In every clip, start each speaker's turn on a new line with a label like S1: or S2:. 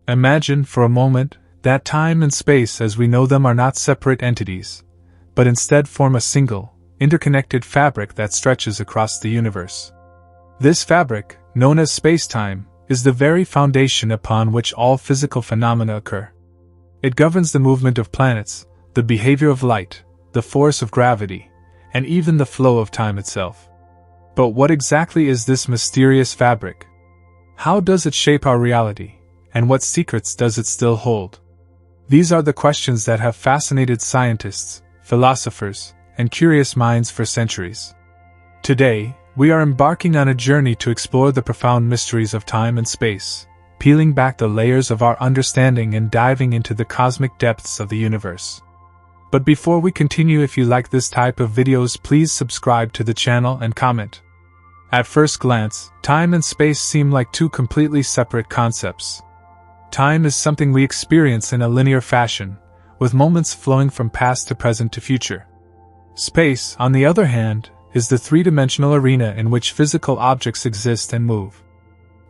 S1: Imagine, for a moment, that time and space as we know them are not separate entities, but instead form a single, interconnected fabric that stretches across the universe. This fabric, known as spacetime, is the very foundation upon which all physical phenomena occur. It governs the movement of planets, the behavior of light, the force of gravity, and even the flow of time itself. But what exactly is this mysterious fabric? How does it shape our reality, and what secrets does it still hold? These are the questions that have fascinated scientists, philosophers, and curious minds for centuries. Today, we are embarking on a journey to explore the profound mysteries of time and space, peeling back the layers of our understanding and diving into the cosmic depths of the universe. But before we continue, if you like this type of videos, please subscribe to the channel and comment. At first glance, time and space seem like two completely separate concepts. Time is something we experience in a linear fashion, with moments flowing from past to present to future. Space, on the other hand, is the three-dimensional arena in which physical objects exist and move.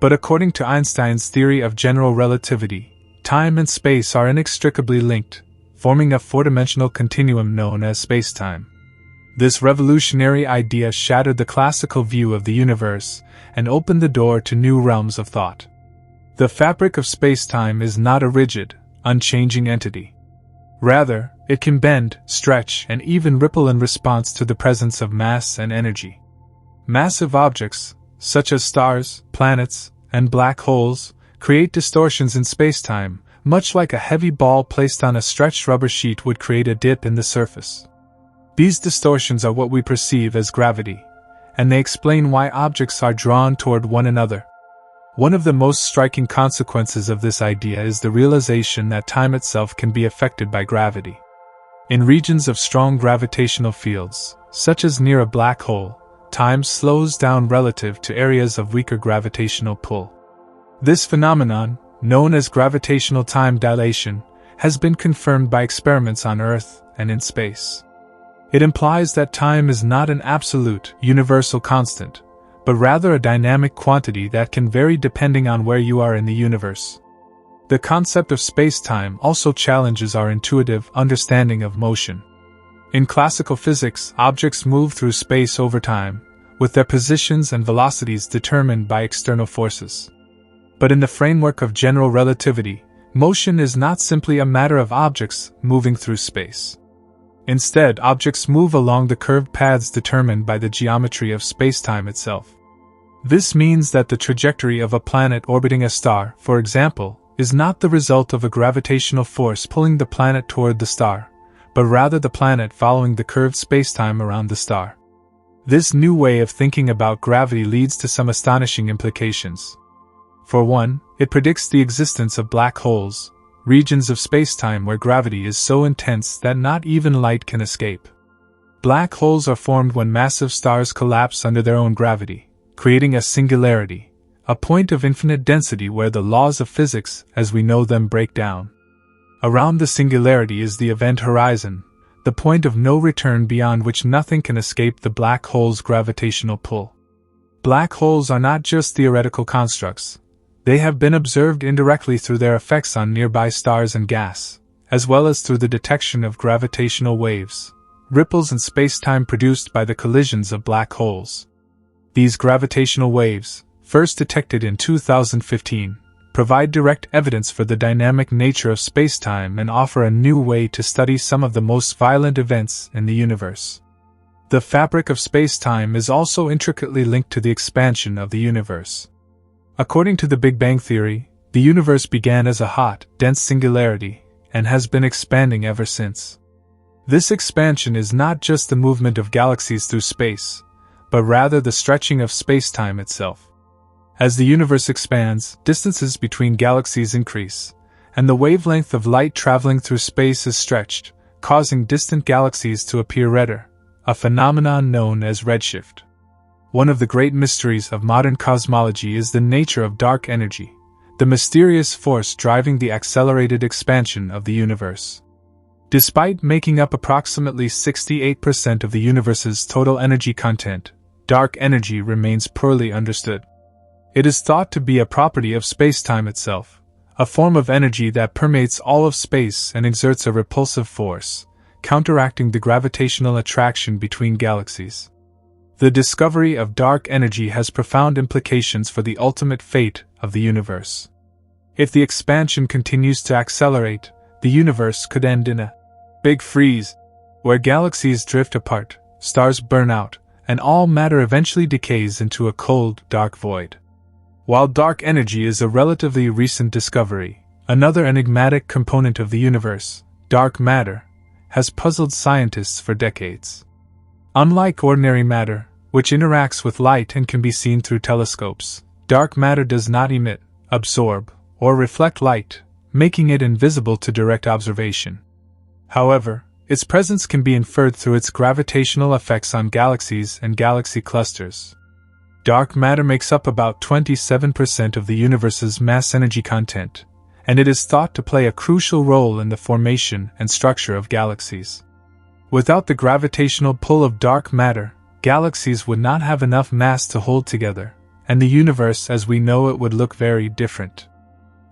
S1: But according to Einstein's theory of general relativity, time and space are inextricably linked, forming a four-dimensional continuum known as spacetime. This revolutionary idea shattered the classical view of the universe and opened the door to new realms of thought. The fabric of spacetime is not a rigid, unchanging entity. Rather, it can bend, stretch, and even ripple in response to the presence of mass and energy. Massive objects, such as stars, planets, and black holes, create distortions in spacetime, much like a heavy ball placed on a stretched rubber sheet would create a dip in the surface. These distortions are what we perceive as gravity, and they explain why objects are drawn toward one another. One of the most striking consequences of this idea is the realization that time itself can be affected by gravity. In regions of strong gravitational fields, such as near a black hole, time slows down relative to areas of weaker gravitational pull. This phenomenon, known as gravitational time dilation, has been confirmed by experiments on Earth and in space. It implies that time is not an absolute, universal constant, but rather a dynamic quantity that can vary depending on where you are in the universe. The concept of space-time also challenges our intuitive understanding of motion. In classical physics, objects move through space over time, with their positions and velocities determined by external forces. But in the framework of general relativity, motion is not simply a matter of objects moving through space. Instead, objects move along the curved paths determined by the geometry of spacetime itself. This means that the trajectory of a planet orbiting a star, for example, is not the result of a gravitational force pulling the planet toward the star, but rather the planet following the curved spacetime around the star. This new way of thinking about gravity leads to some astonishing implications. For one, it predicts the existence of black holes, regions of spacetime where gravity is so intense that not even light can escape. Black holes are formed when massive stars collapse under their own gravity, creating a singularity, a point of infinite density where the laws of physics as we know them break down. Around the singularity is the event horizon, the point of no return beyond which nothing can escape the black hole's gravitational pull. Black holes are not just theoretical constructs. They have been observed indirectly through their effects on nearby stars and gas, as well as through the detection of gravitational waves, ripples in spacetime produced by the collisions of black holes. These gravitational waves, first detected in 2015, provide direct evidence for the dynamic nature of spacetime and offer a new way to study some of the most violent events in the universe. The fabric of spacetime is also intricately linked to the expansion of the universe. According to the Big Bang Theory, the universe began as a hot, dense singularity, and has been expanding ever since. This expansion is not just the movement of galaxies through space, but rather the stretching of spacetime itself. As the universe expands, distances between galaxies increase, and the wavelength of light traveling through space is stretched, causing distant galaxies to appear redder, a phenomenon known as redshift. One of the great mysteries of modern cosmology is the nature of dark energy, the mysterious force driving the accelerated expansion of the universe. Despite making up approximately 68% of the universe's total energy content, dark energy remains poorly understood. It is thought to be a property of spacetime itself, a form of energy that permeates all of space and exerts a repulsive force, counteracting the gravitational attraction between galaxies. The discovery of dark energy has profound implications for the ultimate fate of the universe. If the expansion continues to accelerate, the universe could end in a big freeze, where galaxies drift apart, stars burn out, and all matter eventually decays into a cold, dark void. While dark energy is a relatively recent discovery, another enigmatic component of the universe, dark matter, has puzzled scientists for decades. Unlike ordinary matter, which interacts with light and can be seen through telescopes, dark matter does not emit, absorb, or reflect light, making it invisible to direct observation. However, its presence can be inferred through its gravitational effects on galaxies and galaxy clusters. Dark matter makes up about 27% of the universe's mass-energy content, and it is thought to play a crucial role in the formation and structure of galaxies. Without the gravitational pull of dark matter, galaxies would not have enough mass to hold together, and the universe as we know it would look very different.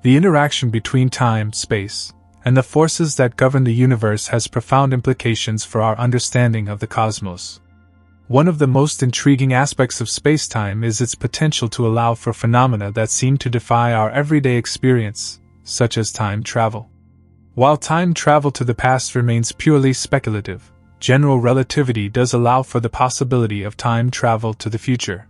S1: The interaction between time, space, and the forces that govern the universe has profound implications for our understanding of the cosmos. One of the most intriguing aspects of spacetime is its potential to allow for phenomena that seem to defy our everyday experience, such as time travel. While time travel to the past remains purely speculative, general relativity does allow for the possibility of time travel to the future.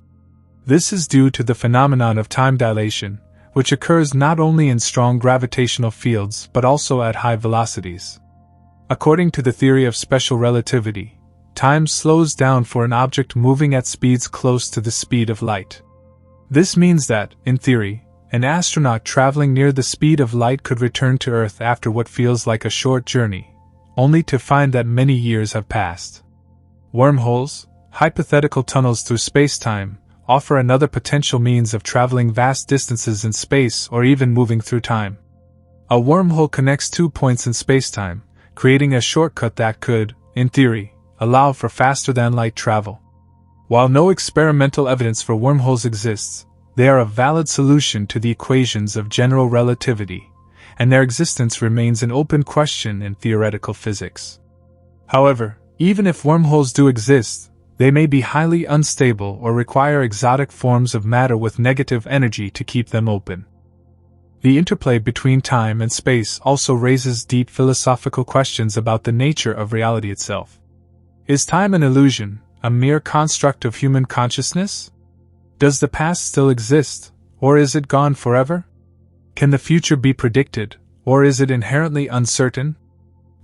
S1: This is due to the phenomenon of time dilation, which occurs not only in strong gravitational fields but also at high velocities. According to the theory of special relativity, time slows down for an object moving at speeds close to the speed of light. This means that, in theory, an astronaut traveling near the speed of light could return to Earth after what feels like a short journey, only to find that many years have passed. Wormholes, hypothetical tunnels through spacetime, offer another potential means of traveling vast distances in space or even moving through time. A wormhole connects 2 points in spacetime, creating a shortcut that could, in theory, allow for faster-than-light travel. While no experimental evidence for wormholes exists, they are a valid solution to the equations of general relativity, and their existence remains an open question in theoretical physics. However, even if wormholes do exist, they may be highly unstable or require exotic forms of matter with negative energy to keep them open. The interplay between time and space also raises deep philosophical questions about the nature of reality itself. Is time an illusion, a mere construct of human consciousness? Does the past still exist, or is it gone forever? Can the future be predicted, or is it inherently uncertain?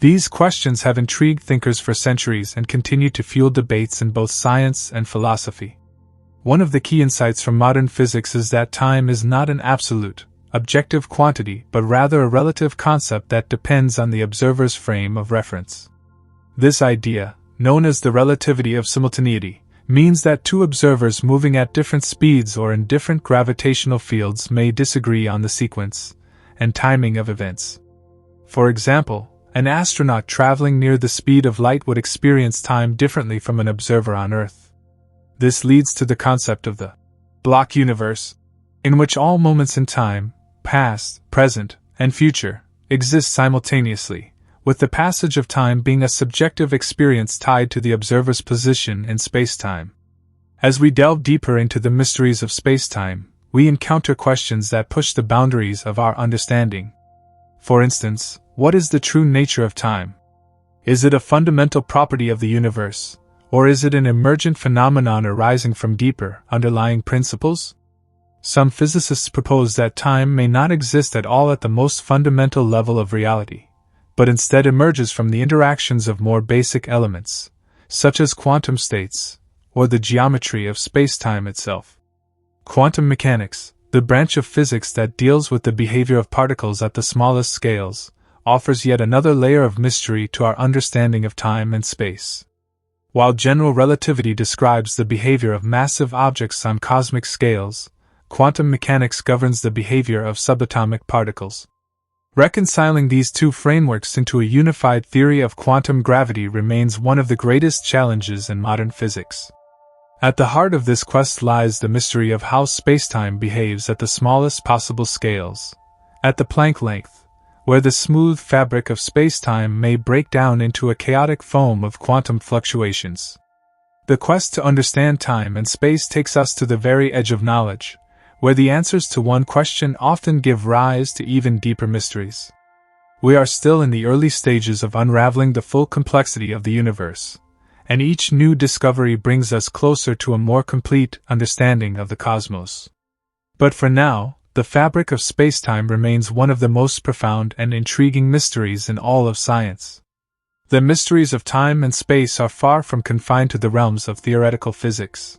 S1: These questions have intrigued thinkers for centuries and continue to fuel debates in both science and philosophy. One of the key insights from modern physics is that time is not an absolute, objective quantity but rather a relative concept that depends on the observer's frame of reference. This idea, known as the relativity of simultaneity, means that two observers moving at different speeds or in different gravitational fields may disagree on the sequence and timing of events. For example, an astronaut traveling near the speed of light would experience time differently from an observer on Earth. This leads to the concept of the block universe, in which all moments in time, past, present, and future, exist simultaneously, with the passage of time being a subjective experience tied to the observer's position in spacetime. As we delve deeper into the mysteries of spacetime, we encounter questions that push the boundaries of our understanding. For instance, what is the true nature of time? Is it a fundamental property of the universe, or is it an emergent phenomenon arising from deeper, underlying principles? Some physicists propose that time may not exist at all at the most fundamental level of reality, but instead emerges from the interactions of more basic elements, such as quantum states, or the geometry of spacetime itself. Quantum mechanics, the branch of physics that deals with the behavior of particles at the smallest scales, offers yet another layer of mystery to our understanding of time and space. While general relativity describes the behavior of massive objects on cosmic scales, quantum mechanics governs the behavior of subatomic particles. Reconciling these two frameworks into a unified theory of quantum gravity remains one of the greatest challenges in modern physics. At the heart of this quest lies the mystery of how spacetime behaves at the smallest possible scales, At the Planck length, where the smooth fabric of spacetime may break down into a chaotic foam of quantum fluctuations. The quest to understand time and space takes us to the very edge of knowledge, where the answers to one question often give rise to even deeper mysteries. We are still in the early stages of unraveling the full complexity of the universe, and each new discovery brings us closer to a more complete understanding of the cosmos. But for now, the fabric of spacetime remains one of the most profound and intriguing mysteries in all of science. The mysteries of time and space are far from confined to the realms of theoretical physics.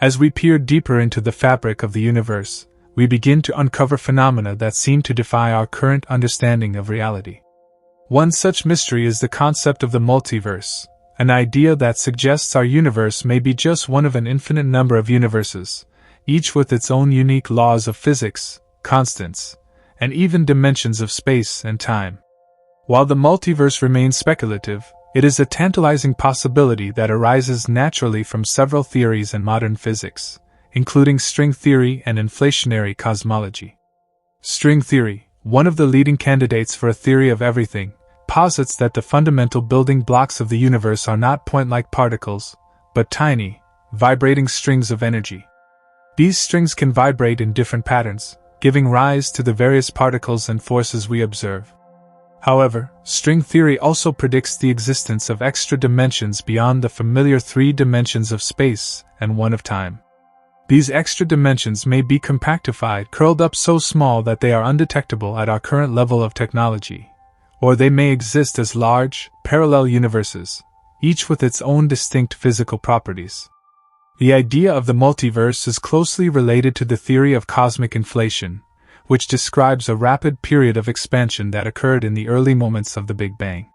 S1: As we peer deeper into the fabric of the universe, we begin to uncover phenomena that seem to defy our current understanding of reality. One such mystery is the concept of the multiverse, an idea that suggests our universe may be just one of an infinite number of universes, each with its own unique laws of physics, constants, and even dimensions of space and time. While the multiverse remains speculative, it is a tantalizing possibility that arises naturally from several theories in modern physics, including string theory and inflationary cosmology. String theory, one of the leading candidates for a theory of everything, posits that the fundamental building blocks of the universe are not point-like particles, but tiny, vibrating strings of energy. These strings can vibrate in different patterns, giving rise to the various particles and forces we observe. However, string theory also predicts the existence of extra dimensions beyond the familiar 3 dimensions of space and 1 of time. These extra dimensions may be compactified, curled up so small that they are undetectable at our current level of technology, or they may exist as large, parallel universes, each with its own distinct physical properties. The idea of the multiverse is closely related to the theory of cosmic inflation, which describes a rapid period of expansion that occurred in the early moments of the Big Bang.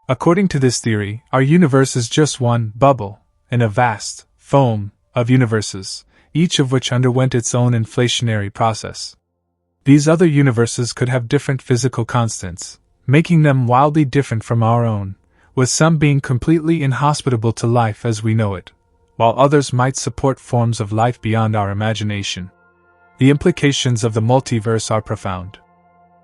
S1: According to this theory, our universe is just one bubble in a vast foam of universes, each of which underwent its own inflationary process. These other universes could have different physical constants, making them wildly different from our own, with some being completely inhospitable to life as we know it, while others might support forms of life beyond our imagination. The implications of the multiverse are profound.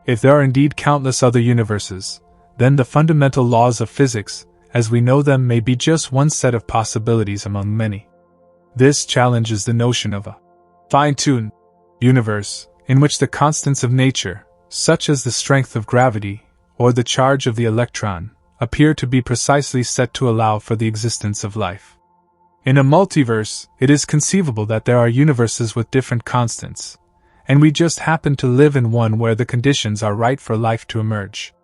S1: If there are indeed countless other universes, then the fundamental laws of physics, as we know them, may be just one set of possibilities among many. This challenges the notion of a fine-tuned universe, in which the constants of nature, such as the strength of gravity or the charge of the electron, appear to be precisely set to allow for the existence of life. In a multiverse, it is conceivable that there are universes with different constants, and we just happen to live in one where the conditions are right for life to emerge.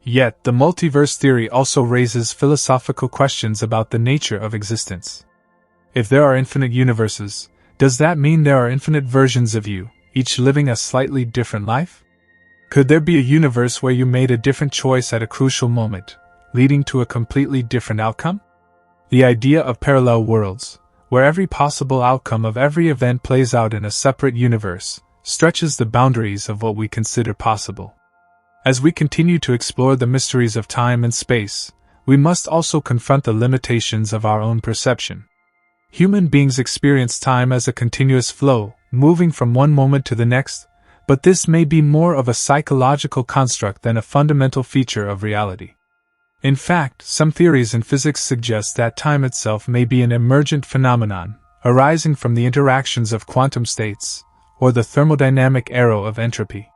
S1: Yet, the multiverse theory also raises philosophical questions about the nature of existence. If there are infinite universes, does that mean there are infinite versions of you, each living a slightly different life? Could there be a universe where you made a different choice at a crucial moment, leading to a completely different outcome? The idea of parallel worlds, where every possible outcome of every event plays out in a separate universe, stretches the boundaries of what we consider possible. As we continue to explore the mysteries of time and space, we must also confront the limitations of our own perception. Human beings experience time as a continuous flow, moving from one moment to the next, but this may be more of a psychological construct than a fundamental feature of reality. In fact, some theories in physics suggest that time itself may be an emergent phenomenon, arising from the interactions of quantum states, or the thermodynamic arrow of entropy.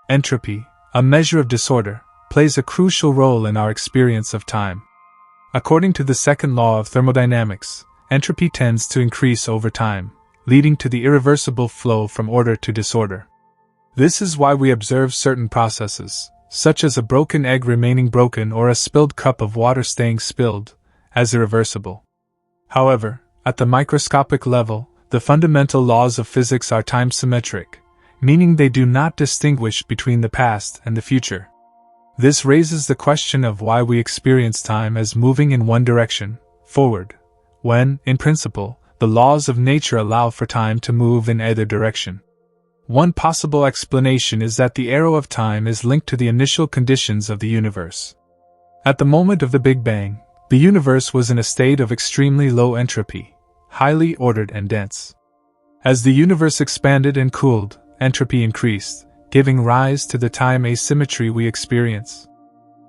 S1: Entropy, a measure of disorder, plays a crucial role in our experience of time. According to the second law of thermodynamics, entropy tends to increase over time, leading to the irreversible flow from order to disorder. This is why we observe certain processes, such as a broken egg remaining broken or a spilled cup of water staying spilled, as irreversible. However, at the microscopic level, the fundamental laws of physics are time-symmetric, meaning they do not distinguish between the past and the future. This raises the question of why we experience time as moving in one direction, forward, when, in principle, the laws of nature allow for time to move in either direction. One possible explanation is that the arrow of time is linked to the initial conditions of the universe. At the moment of the Big Bang, the universe was in a state of extremely low entropy, highly ordered and dense. As the universe expanded and cooled, entropy increased, giving rise to the time asymmetry we experience.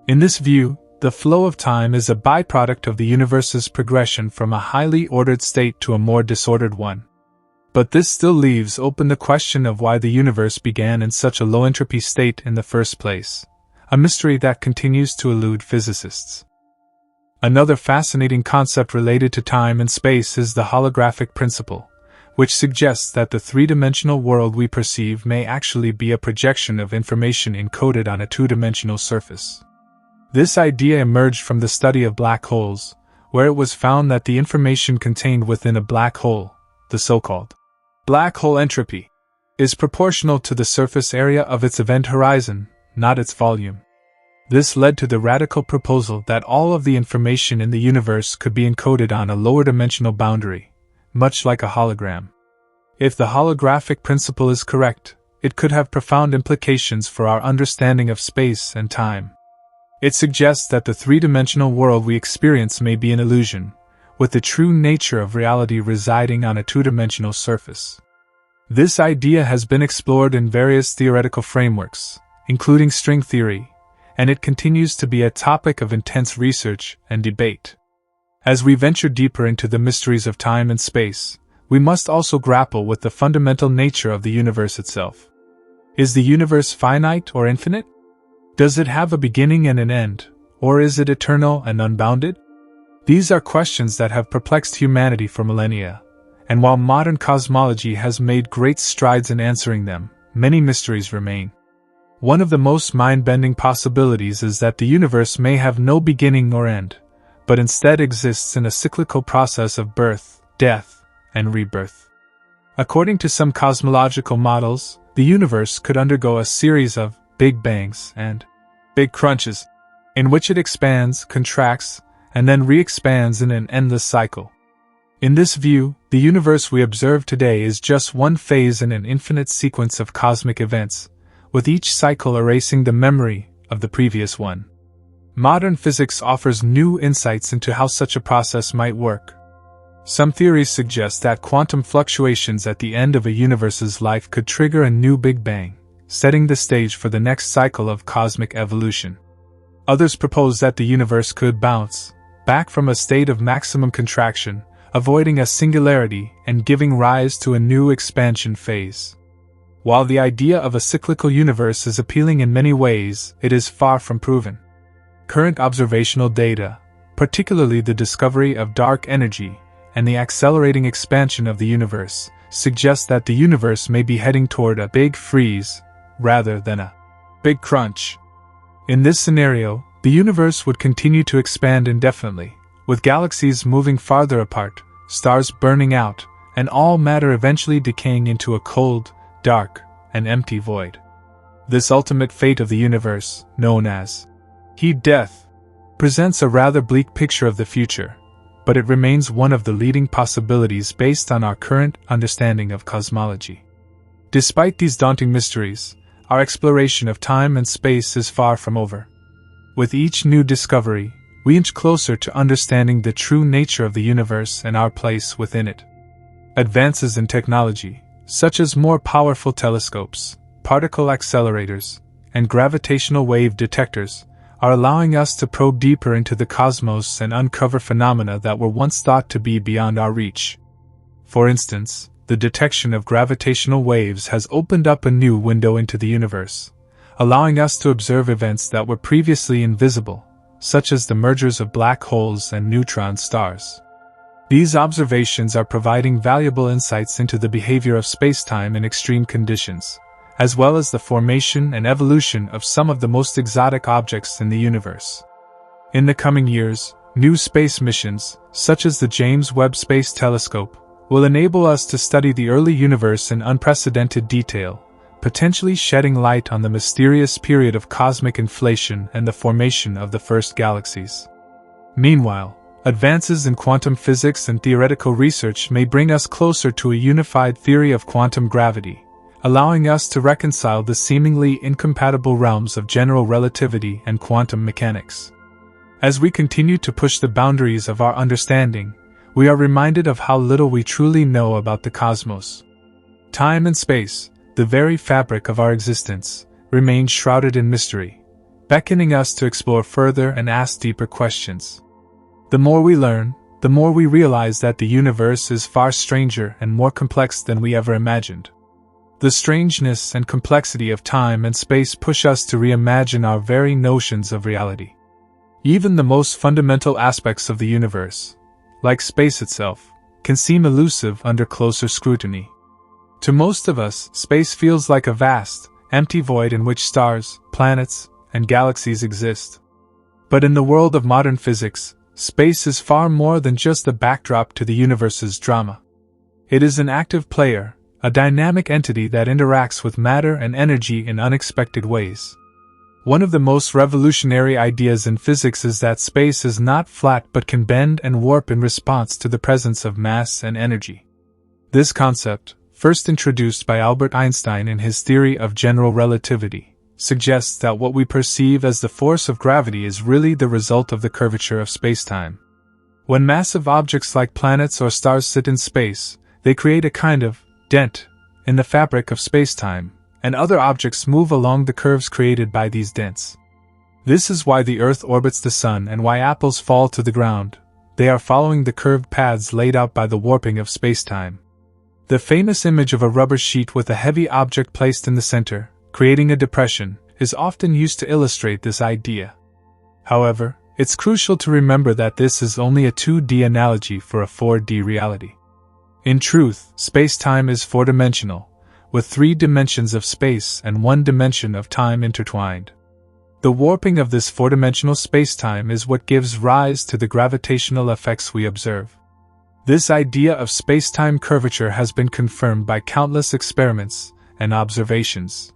S1: In this view, the flow of time is a byproduct of the universe's progression from a highly ordered state to a more disordered one. But this still leaves open the question of why the universe began in such a low entropy state in the first place, a mystery that continues to elude physicists. Another fascinating concept related to time and space is the holographic principle, which suggests that the three-dimensional world we perceive may actually be a projection of information encoded on a two-dimensional surface. This idea emerged from the study of black holes, where it was found that the information contained within a black hole, the so-called black hole entropy, is proportional to the surface area of its event horizon, not its volume. This led to the radical proposal that all of the information in the universe could be encoded on a lower dimensional boundary, much like a hologram. If the holographic principle is correct, it could have profound implications for our understanding of space and time. It suggests that the three-dimensional world we experience may be an illusion, with the true nature of reality residing on a two-dimensional surface. This idea has been explored in various theoretical frameworks, including string theory, and it continues to be a topic of intense research and debate. As we venture deeper into the mysteries of time and space, we must also grapple with the fundamental nature of the universe itself. Is the universe finite or infinite? Does it have a beginning and an end, or is it eternal and unbounded? These are questions that have perplexed humanity for millennia, and while modern cosmology has made great strides in answering them, many mysteries remain. One of the most mind-bending possibilities is that the universe may have no beginning or end, but instead exists in a cyclical process of birth, death, and rebirth. According to some cosmological models, the universe could undergo a series of Big Bangs and Big Crunches, in which it expands, contracts, and then re-expands in an endless cycle. In this view, the universe we observe today is just one phase in an infinite sequence of cosmic events, with each cycle erasing the memory of the previous one. Modern physics offers new insights into how such a process might work. Some theories suggest that quantum fluctuations at the end of a universe's life could trigger a new Big Bang, setting the stage for the next cycle of cosmic evolution. Others propose that the universe could bounce back from a state of maximum contraction, avoiding a singularity and giving rise to a new expansion phase. While the idea of a cyclical universe is appealing in many ways, it is far from proven. Current observational data, particularly the discovery of dark energy and the accelerating expansion of the universe, suggest that the universe may be heading toward a big freeze rather than a big crunch. In this scenario, the universe would continue to expand indefinitely, with galaxies moving farther apart, stars burning out, and all matter eventually decaying into a cold, dark, and empty void. This ultimate fate of the universe, known as heat death, presents a rather bleak picture of the future, but it remains one of the leading possibilities based on our current understanding of cosmology. Despite these daunting mysteries, our exploration of time and space is far from over. With each new discovery, we inch closer to understanding the true nature of the universe and our place within it. Advances in technology, such as more powerful telescopes, particle accelerators, and gravitational wave detectors, are allowing us to probe deeper into the cosmos and uncover phenomena that were once thought to be beyond our reach. For instance, the detection of gravitational waves has opened up a new window into the universe, allowing us to observe events that were previously invisible, such as the mergers of black holes and neutron stars. These observations are providing valuable insights into the behavior of spacetime in extreme conditions, as well as the formation and evolution of some of the most exotic objects in the universe. In the coming years, new space missions, such as the James Webb Space Telescope, will enable us to study the early universe in unprecedented detail, potentially shedding light on the mysterious period of cosmic inflation and the formation of the first galaxies. Meanwhile, advances in quantum physics and theoretical research may bring us closer to a unified theory of quantum gravity, allowing us to reconcile the seemingly incompatible realms of general relativity and quantum mechanics. As we continue to push the boundaries of our understanding, we are reminded of how little we truly know about the cosmos. Time and space, the very fabric of our existence, remains shrouded in mystery, beckoning us to explore further and ask deeper questions. The more we learn, the more we realize that the universe is far stranger and more complex than we ever imagined. The strangeness and complexity of time and space push us to reimagine our very notions of reality. Even the most fundamental aspects of the universe, like space itself, can seem elusive under closer scrutiny. To most of us, space feels like a vast, empty void in which stars, planets, and galaxies exist. But in the world of modern physics, space is far more than just a backdrop to the universe's drama. It is an active player, a dynamic entity that interacts with matter and energy in unexpected ways. One of the most revolutionary ideas in physics is that space is not flat but can bend and warp in response to the presence of mass and energy. This concept, first introduced by Albert Einstein in his theory of general relativity, suggests that what we perceive as the force of gravity is really the result of the curvature of spacetime. When massive objects like planets or stars sit in space, they create a kind of dent in the fabric of spacetime, and other objects move along the curves created by these dents. This is why the Earth orbits the Sun and why apples fall to the ground. They are following the curved paths laid out by the warping of spacetime. The famous image of a rubber sheet with a heavy object placed in the center, creating a depression, is often used to illustrate this idea. However, it's crucial to remember that this is only a 2D analogy for a 4D reality. In truth, spacetime is four-dimensional, with 3 dimensions of space and 1 dimension of time intertwined. The warping of this 4-dimensional spacetime is what gives rise to the gravitational effects we observe. This idea of spacetime curvature has been confirmed by countless experiments and observations.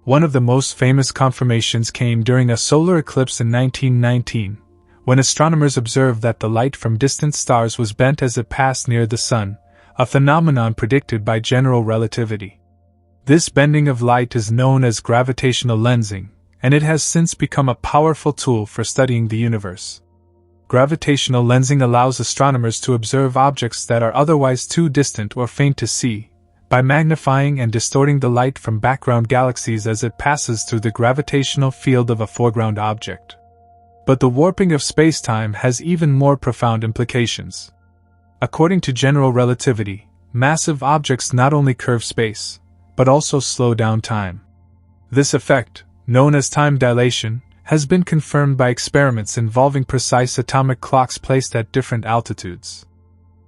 S1: One of the most famous confirmations came during a solar eclipse in 1919, when astronomers observed that the light from distant stars was bent as it passed near the Sun, a phenomenon predicted by general relativity. This bending of light is known as gravitational lensing, and it has since become a powerful tool for studying the universe. Gravitational lensing allows astronomers to observe objects that are otherwise too distant or faint to see, by magnifying and distorting the light from background galaxies as it passes through the gravitational field of a foreground object. But the warping of spacetime has even more profound implications. According to general relativity, massive objects not only curve space, but also slow down time. This effect, known as time dilation, has been confirmed by experiments involving precise atomic clocks placed at different altitudes.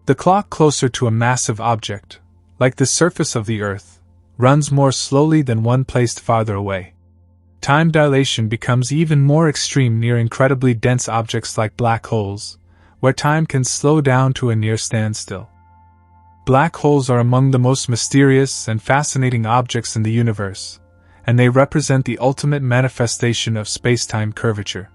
S1: The clock closer to a massive object, like the surface of the Earth, runs more slowly than one placed farther away. Time dilation becomes even more extreme near incredibly dense objects like black holes, where time can slow down to a near standstill. Black holes are among the most mysterious and fascinating objects in the universe, and they represent the ultimate manifestation of spacetime curvature.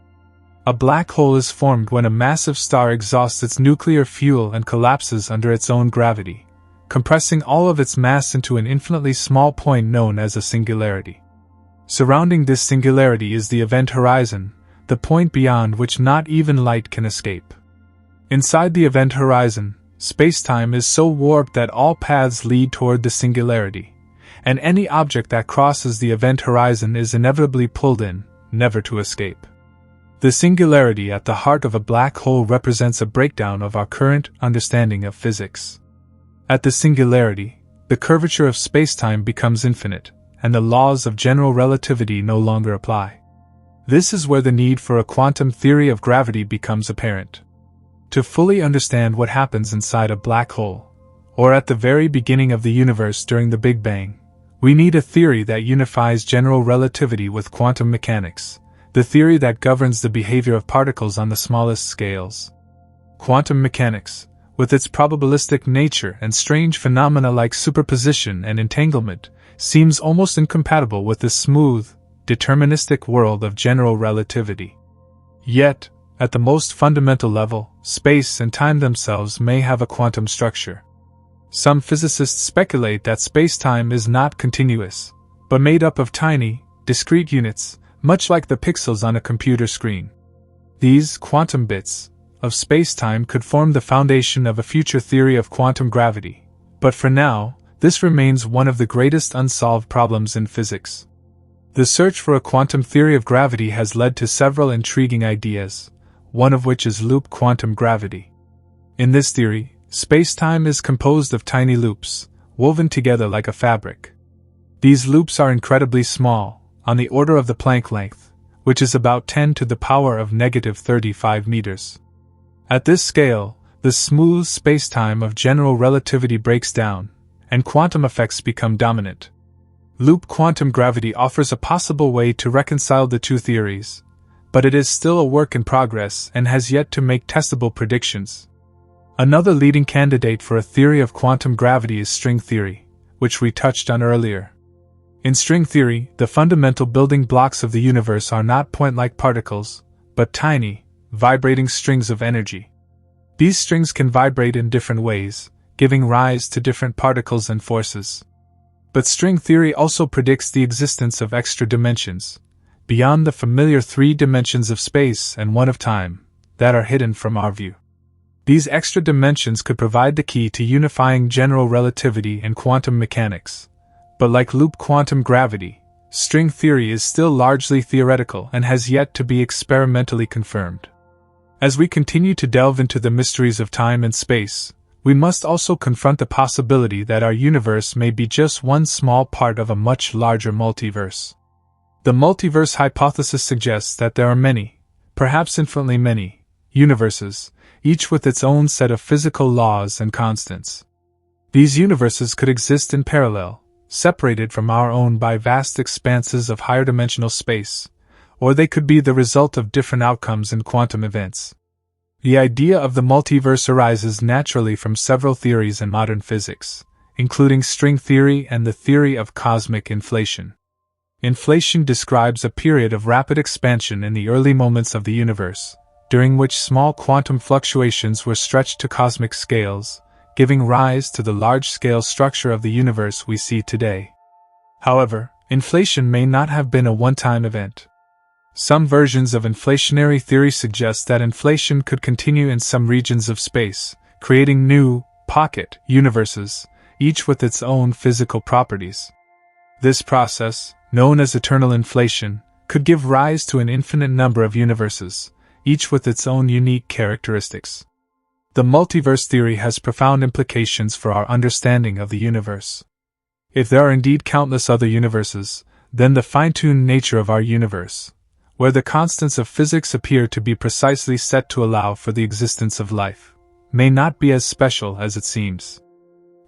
S1: A black hole is formed when a massive star exhausts its nuclear fuel and collapses under its own gravity, compressing all of its mass into an infinitely small point known as a singularity. Surrounding this singularity is the event horizon, the point beyond which not even light can escape. Inside the event horizon, spacetime is so warped that all paths lead toward the singularity, and any object that crosses the event horizon is inevitably pulled in, never to escape. The singularity at the heart of a black hole represents a breakdown of our current understanding of physics. At the singularity, the curvature of spacetime becomes infinite, and the laws of general relativity no longer apply. This is where the need for a quantum theory of gravity becomes apparent. To fully understand what happens inside a black hole, or at the very beginning of the universe during the Big Bang, we need a theory that unifies general relativity with quantum mechanics, the theory that governs the behavior of particles on the smallest scales. Quantum mechanics, with its probabilistic nature and strange phenomena like superposition and entanglement, seems almost incompatible with the smooth, deterministic world of general relativity. Yet, at the most fundamental level, space and time themselves may have a quantum structure. Some physicists speculate that spacetime is not continuous, but made up of tiny, discrete units, much like the pixels on a computer screen. These quantum bits of spacetime could form the foundation of a future theory of quantum gravity, but for now, this remains one of the greatest unsolved problems in physics. The search for a quantum theory of gravity has led to several intriguing ideas, one of which is loop quantum gravity. In this theory, spacetime is composed of tiny loops, woven together like a fabric. These loops are incredibly small, on the order of the Planck length, which is about 10 to the power of negative 35 meters. At this scale, the smooth spacetime of general relativity breaks down, and quantum effects become dominant. Loop quantum gravity offers a possible way to reconcile the two theories, but it is still a work in progress and has yet to make testable predictions. Another leading candidate for a theory of quantum gravity is string theory, which we touched on earlier. In string theory, the fundamental building blocks of the universe are not point-like particles, but tiny, vibrating strings of energy. These strings can vibrate in different ways, giving rise to different particles and forces. But string theory also predicts the existence of extra dimensions, beyond the familiar 3 dimensions of space and 1 of time, that are hidden from our view. These extra dimensions could provide the key to unifying general relativity and quantum mechanics. But like loop quantum gravity, string theory is still largely theoretical and has yet to be experimentally confirmed. As we continue to delve into the mysteries of time and space, we must also confront the possibility that our universe may be just one small part of a much larger multiverse. The multiverse hypothesis suggests that there are many, perhaps infinitely many, universes, each with its own set of physical laws and constants. These universes could exist in parallel, separated from our own by vast expanses of higher dimensional space, or they could be the result of different outcomes in quantum events. The idea of the multiverse arises naturally from several theories in modern physics, including string theory and the theory of cosmic inflation. Inflation describes a period of rapid expansion in the early moments of the universe, during which small quantum fluctuations were stretched to cosmic scales, giving rise to the large-scale structure of the universe we see today. However, inflation may not have been a one-time event. Some versions of inflationary theory suggest that inflation could continue in some regions of space, creating new, pocket universes, each with its own physical properties. This process, known as eternal inflation, could give rise to an infinite number of universes, each with its own unique characteristics. The multiverse theory has profound implications for our understanding of the universe. If there are indeed countless other universes, then the fine-tuned nature of our universe, where the constants of physics appear to be precisely set to allow for the existence of life, may not be as special as it seems.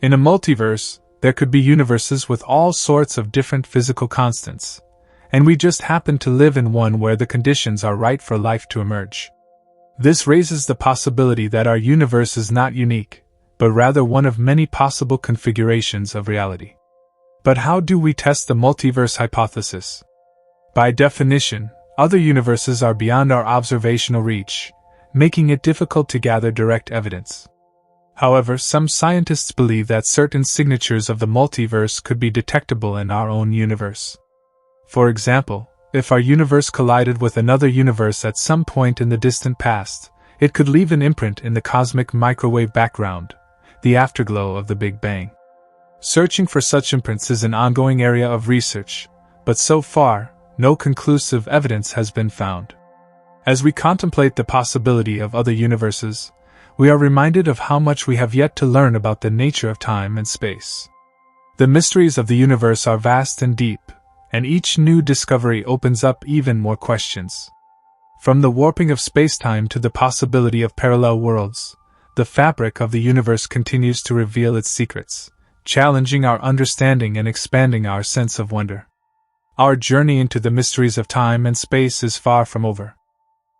S1: In a multiverse, there could be universes with all sorts of different physical constants, and we just happen to live in one where the conditions are right for life to emerge. This raises the possibility that our universe is not unique, but rather one of many possible configurations of reality. But how do we test the multiverse hypothesis? By definition, other universes are beyond our observational reach, making it difficult to gather direct evidence. However, some scientists believe that certain signatures of the multiverse could be detectable in our own universe. For example, if our universe collided with another universe at some point in the distant past, it could leave an imprint in the cosmic microwave background, the afterglow of the Big Bang. Searching for such imprints is an ongoing area of research, but so far, no conclusive evidence has been found. As we contemplate the possibility of other universes, we are reminded of how much we have yet to learn about the nature of time and space. The mysteries of the universe are vast and deep, and each new discovery opens up even more questions. From the warping of spacetime to the possibility of parallel worlds, the fabric of the universe continues to reveal its secrets, challenging our understanding and expanding our sense of wonder. Our journey into the mysteries of time and space is far from over.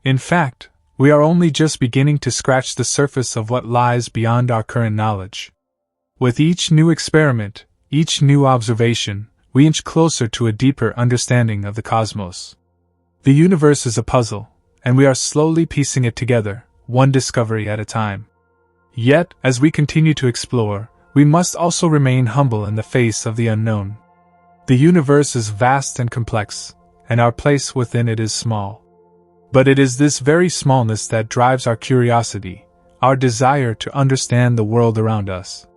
S1: In fact, we are only just beginning to scratch the surface of what lies beyond our current knowledge. With each new experiment, each new observation, we inch closer to a deeper understanding of the cosmos. The universe is a puzzle, and we are slowly piecing it together, one discovery at a time. Yet, as we continue to explore, we must also remain humble in the face of the unknown. The universe is vast and complex, and our place within it is small. But it is this very smallness that drives our curiosity, our desire to understand the world around us.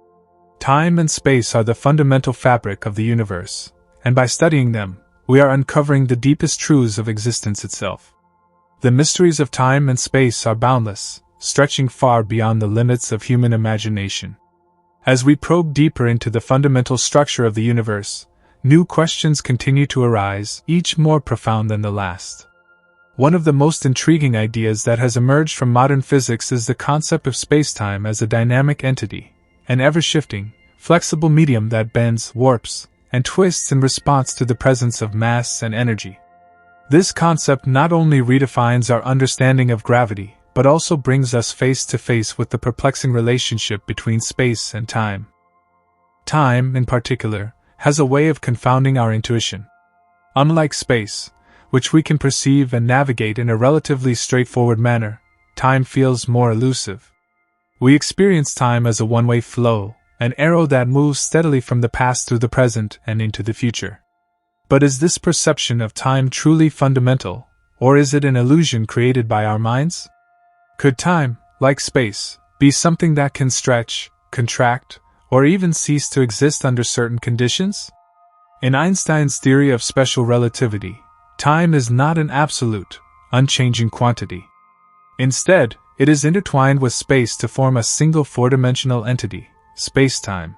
S1: Time and space are the fundamental fabric of the universe, and by studying them, we are uncovering the deepest truths of existence itself. The mysteries of time and space are boundless, stretching far beyond the limits of human imagination. As we probe deeper into the fundamental structure of the universe, new questions continue to arise, each more profound than the last. One of the most intriguing ideas that has emerged from modern physics is the concept of spacetime as a dynamic entity, an ever-shifting, flexible medium that bends, warps, and twists in response to the presence of mass and energy. This concept not only redefines our understanding of gravity, but also brings us face to face with the perplexing relationship between space and time. Time, in particular, has a way of confounding our intuition. Unlike space, which we can perceive and navigate in a relatively straightforward manner, time feels more elusive. We experience time as a one-way flow, an arrow that moves steadily from the past through the present and into the future. But is this perception of time truly fundamental, or is it an illusion created by our minds? Could time, like space, be something that can stretch, contract, or even cease to exist under certain conditions? In Einstein's theory of special relativity, time is not an absolute, unchanging quantity. Instead, it is intertwined with space to form a single four-dimensional entity, spacetime.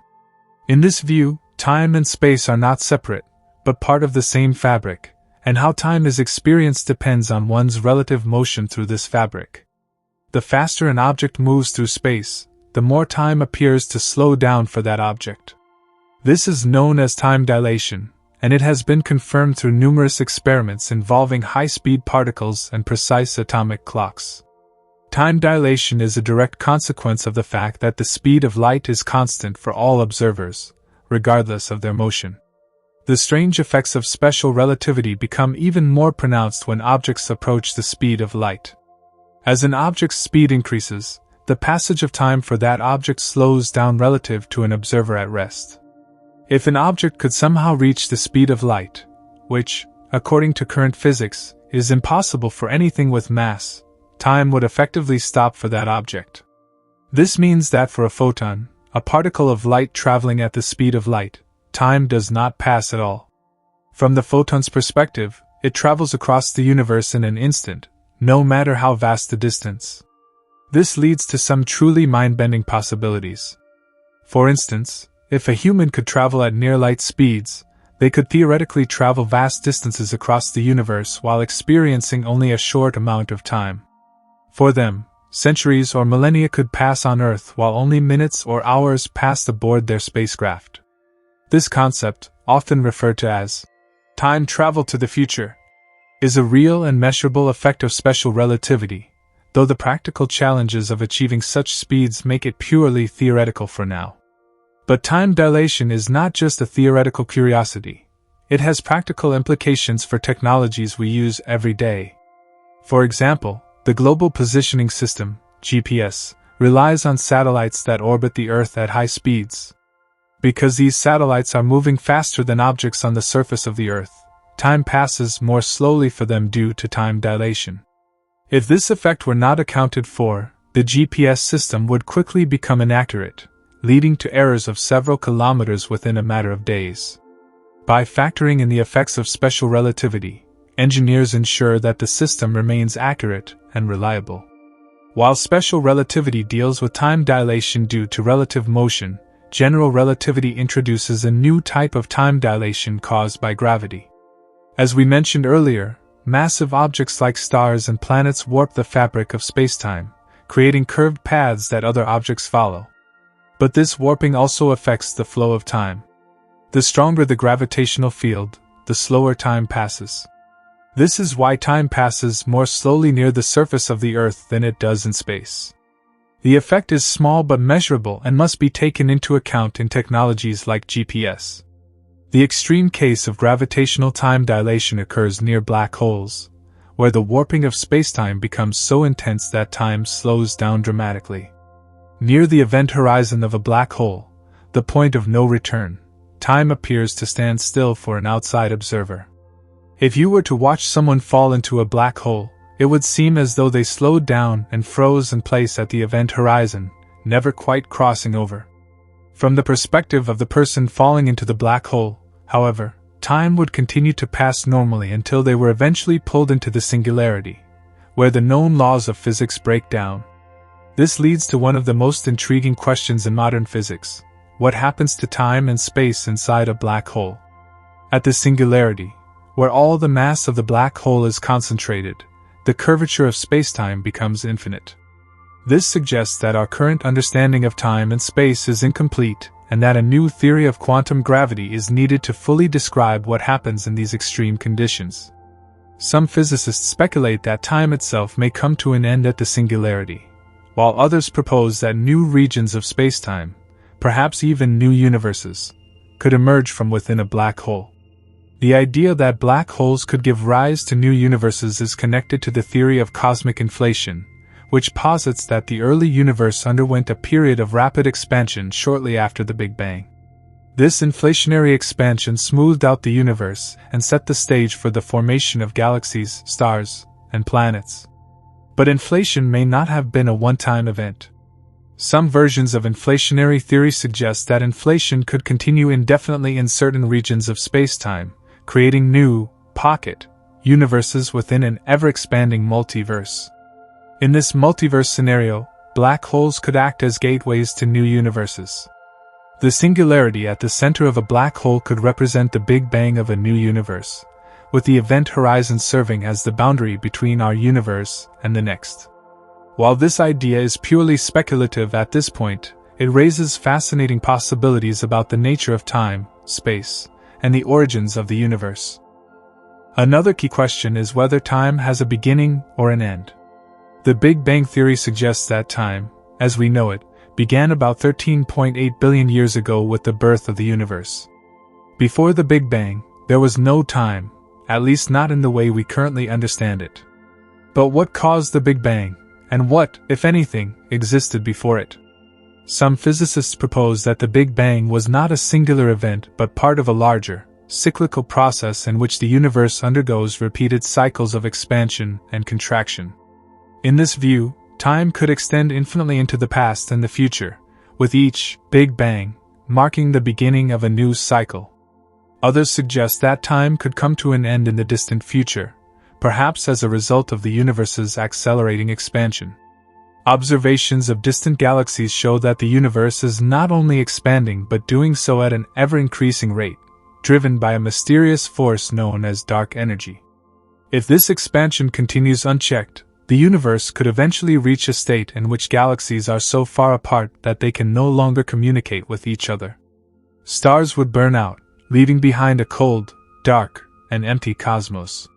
S1: In this view, time and space are not separate, but part of the same fabric, and how time is experienced depends on one's relative motion through this fabric. The faster an object moves through space, the more time appears to slow down for that object. This is known as time dilation, and it has been confirmed through numerous experiments involving high-speed particles and precise atomic clocks. Time dilation is a direct consequence of the fact that the speed of light is constant for all observers, regardless of their motion. The strange effects of special relativity become even more pronounced when objects approach the speed of light. As an object's speed increases, the passage of time for that object slows down relative to an observer at rest. If an object could somehow reach the speed of light, which, according to current physics, is impossible for anything with mass, time would effectively stop for that object. This means that for a photon, a particle of light traveling at the speed of light, time does not pass at all. From the photon's perspective, it travels across the universe in an instant, no matter how vast the distance. This leads to some truly mind-bending possibilities. For instance, if a human could travel at near-light speeds, they could theoretically travel vast distances across the universe while experiencing only a short amount of time. For them, centuries or millennia could pass on Earth while only minutes or hours passed aboard their spacecraft. This concept, often referred to as time travel to the future, is a real and measurable effect of special relativity, though the practical challenges of achieving such speeds make it purely theoretical for now. But time dilation is not just a theoretical curiosity, it has practical implications for technologies we use every day. For example, the Global Positioning System, GPS, relies on satellites that orbit the Earth at high speeds. Because these satellites are moving faster than objects on the surface of the Earth, time passes more slowly for them due to time dilation. If this effect were not accounted for, the GPS system would quickly become inaccurate, leading to errors of several kilometers within a matter of days. By factoring in the effects of special relativity, engineers ensure that the system remains accurate and reliable. While special relativity deals with time dilation due to relative motion, general relativity introduces a new type of time dilation caused by gravity. As we mentioned earlier, massive objects like stars and planets warp the fabric of spacetime, creating curved paths that other objects follow. But this warping also affects the flow of time. The stronger the gravitational field, the slower time passes. This is why time passes more slowly near the surface of the Earth than it does in space. The effect is small but measurable and must be taken into account in technologies like GPS. The extreme case of gravitational time dilation occurs near black holes, where the warping of spacetime becomes so intense that time slows down dramatically. Near the event horizon of a black hole, the point of no return, time appears to stand still for an outside observer. If you were to watch someone fall into a black hole, it would seem as though they slowed down and froze in place at the event horizon, never quite crossing over. From the perspective of the person falling into the black hole, however, time would continue to pass normally until they were eventually pulled into the singularity, where the known laws of physics break down. This leads to one of the most intriguing questions in modern physics: what happens to time and space inside a black hole? At the singularity, where all the mass of the black hole is concentrated, the curvature of spacetime becomes infinite. This suggests that our current understanding of time and space is incomplete, and that a new theory of quantum gravity is needed to fully describe what happens in these extreme conditions. Some physicists speculate that time itself may come to an end at the singularity, while others propose that new regions of spacetime, perhaps even new universes, could emerge from within a black hole. The idea that black holes could give rise to new universes is connected to the theory of cosmic inflation, which posits that the early universe underwent a period of rapid expansion shortly after the Big Bang. This inflationary expansion smoothed out the universe and set the stage for the formation of galaxies, stars, and planets. But inflation may not have been a one-time event. Some versions of inflationary theory suggest that inflation could continue indefinitely in certain regions of spacetime, creating new, pocket, universes within an ever-expanding multiverse. In this multiverse scenario, black holes could act as gateways to new universes. The singularity at the center of a black hole could represent the Big Bang of a new universe, with the event horizon serving as the boundary between our universe and the next. While this idea is purely speculative at this point, it raises fascinating possibilities about the nature of time, space, and the origins of the universe. Another key question is whether time has a beginning or an end. The Big Bang theory suggests that time, as we know it, began about 13.8 billion years ago with the birth of the universe. Before the Big Bang, there was no time, at least not in the way we currently understand it. But what caused the Big Bang, and what, if anything, existed before it? Some physicists propose that the Big Bang was not a singular event but part of a larger, cyclical process in which the universe undergoes repeated cycles of expansion and contraction. In this view, time could extend infinitely into the past and the future, with each Big Bang marking the beginning of a new cycle. Others suggest that time could come to an end in the distant future, perhaps as a result of the universe's accelerating expansion. Observations of distant galaxies show that the universe is not only expanding but doing so at an ever-increasing rate, driven by a mysterious force known as dark energy. If this expansion continues unchecked, the universe could eventually reach a state in which galaxies are so far apart that they can no longer communicate with each other. Stars would burn out, leaving behind a cold, dark, and empty cosmos.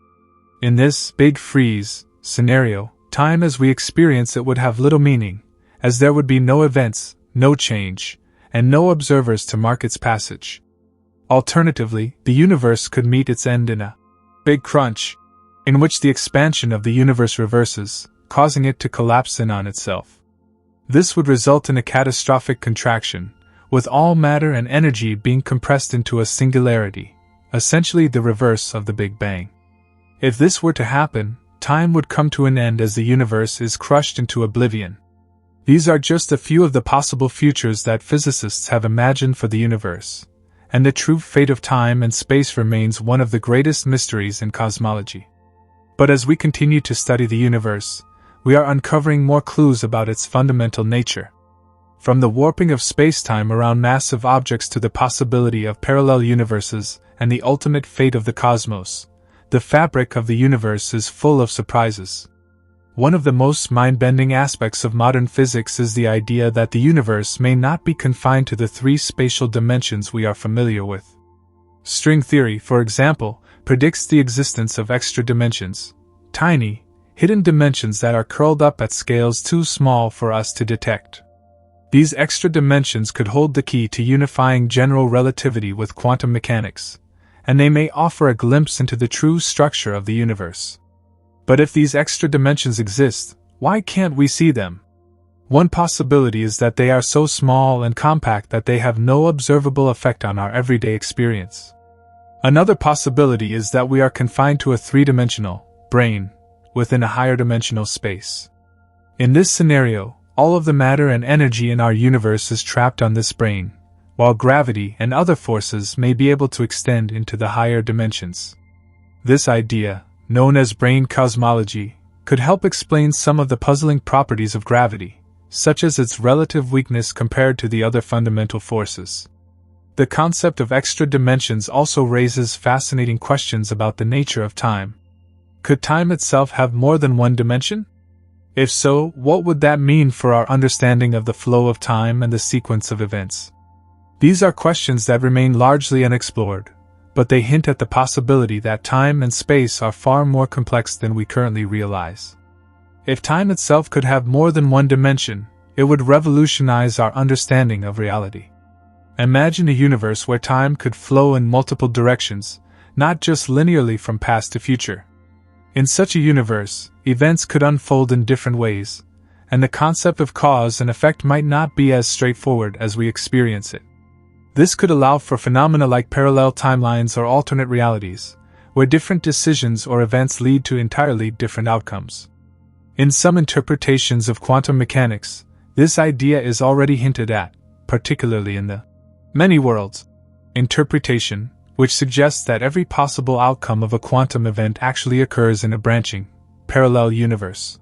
S1: In this Big Freeze scenario, time as we experience it would have little meaning, as there would be no events, no change, and no observers to mark its passage. Alternatively, the universe could meet its end in a Big Crunch, in which the expansion of the universe reverses, causing it to collapse in on itself. This would result in a catastrophic contraction, with all matter and energy being compressed into a singularity, essentially the reverse of the Big Bang. If this were to happen, time would come to an end as the universe is crushed into oblivion. These are just a few of the possible futures that physicists have imagined for the universe, and the true fate of time and space remains one of the greatest mysteries in cosmology. But as we continue to study the universe, we are uncovering more clues about its fundamental nature. From the warping of spacetime around massive objects to the possibility of parallel universes and the ultimate fate of the cosmos, the fabric of the universe is full of surprises. One of the most mind-bending aspects of modern physics is the idea that the universe may not be confined to the three spatial dimensions we are familiar with. String theory, for example, predicts the existence of extra dimensions, tiny, hidden dimensions that are curled up at scales too small for us to detect. These extra dimensions could hold the key to unifying general relativity with quantum mechanics, and they may offer a glimpse into the true structure of the universe. But if these extra dimensions exist, why can't we see them? One possibility is that they are so small and compact that they have no observable effect on our everyday experience. Another possibility is that we are confined to a three-dimensional brain within a higher dimensional space. In this scenario, all of the matter and energy in our universe is trapped on this brain, while gravity and other forces may be able to extend into the higher dimensions. This idea, known as brain cosmology, could help explain some of the puzzling properties of gravity, such as its relative weakness compared to the other fundamental forces. The concept of extra dimensions also raises fascinating questions about the nature of time. Could time itself have more than one dimension? If so, what would that mean for our understanding of the flow of time and the sequence of events? These are questions that remain largely unexplored, but they hint at the possibility that time and space are far more complex than we currently realize. If time itself could have more than one dimension, it would revolutionize our understanding of reality. Imagine a universe where time could flow in multiple directions, not just linearly from past to future. In such a universe, events could unfold in different ways, and the concept of cause and effect might not be as straightforward as we experience it. This could allow for phenomena like parallel timelines or alternate realities, where different decisions or events lead to entirely different outcomes. In some interpretations of quantum mechanics, this idea is already hinted at, particularly in the many worlds interpretation, which suggests that every possible outcome of a quantum event actually occurs in a branching, parallel universe.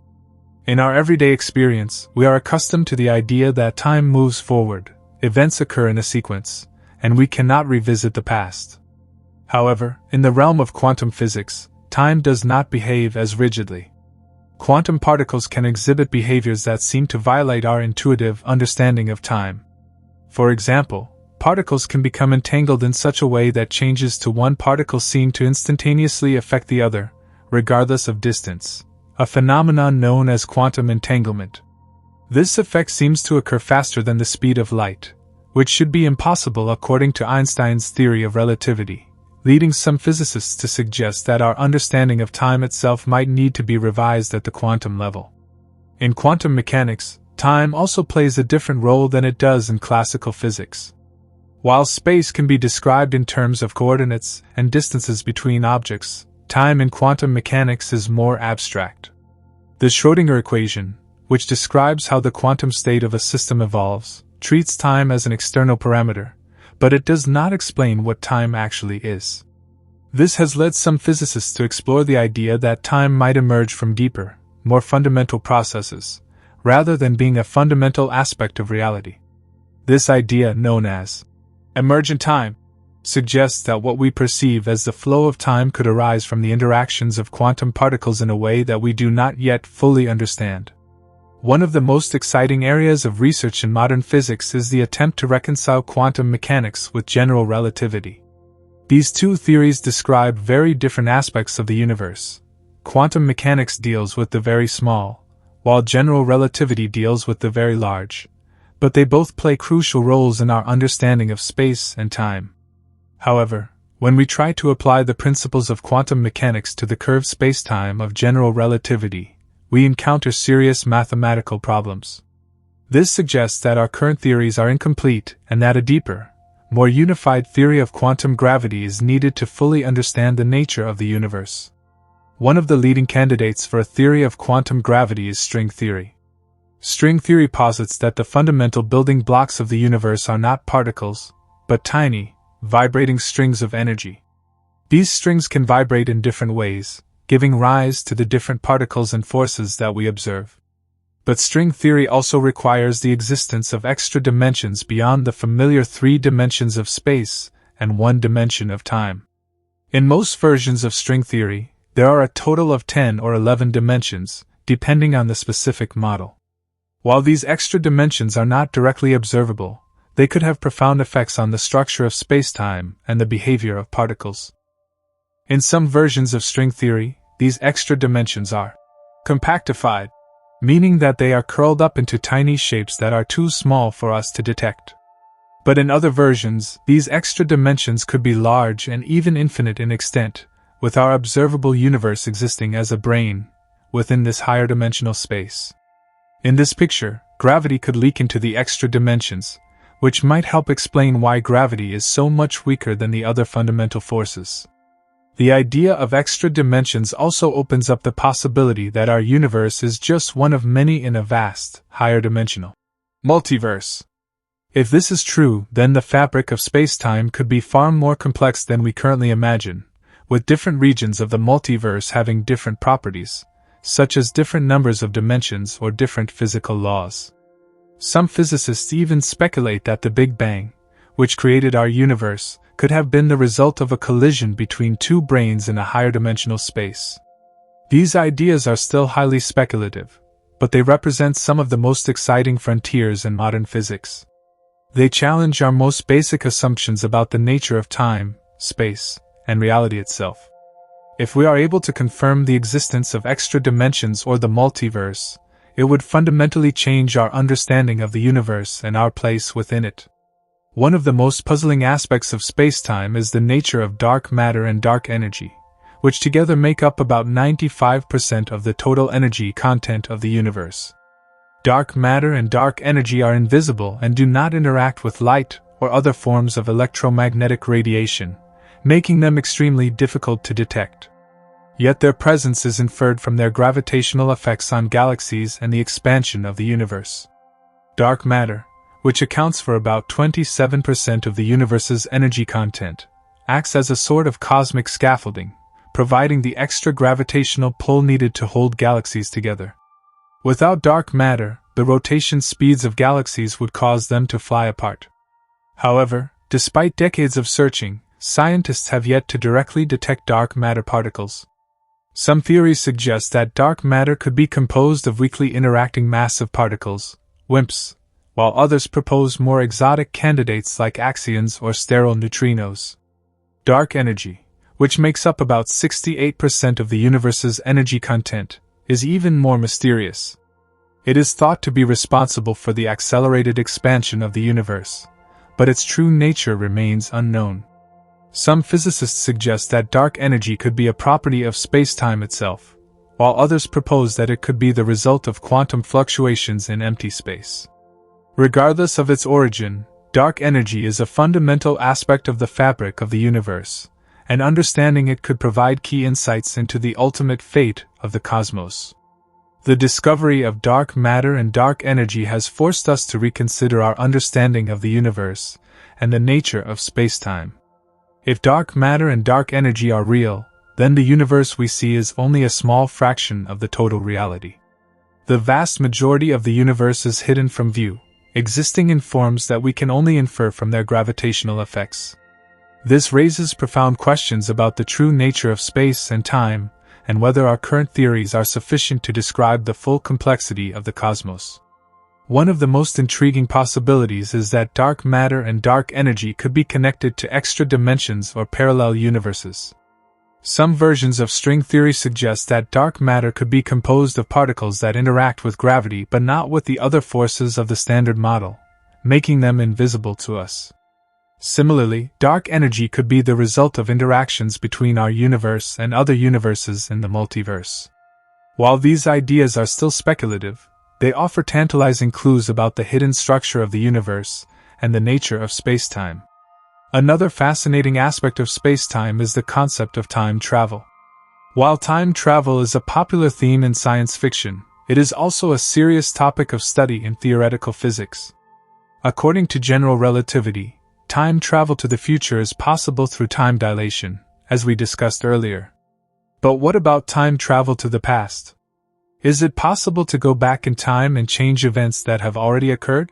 S1: In our everyday experience, we are accustomed to the idea that time moves forward, events occur in a sequence, and we cannot revisit the past. However, in the realm of quantum physics, time does not behave as rigidly. Quantum particles can exhibit behaviors that seem to violate our intuitive understanding of time. For example, particles can become entangled in such a way that changes to one particle seem to instantaneously affect the other, regardless of distance, a phenomenon known as quantum entanglement. This effect seems to occur faster than the speed of light, which should be impossible according to Einstein's theory of relativity, leading some physicists to suggest that our understanding of time itself might need to be revised at the quantum level. In quantum mechanics, time also plays a different role than it does in classical physics. While space can be described in terms of coordinates and distances between objects, time in quantum mechanics is more abstract. The Schrödinger equation, which describes how the quantum state of a system evolves, treats time as an external parameter, but it does not explain what time actually is. This has led some physicists to explore the idea that time might emerge from deeper, more fundamental processes, rather than being a fundamental aspect of reality. This idea, known as Emergent time, suggests that what we perceive as the flow of time could arise from the interactions of quantum particles in a way that we do not yet fully understand. One of the most exciting areas of research in modern physics is the attempt to reconcile quantum mechanics with general relativity. These two theories describe very different aspects of the universe. Quantum mechanics deals with the very small, while general relativity deals with the very large. But they both play crucial roles in our understanding of space and time. However, when we try to apply the principles of quantum mechanics to the curved spacetime of general relativity, we encounter serious mathematical problems. This suggests that our current theories are incomplete and that a deeper, more unified theory of quantum gravity is needed to fully understand the nature of the universe. One of the leading candidates for a theory of quantum gravity is string theory. String theory posits that the fundamental building blocks of the universe are not particles, but tiny, vibrating strings of energy. These strings can vibrate in different ways, giving rise to the different particles and forces that we observe. But string theory also requires the existence of extra dimensions beyond the familiar 3 dimensions of space and 1 dimension of time. In most versions of string theory, there are a total of 10 or 11 dimensions, depending on the specific model. While these extra dimensions are not directly observable, they could have profound effects on the structure of spacetime and the behavior of particles. In some versions of string theory, these extra dimensions are compactified, meaning that they are curled up into tiny shapes that are too small for us to detect. But in other versions, these extra dimensions could be large and even infinite in extent, with our observable universe existing as a brane within this higher dimensional space. In this picture, gravity could leak into the extra dimensions, which might help explain why gravity is so much weaker than the other fundamental forces. The idea of extra dimensions also opens up the possibility that our universe is just one of many in a vast, higher dimensional multiverse. If this is true, then the fabric of spacetime could be far more complex than we currently imagine, with different regions of the multiverse having different properties, such as different numbers of dimensions or different physical laws. Some physicists even speculate that the Big Bang, which created our universe, could have been the result of a collision between two brains in a higher dimensional space. These ideas are still highly speculative, but they represent some of the most exciting frontiers in modern physics. They challenge our most basic assumptions about the nature of time, space, and reality itself. If we are able to confirm the existence of extra dimensions or the multiverse, it would fundamentally change our understanding of the universe and our place within it. One of the most puzzling aspects of spacetime is the nature of dark matter and dark energy, which together make up about 95% of the total energy content of the universe. Dark matter and dark energy are invisible and do not interact with light or other forms of electromagnetic radiation, making them extremely difficult to detect. Yet their presence is inferred from their gravitational effects on galaxies and the expansion of the universe. Dark matter, which accounts for about 27% of the universe's energy content, acts as a sort of cosmic scaffolding, providing the extra gravitational pull needed to hold galaxies together. Without dark matter, the rotation speeds of galaxies would cause them to fly apart. However, despite decades of searching, scientists have yet to directly detect dark matter particles. Some theories suggest that dark matter could be composed of weakly interacting massive particles, WIMPs, while others propose more exotic candidates like axions or sterile neutrinos. Dark energy, which makes up about 68% of the universe's energy content, is even more mysterious. It is thought to be responsible for the accelerated expansion of the universe, but its true nature remains unknown. Some physicists suggest that dark energy could be a property of spacetime itself, while others propose that it could be the result of quantum fluctuations in empty space. Regardless of its origin, dark energy is a fundamental aspect of the fabric of the universe, and understanding it could provide key insights into the ultimate fate of the cosmos. The discovery of dark matter and dark energy has forced us to reconsider our understanding of the universe and the nature of spacetime. If dark matter and dark energy are real, then the universe we see is only a small fraction of the total reality. The vast majority of the universe is hidden from view, existing in forms that we can only infer from their gravitational effects. This raises profound questions about the true nature of space and time, and whether our current theories are sufficient to describe the full complexity of the cosmos. One of the most intriguing possibilities is that dark matter and dark energy could be connected to extra dimensions or parallel universes. Some versions of string theory suggest that dark matter could be composed of particles that interact with gravity but not with the other forces of the standard model, making them invisible to us. Similarly, dark energy could be the result of interactions between our universe and other universes in the multiverse. While these ideas are still speculative, they offer tantalizing clues about the hidden structure of the universe and the nature of spacetime. Another fascinating aspect of spacetime is the concept of time travel. While time travel is a popular theme in science fiction, it is also a serious topic of study in theoretical physics. According to general relativity, time travel to the future is possible through time dilation, as we discussed earlier. But what about time travel to the past? Is it possible to go back in time and change events that have already occurred?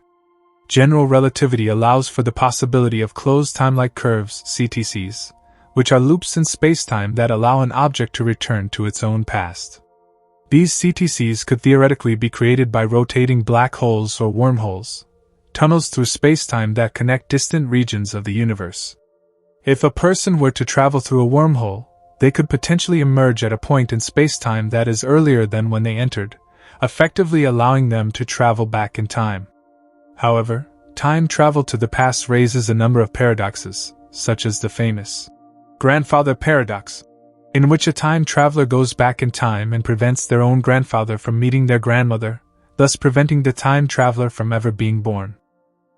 S1: General relativity allows for the possibility of closed time-like curves, CTCs, which are loops in spacetime that allow an object to return to its own past. These CTCs could theoretically be created by rotating black holes or wormholes, tunnels through spacetime that connect distant regions of the universe. If a person were to travel through a wormhole, they could potentially emerge at a point in spacetime that is earlier than when they entered, effectively allowing them to travel back in time. However, time travel to the past raises a number of paradoxes, such as the famous grandfather paradox, in which a time traveler goes back in time and prevents their own grandfather from meeting their grandmother, thus preventing the time traveler from ever being born.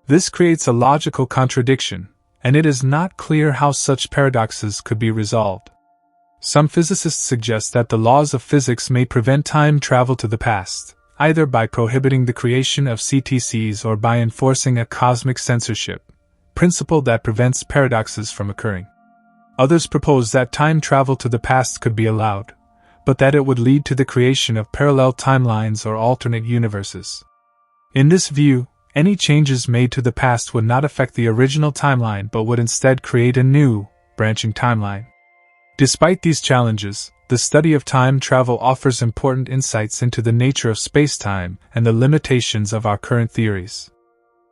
S1: This creates a logical contradiction, and it is not clear how such paradoxes could be resolved. Some physicists suggest that the laws of physics may prevent time travel to the past, either by prohibiting the creation of CTCs or by enforcing a cosmic censorship principle that prevents paradoxes from occurring. Others propose that time travel to the past could be allowed, but that it would lead to the creation of parallel timelines or alternate universes. In this view, any changes made to the past would not affect the original timeline but would instead create a new, branching timeline. Despite these challenges, the study of time travel offers important insights into the nature of spacetime and the limitations of our current theories.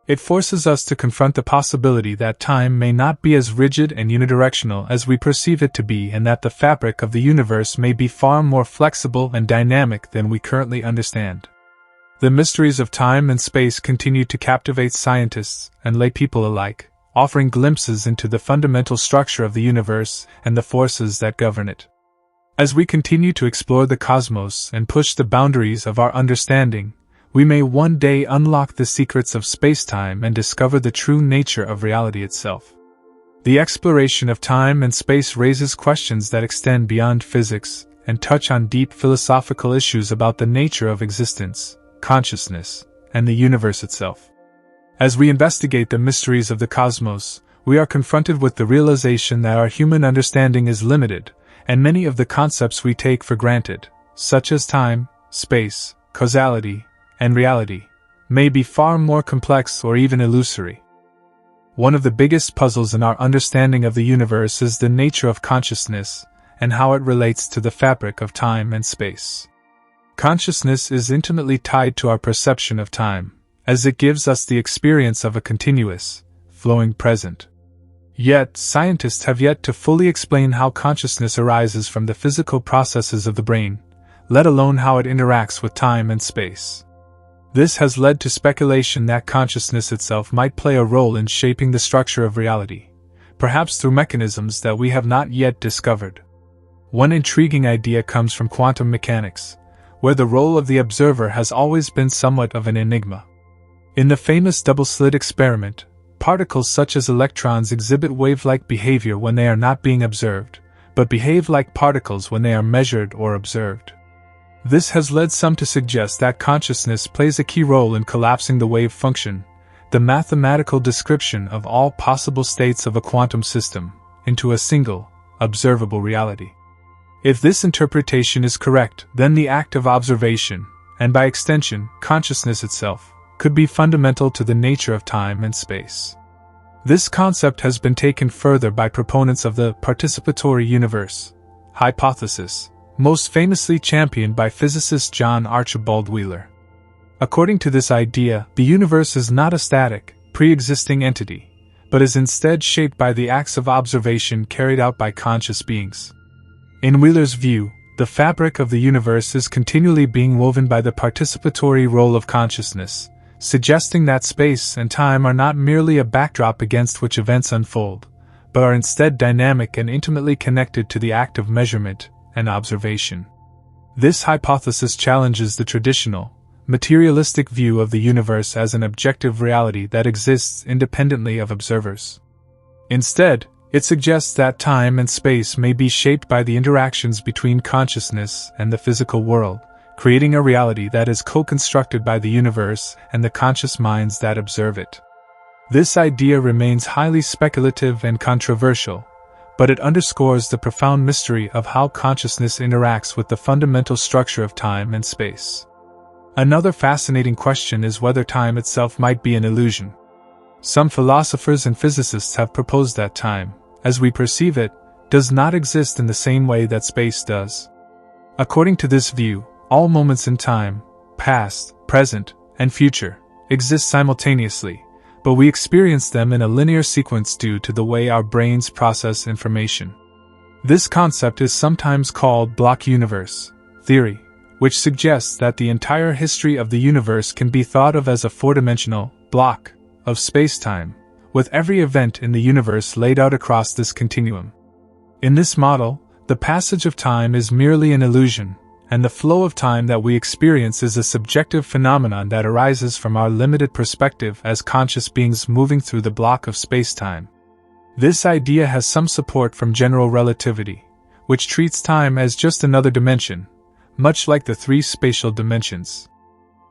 S1: It forces us to confront the possibility that time may not be as rigid and unidirectional as we perceive it to be, and that the fabric of the universe may be far more flexible and dynamic than we currently understand. The mysteries of time and space continue to captivate scientists and laypeople alike, offering glimpses into the fundamental structure of the universe and the forces that govern it. As we continue to explore the cosmos and push the boundaries of our understanding, we may one day unlock the secrets of spacetime and discover the true nature of reality itself. The exploration of time and space raises questions that extend beyond physics and touch on deep philosophical issues about the nature of existence, consciousness, and the universe itself. As we investigate the mysteries of the cosmos, we are confronted with the realization that our human understanding is limited, and many of the concepts we take for granted, such as time, space, causality, and reality, may be far more complex or even illusory. One of the biggest puzzles in our understanding of the universe is the nature of consciousness and how it relates to the fabric of time and space. Consciousness is intimately tied to our perception of time, as it gives us the experience of a continuous, flowing present. Yet, scientists have yet to fully explain how consciousness arises from the physical processes of the brain, let alone how it interacts with time and space. This has led to speculation that consciousness itself might play a role in shaping the structure of reality, perhaps through mechanisms that we have not yet discovered. One intriguing idea comes from quantum mechanics, where the role of the observer has always been somewhat of an enigma. In the famous double-slit experiment, particles such as electrons exhibit wave-like behavior when they are not being observed, but behave like particles when they are measured or observed. This has led some to suggest that consciousness plays a key role in collapsing the wave function, the mathematical description of all possible states of a quantum system, into a single, observable reality. If this interpretation is correct, then the act of observation, and by extension, consciousness itself, could be fundamental to the nature of time and space. This concept has been taken further by proponents of the participatory universe hypothesis, most famously championed by physicist John Archibald Wheeler. According to this idea, the universe is not a static, pre-existing entity, but is instead shaped by the acts of observation carried out by conscious beings. In Wheeler's view, the fabric of the universe is continually being woven by the participatory role of consciousness, suggesting that space and time are not merely a backdrop against which events unfold, but are instead dynamic and intimately connected to the act of measurement and observation. This hypothesis challenges the traditional, materialistic view of the universe as an objective reality that exists independently of observers. Instead, it suggests that time and space may be shaped by the interactions between consciousness and the physical world, creating a reality that is co-constructed by the universe and the conscious minds that observe it. This idea remains highly speculative and controversial, but it underscores the profound mystery of how consciousness interacts with the fundamental structure of time and space. Another fascinating question is whether time itself might be an illusion. Some philosophers and physicists have proposed that time, as we perceive it, does not exist in the same way that space does. According to this view, all moments in time, past, present, and future, exist simultaneously, but we experience them in a linear sequence due to the way our brains process information. This concept is sometimes called block universe theory, which suggests that the entire history of the universe can be thought of as a four-dimensional block of spacetime, with every event in the universe laid out across this continuum. In this model, the passage of time is merely an illusion, and the flow of time that we experience is a subjective phenomenon that arises from our limited perspective as conscious beings moving through the block of spacetime. This idea has some support from general relativity, which treats time as just another dimension, much like the three spatial dimensions.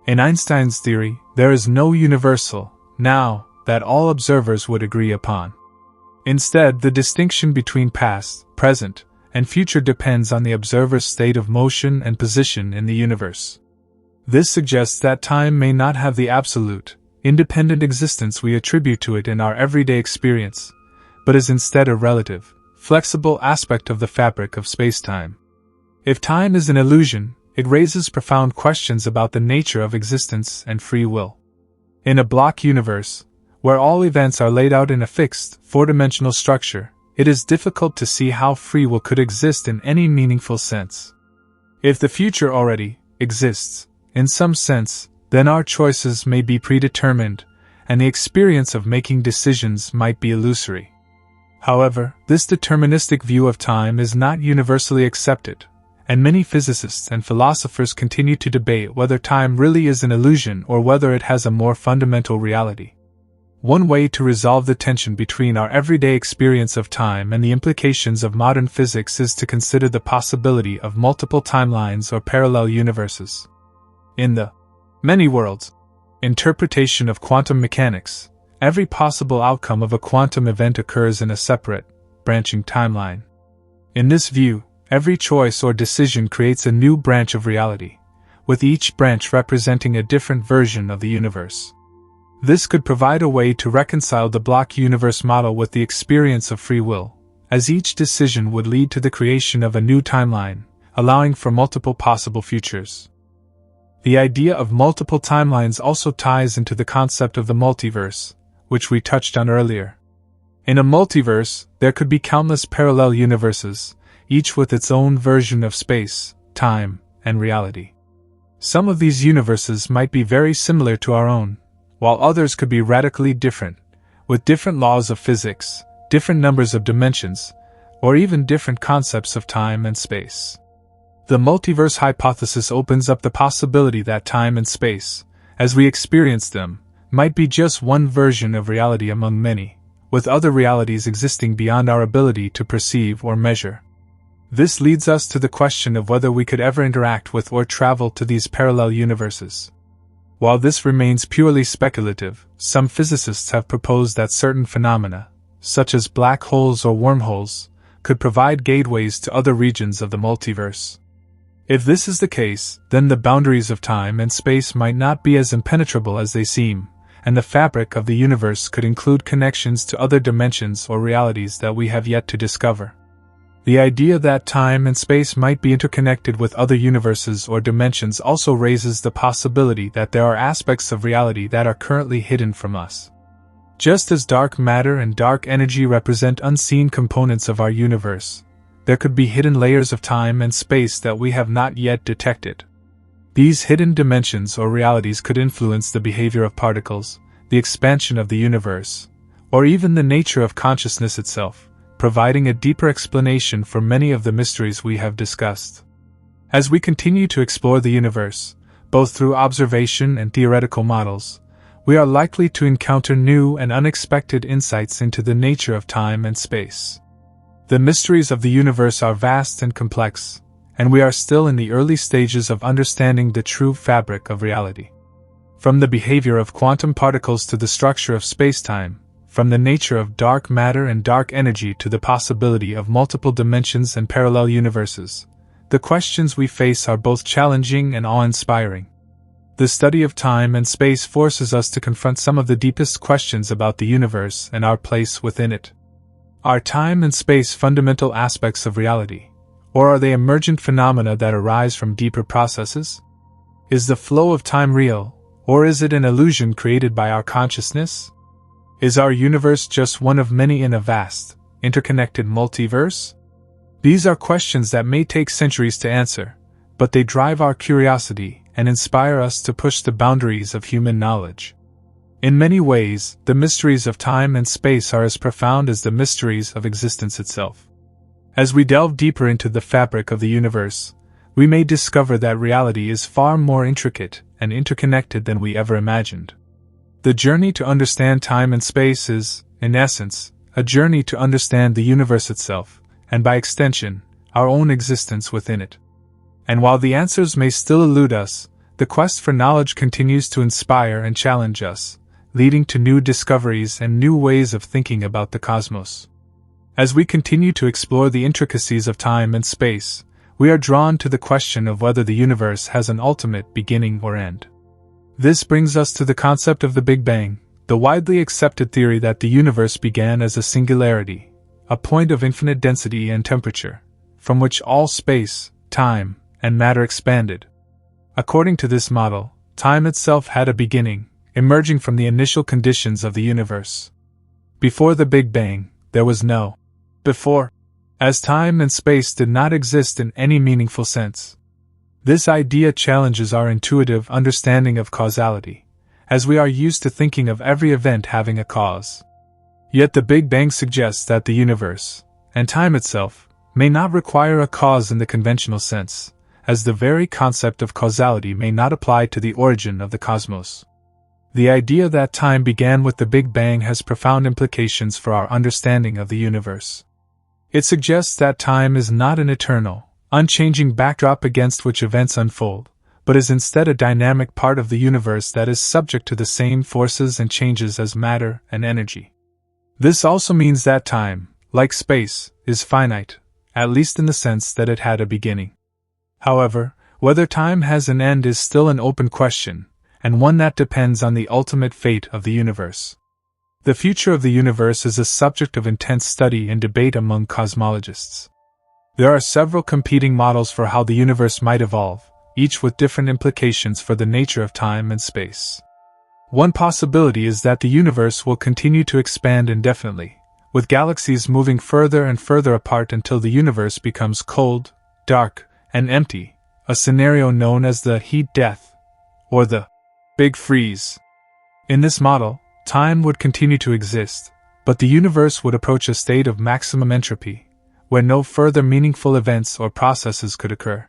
S1: In Einstein's theory, there is no universal now that all observers would agree upon. Instead, the distinction between past, present, and future depends on the observer's state of motion and position in the universe. This suggests that time may not have the absolute, independent existence we attribute to it in our everyday experience, but is instead a relative, flexible aspect of the fabric of spacetime. If time is an illusion, it raises profound questions about the nature of existence and free will. In a block universe, where all events are laid out in a fixed, four-dimensional structure, it is difficult to see how free will could exist in any meaningful sense. If the future already exists, in some sense, then our choices may be predetermined, and the experience of making decisions might be illusory. However, this deterministic view of time is not universally accepted, and many physicists and philosophers continue to debate whether time really is an illusion or whether it has a more fundamental reality. One way to resolve the tension between our everyday experience of time and the implications of modern physics is to consider the possibility of multiple timelines or parallel universes. In the many worlds interpretation of quantum mechanics, every possible outcome of a quantum event occurs in a separate, branching timeline. In this view, every choice or decision creates a new branch of reality, with each branch representing a different version of the universe. This could provide a way to reconcile the block universe model with the experience of free will, as each decision would lead to the creation of a new timeline, allowing for multiple possible futures. The idea of multiple timelines also ties into the concept of the multiverse, which we touched on earlier. In a multiverse, there could be countless parallel universes, each with its own version of space, time, and reality. Some of these universes might be very similar to our own, while others could be radically different, with different laws of physics, different numbers of dimensions, or even different concepts of time and space. The multiverse hypothesis opens up the possibility that time and space, as we experience them, might be just one version of reality among many, with other realities existing beyond our ability to perceive or measure. This leads us to the question of whether we could ever interact with or travel to these parallel universes. While this remains purely speculative, some physicists have proposed that certain phenomena, such as black holes or wormholes, could provide gateways to other regions of the multiverse. If this is the case, then the boundaries of time and space might not be as impenetrable as they seem, and the fabric of the universe could include connections to other dimensions or realities that we have yet to discover. The idea that time and space might be interconnected with other universes or dimensions also raises the possibility that there are aspects of reality that are currently hidden from us. Just as dark matter and dark energy represent unseen components of our universe, there could be hidden layers of time and space that we have not yet detected. These hidden dimensions or realities could influence the behavior of particles, the expansion of the universe, or even the nature of consciousness itself, providing a deeper explanation for many of the mysteries we have discussed. As we continue to explore the universe, both through observation and theoretical models, we are likely to encounter new and unexpected insights into the nature of time and space. The mysteries of the universe are vast and complex, and we are still in the early stages of understanding the true fabric of reality. From the behavior of quantum particles to the structure of spacetime, from the nature of dark matter and dark energy to the possibility of multiple dimensions and parallel universes, the questions we face are both challenging and awe-inspiring. The study of time and space forces us to confront some of the deepest questions about the universe and our place within it. Are time and space fundamental aspects of reality, or are they emergent phenomena that arise from deeper processes? Is the flow of time real, or is it an illusion created by our consciousness? Is our universe just one of many in a vast, interconnected multiverse? These are questions that may take centuries to answer, but they drive our curiosity and inspire us to push the boundaries of human knowledge. In many ways, the mysteries of time and space are as profound as the mysteries of existence itself. As we delve deeper into the fabric of the universe, we may discover that reality is far more intricate and interconnected than we ever imagined. The journey to understand time and space is, in essence, a journey to understand the universe itself, and by extension, our own existence within it. And while the answers may still elude us, the quest for knowledge continues to inspire and challenge us, leading to new discoveries and new ways of thinking about the cosmos. As we continue to explore the intricacies of time and space, we are drawn to the question of whether the universe has an ultimate beginning or end. This brings us to the concept of the Big Bang, the widely accepted theory that the universe began as a singularity, a point of infinite density and temperature, from which all space, time, and matter expanded. According to this model, time itself had a beginning, emerging from the initial conditions of the universe. Before the Big Bang, there was no before, as time and space did not exist in any meaningful sense. This idea challenges our intuitive understanding of causality, as we are used to thinking of every event having a cause. Yet the Big Bang suggests that the universe, and time itself, may not require a cause in the conventional sense, as the very concept of causality may not apply to the origin of the cosmos. The idea that time began with the Big Bang has profound implications for our understanding of the universe. It suggests that time is not an eternal, unchanging backdrop against which events unfold, but is instead a dynamic part of the universe that is subject to the same forces and changes as matter and energy. This also means that time, like space, is finite, at least in the sense that it had a beginning. However, whether time has an end is still an open question, and one that depends on the ultimate fate of the universe. The future of the universe is a subject of intense study and debate among cosmologists. There are several competing models for how the universe might evolve, each with different implications for the nature of time and space. One possibility is that the universe will continue to expand indefinitely, with galaxies moving further and further apart until the universe becomes cold, dark, and empty, a scenario known as the heat death, or the Big Freeze. In this model, time would continue to exist, but the universe would approach a state of maximum entropy, where no further meaningful events or processes could occur.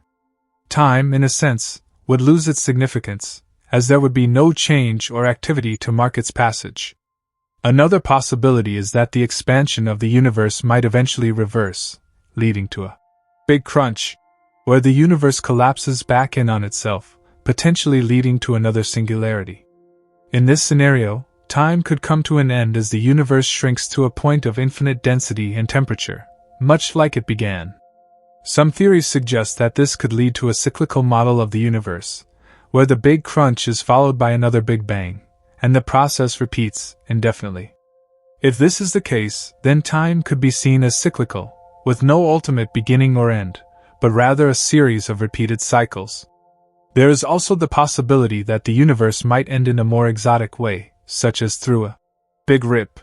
S1: Time, in a sense, would lose its significance, as there would be no change or activity to mark its passage. Another possibility is that the expansion of the universe might eventually reverse, leading to a big crunch, where the universe collapses back in on itself, potentially leading to another singularity. In this scenario, time could come to an end as the universe shrinks to a point of infinite density and temperature, much like it began. Some theories suggest that this could lead to a cyclical model of the universe, where the big crunch is followed by another Big Bang, and the process repeats indefinitely. If this is the case, then time could be seen as cyclical, with no ultimate beginning or end, but rather a series of repeated cycles. There is also the possibility that the universe might end in a more exotic way, such as through a Big Rip,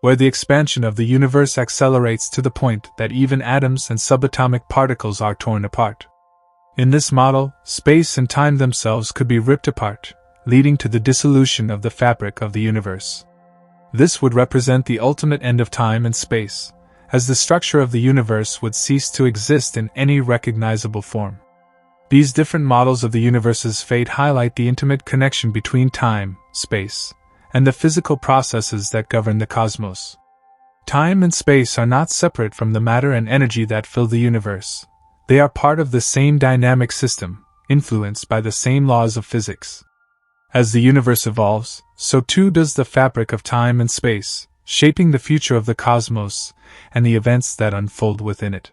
S1: where the expansion of the universe accelerates to the point that even atoms and subatomic particles are torn apart. In this model, space and time themselves could be ripped apart, leading to the dissolution of the fabric of the universe. This would represent the ultimate end of time and space, as the structure of the universe would cease to exist in any recognizable form. These different models of the universe's fate highlight the intimate connection between time, space, and the physical processes that govern the cosmos. Time and space are not separate from the matter and energy that fill the universe. They are part of the same dynamic system, influenced by the same laws of physics. As the universe evolves, so too does the fabric of time and space, shaping the future of the cosmos and the events that unfold within it.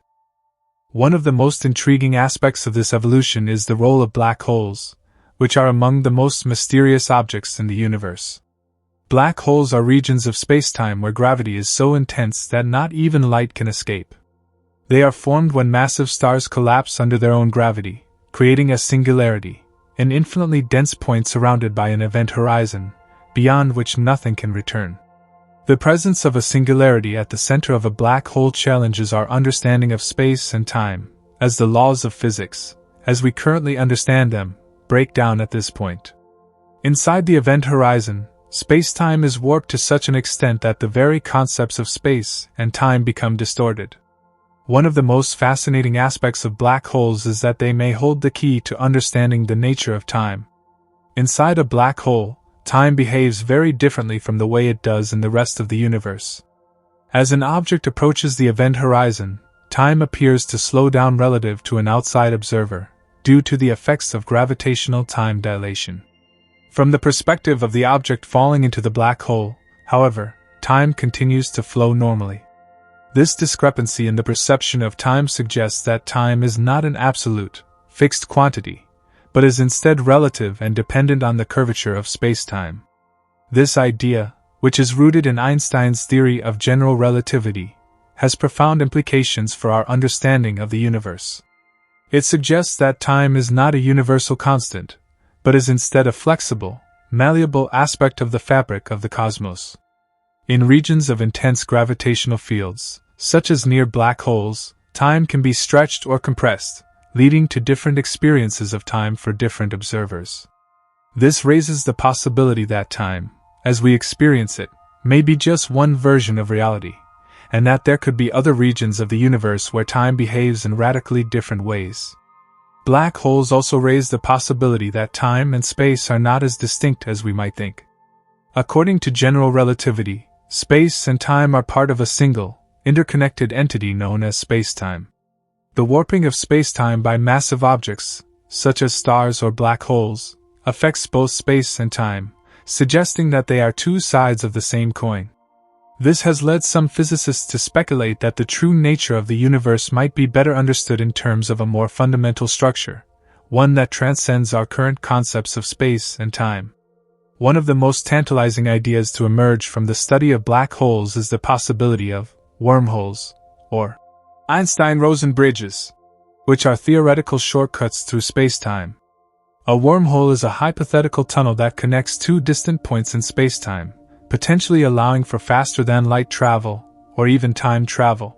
S1: One of the most intriguing aspects of this evolution is the role of black holes, which are among the most mysterious objects in the universe. Black holes are regions of spacetime where gravity is so intense that not even light can escape. They are formed when massive stars collapse under their own gravity, creating a singularity, an infinitely dense point surrounded by an event horizon, beyond which nothing can return. The presence of a singularity at the center of a black hole challenges our understanding of space and time, as the laws of physics, as we currently understand them, break down at this point. Inside the event horizon, space-time is warped to such an extent that the very concepts of space and time become distorted. One of the most fascinating aspects of black holes is that they may hold the key to understanding the nature of time. Inside a black hole, time behaves very differently from the way it does in the rest of the universe. As an object approaches the event horizon, time appears to slow down relative to an outside observer, due to the effects of gravitational time dilation. From the perspective of the object falling into the black hole, however, time continues to flow normally. This discrepancy in the perception of time suggests that time is not an absolute, fixed quantity, but is instead relative and dependent on the curvature of spacetime. This idea, which is rooted in Einstein's theory of general relativity, has profound implications for our understanding of the universe. It suggests that time is not a universal constant, but is instead a flexible, malleable aspect of the fabric of the cosmos. In regions of intense gravitational fields, such as near black holes, time can be stretched or compressed, leading to different experiences of time for different observers. This raises the possibility that time, as we experience it, may be just one version of reality, and that there could be other regions of the universe where time behaves in radically different ways. Black holes also raise the possibility that time and space are not as distinct as we might think. According to general relativity, space and time are part of a single, interconnected entity known as spacetime. The warping of spacetime by massive objects, such as stars or black holes, affects both space and time, suggesting that they are two sides of the same coin. This has led some physicists to speculate that the true nature of the universe might be better understood in terms of a more fundamental structure, one that transcends our current concepts of space and time. One of the most tantalizing ideas to emerge from the study of black holes is the possibility of wormholes, or Einstein-Rosen bridges, which are theoretical shortcuts through spacetime. A wormhole is a hypothetical tunnel that connects two distant points in spacetime, potentially allowing for faster-than-light travel, or even time travel.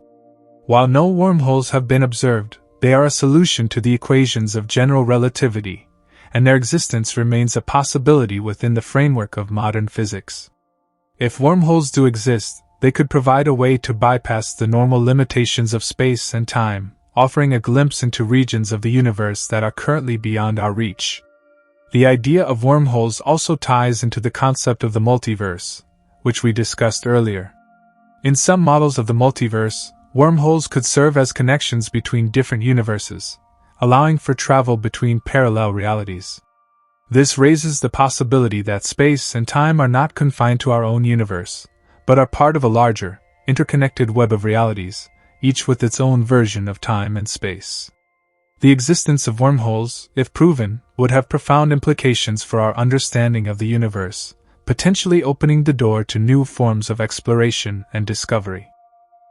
S1: While no wormholes have been observed, they are a solution to the equations of general relativity, and their existence remains a possibility within the framework of modern physics. If wormholes do exist, they could provide a way to bypass the normal limitations of space and time, offering a glimpse into regions of the universe that are currently beyond our reach. The idea of wormholes also ties into the concept of the multiverse, which we discussed earlier. In some models of the multiverse, wormholes could serve as connections between different universes, allowing for travel between parallel realities. This raises the possibility that space and time are not confined to our own universe, but are part of a larger, interconnected web of realities, each with its own version of time and space. The existence of wormholes, if proven, would have profound implications for our understanding of the universe, potentially opening the door to new forms of exploration and discovery.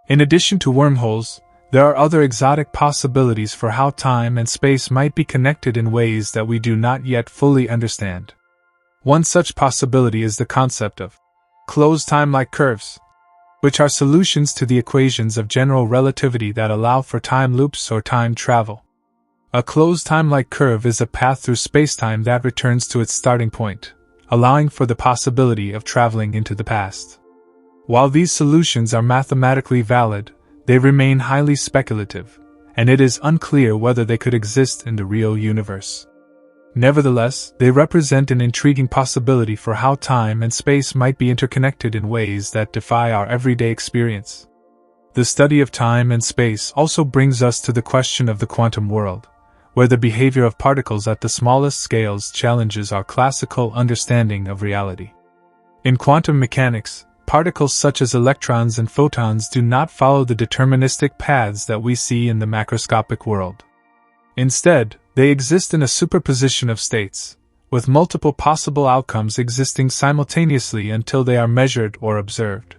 S1: In addition to wormholes, there are other exotic possibilities for how time and space might be connected in ways that we do not yet fully understand. One such possibility is the concept of closed time-like curves, which are solutions to the equations of general relativity that allow for time loops or time travel. A closed time-like curve is a path through spacetime that returns to its starting point, allowing for the possibility of traveling into the past. While these solutions are mathematically valid, they remain highly speculative, and it is unclear whether they could exist in the real universe. Nevertheless, they represent an intriguing possibility for how time and space might be interconnected in ways that defy our everyday experience. The study of time and space also brings us to the question of the quantum world, where the behavior of particles at the smallest scales challenges our classical understanding of reality. In quantum mechanics, particles such as electrons and photons do not follow the deterministic paths that we see in the macroscopic world. Instead, they exist in a superposition of states, with multiple possible outcomes existing simultaneously until they are measured or observed.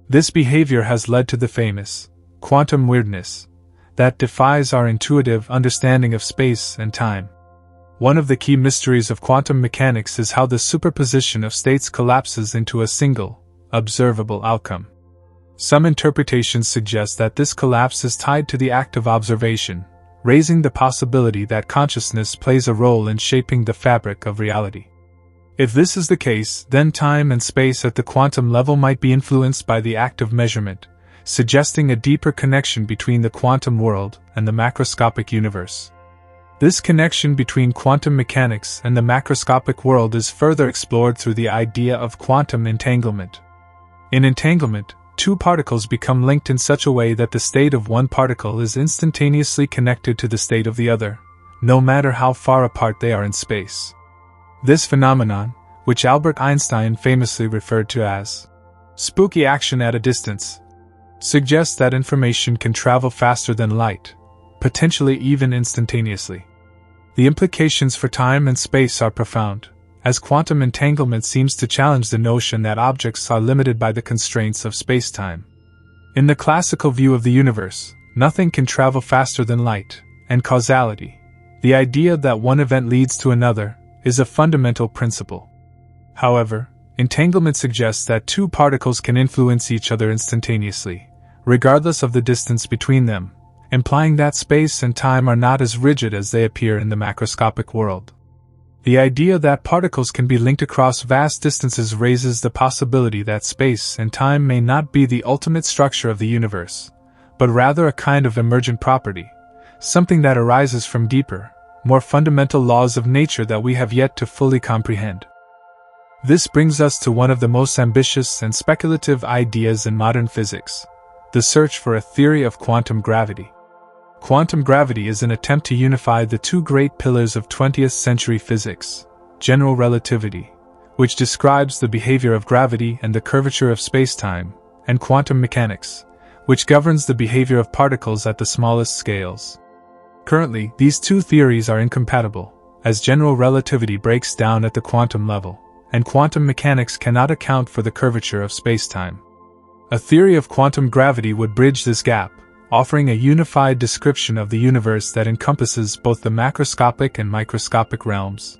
S1: This behavior has led to the famous quantum weirdness that defies our intuitive understanding of space and time. One of the key mysteries of quantum mechanics is how the superposition of states collapses into a single, observable outcome. Some interpretations suggest that this collapse is tied to the act of observation, raising the possibility that consciousness plays a role in shaping the fabric of reality. If this is the case, then time and space at the quantum level might be influenced by the act of measurement, suggesting a deeper connection between the quantum world and the macroscopic universe. This connection between quantum mechanics and the macroscopic world is further explored through the idea of quantum entanglement. In entanglement, two particles become linked in such a way that the state of one particle is instantaneously connected to the state of the other, no matter how far apart they are in space. This phenomenon, which Albert Einstein famously referred to as spooky action at a distance, suggests that information can travel faster than light, potentially even instantaneously. The implications for time and space are profound, as quantum entanglement seems to challenge the notion that objects are limited by the constraints of spacetime. In the classical view of the universe, nothing can travel faster than light, and causality, the idea that one event leads to another, is a fundamental principle. However, entanglement suggests that two particles can influence each other instantaneously, regardless of the distance between them, implying that space and time are not as rigid as they appear in the macroscopic world. The idea that particles can be linked across vast distances raises the possibility that space and time may not be the ultimate structure of the universe, but rather a kind of emergent property, something that arises from deeper, more fundamental laws of nature that we have yet to fully comprehend. This brings us to one of the most ambitious and speculative ideas in modern physics, the search for a theory of quantum gravity. Quantum gravity is an attempt to unify the two great pillars of 20th century physics, general relativity, which describes the behavior of gravity and the curvature of spacetime, and quantum mechanics, which governs the behavior of particles at the smallest scales. Currently, these two theories are incompatible, as general relativity breaks down at the quantum level, and quantum mechanics cannot account for the curvature of spacetime. A theory of quantum gravity would bridge this gap, offering a unified description of the universe that encompasses both the macroscopic and microscopic realms.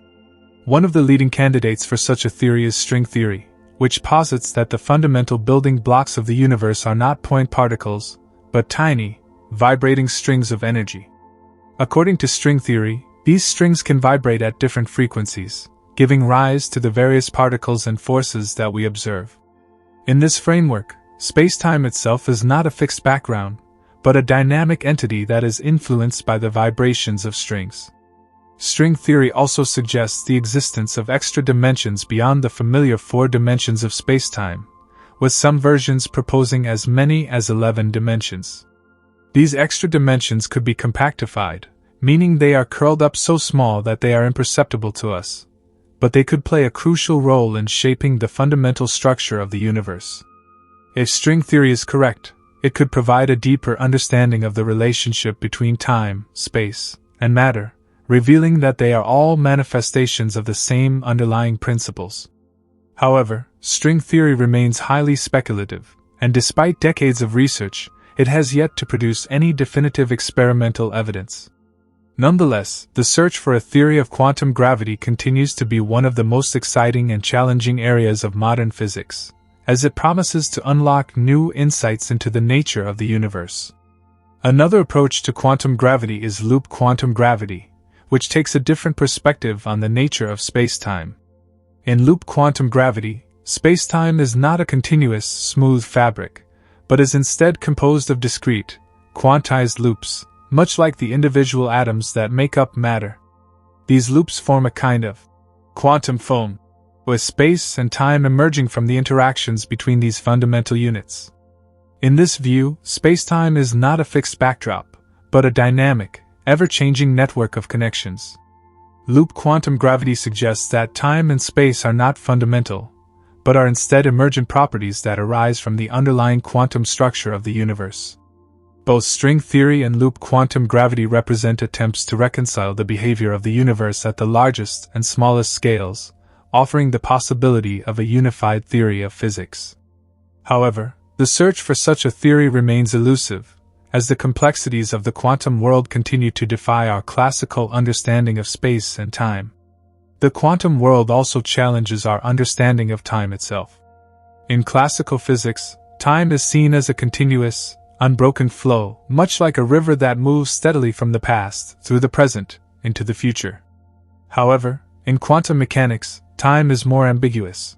S1: One of the leading candidates for such a theory is string theory, which posits that the fundamental building blocks of the universe are not point particles, but tiny, vibrating strings of energy. According to string theory, these strings can vibrate at different frequencies, giving rise to the various particles and forces that we observe. In this framework, spacetime itself is not a fixed background, but a dynamic entity that is influenced by the vibrations of strings. String theory also suggests the existence of extra dimensions beyond the familiar 4 dimensions of spacetime, with some versions proposing as many as 11 dimensions. These extra dimensions could be compactified, meaning they are curled up so small that they are imperceptible to us, but they could play a crucial role in shaping the fundamental structure of the universe. If string theory is correct, it could provide a deeper understanding of the relationship between time, space, and matter, revealing that they are all manifestations of the same underlying principles. However, string theory remains highly speculative, and despite decades of research, it has yet to produce any definitive experimental evidence. Nonetheless, the search for a theory of quantum gravity continues to be one of the most exciting and challenging areas of modern physics, as it promises to unlock new insights into the nature of the universe. Another approach to quantum gravity is loop quantum gravity, which takes a different perspective on the nature of spacetime. In loop quantum gravity, spacetime is not a continuous, smooth fabric, but is instead composed of discrete, quantized loops, much like the individual atoms that make up matter. These loops form a kind of quantum foam, with space and time emerging from the interactions between these fundamental units. In this view, spacetime is not a fixed backdrop, but a dynamic, ever-changing network of connections. Loop quantum gravity suggests that time and space are not fundamental, but are instead emergent properties that arise from the underlying quantum structure of the universe. Both string theory and loop quantum gravity represent attempts to reconcile the behavior of the universe at the largest and smallest scales, offering the possibility of a unified theory of physics. However, the search for such a theory remains elusive, as the complexities of the quantum world continue to defy our classical understanding of space and time. The quantum world also challenges our understanding of time itself. In classical physics, time is seen as a continuous, unbroken flow, much like a river that moves steadily from the past, through the present, into the future. However, in quantum mechanics, time is more ambiguous.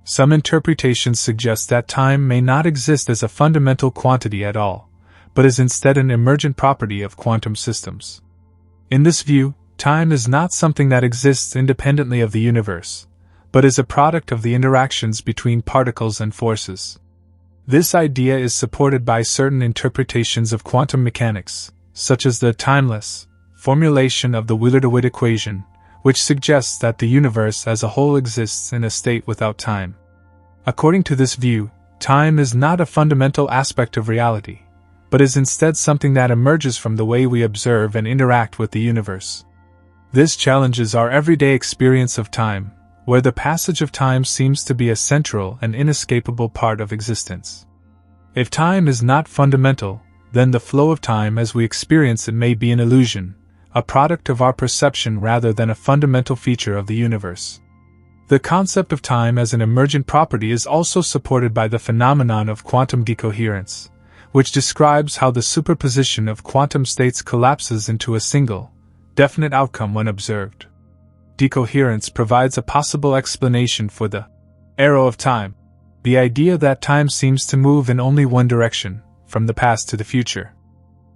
S1: Some interpretations suggest that time may not exist as a fundamental quantity at all, but is instead an emergent property of quantum systems. In this view, time is not something that exists independently of the universe, but is a product of the interactions between particles and forces. This idea is supported by certain interpretations of quantum mechanics, such as the timeless, formulation of the Relativity equation, which suggests that the universe as a whole exists in a state without time. According to this view, time is not a fundamental aspect of reality, but is instead something that emerges from the way we observe and interact with the universe. This challenges our everyday experience of time, where the passage of time seems to be a central and inescapable part of existence. If time is not fundamental, then the flow of time as we experience it may be an illusion, a product of our perception rather than a fundamental feature of the universe. The concept of time as an emergent property is also supported by the phenomenon of quantum decoherence, which describes how the superposition of quantum states collapses into a single, definite outcome when observed. Decoherence provides a possible explanation for the arrow of time, the idea that time seems to move in only one direction, from the past to the future.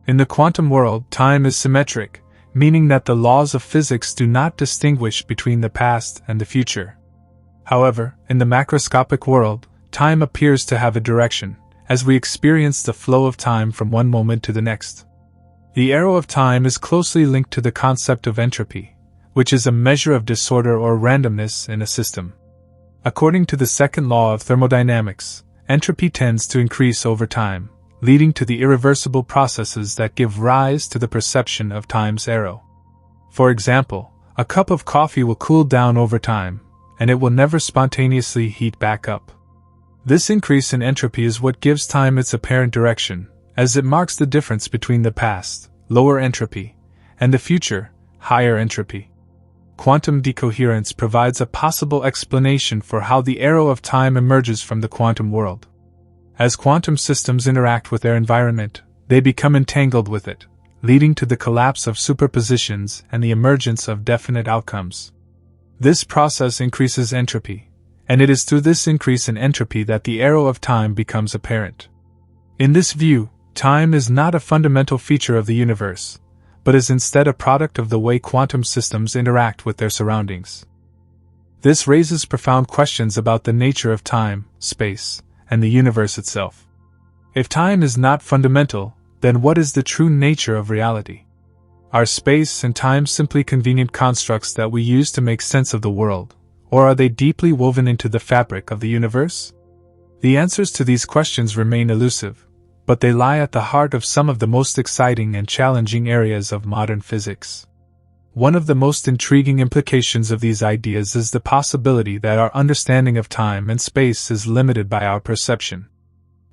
S1: In the quantum world, time is symmetric, meaning that the laws of physics do not distinguish between the past and the future. However, in the macroscopic world, time appears to have a direction, as we experience the flow of time from one moment to the next. The arrow of time is closely linked to the concept of entropy, which is a measure of disorder or randomness in a system. According to the second law of thermodynamics, entropy tends to increase over time, leading to the irreversible processes that give rise to the perception of time's arrow. For example, a cup of coffee will cool down over time, and it will never spontaneously heat back up. This increase in entropy is what gives time its apparent direction, as it marks the difference between the past, lower entropy, and the future, higher entropy. Quantum decoherence provides a possible explanation for how the arrow of time emerges from the quantum world. As quantum systems interact with their environment, they become entangled with it, leading to the collapse of superpositions and the emergence of definite outcomes. This process increases entropy, and it is through this increase in entropy that the arrow of time becomes apparent. In this view, time is not a fundamental feature of the universe, but is instead a product of the way quantum systems interact with their surroundings. This raises profound questions about the nature of time, space, and the universe itself. If time is not fundamental, then what is the true nature of reality? Are space and time simply convenient constructs that we use to make sense of the world, or are they deeply woven into the fabric of the universe? The answers to these questions remain elusive, but they lie at the heart of some of the most exciting and challenging areas of modern physics. One of the most intriguing implications of these ideas is the possibility that our understanding of time and space is limited by our perception.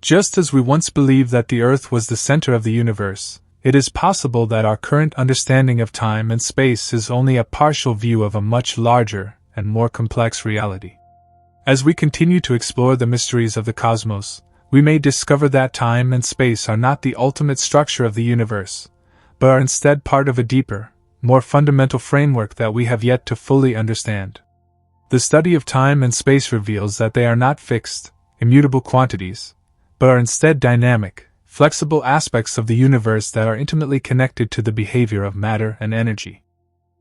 S1: Just as we once believed that the Earth was the center of the universe, it is possible that our current understanding of time and space is only a partial view of a much larger and more complex reality. As we continue to explore the mysteries of the cosmos, we may discover that time and space are not the ultimate structure of the universe, but are instead part of a deeper, more fundamental framework that we have yet to fully understand. The study of time and space reveals that they are not fixed, immutable quantities, but are instead dynamic, flexible aspects of the universe that are intimately connected to the behavior of matter and energy.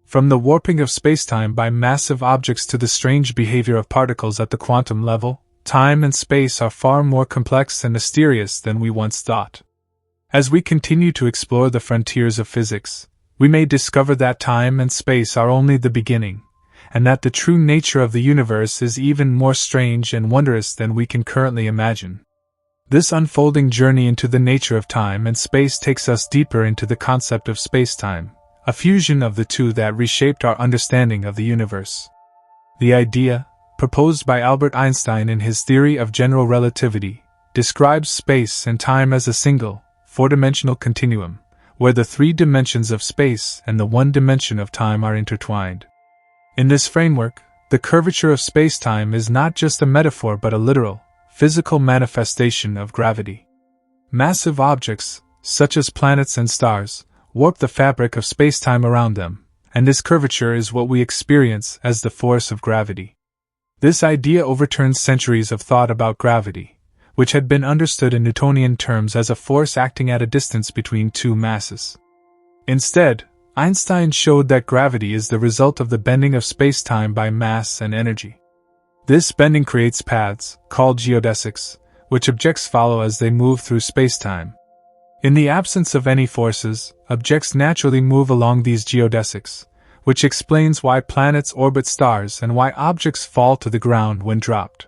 S1: From the warping of spacetime by massive objects to the strange behavior of particles at the quantum level, time and space are far more complex and mysterious than we once thought. As we continue to explore the frontiers of physics, we may discover that time and space are only the beginning, and that the true nature of the universe is even more strange and wondrous than we can currently imagine. This unfolding journey into the nature of time and space takes us deeper into the concept of spacetime, a fusion of the two that reshaped our understanding of the universe. The idea, proposed by Albert Einstein in his theory of general relativity, describes space and time as a single, four-dimensional continuum, where the three dimensions of space and the one dimension of time are intertwined. In this framework, the curvature of spacetime is not just a metaphor but a literal, physical manifestation of gravity. Massive objects, such as planets and stars, warp the fabric of spacetime around them, and this curvature is what we experience as the force of gravity. This idea overturns centuries of thought about gravity, which had been understood in Newtonian terms as a force acting at a distance between two masses. Instead, Einstein showed that gravity is the result of the bending of spacetime by mass and energy. This bending creates paths, called geodesics, which objects follow as they move through spacetime. In the absence of any forces, objects naturally move along these geodesics, which explains why planets orbit stars and why objects fall to the ground when dropped.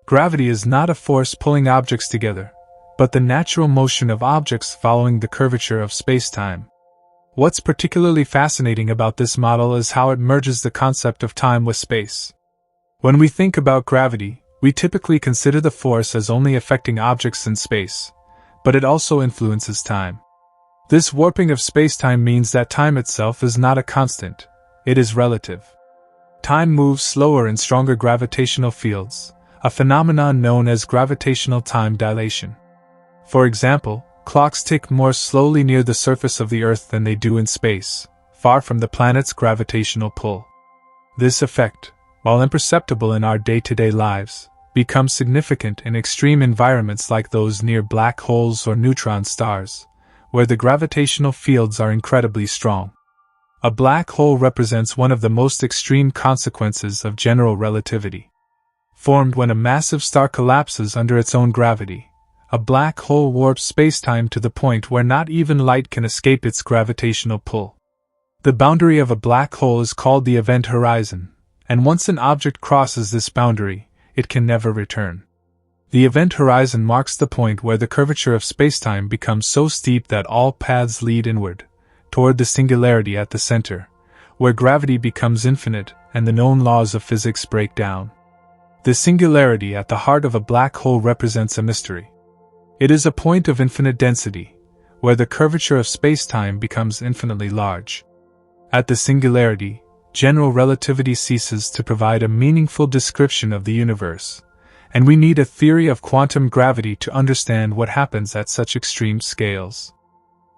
S1: Gravity is not a force pulling objects together, but the natural motion of objects following the curvature of spacetime. What's particularly fascinating about this model is how it merges the concept of time with space. When we think about gravity, we typically consider the force as only affecting objects in space, but it also influences time. This warping of spacetime means that time itself is not a constant, it is relative. Time moves slower in stronger gravitational fields, a phenomenon known as gravitational time dilation. For example, clocks tick more slowly near the surface of the Earth than they do in space, far from the planet's gravitational pull. This effect, while imperceptible in our day-to-day lives, becomes significant in extreme environments like those near black holes or neutron stars, where the gravitational fields are incredibly strong. A black hole represents one of the most extreme consequences of general relativity. Formed when a massive star collapses under its own gravity, a black hole warps spacetime to the point where not even light can escape its gravitational pull. The boundary of a black hole is called the event horizon, and once an object crosses this boundary, it can never return. The event horizon marks the point where the curvature of spacetime becomes so steep that all paths lead inward, toward the singularity at the center, where gravity becomes infinite and the known laws of physics break down. The singularity at the heart of a black hole represents a mystery. It is a point of infinite density, where the curvature of spacetime becomes infinitely large. At the singularity, general relativity ceases to provide a meaningful description of the universe, and we need a theory of quantum gravity to understand what happens at such extreme scales.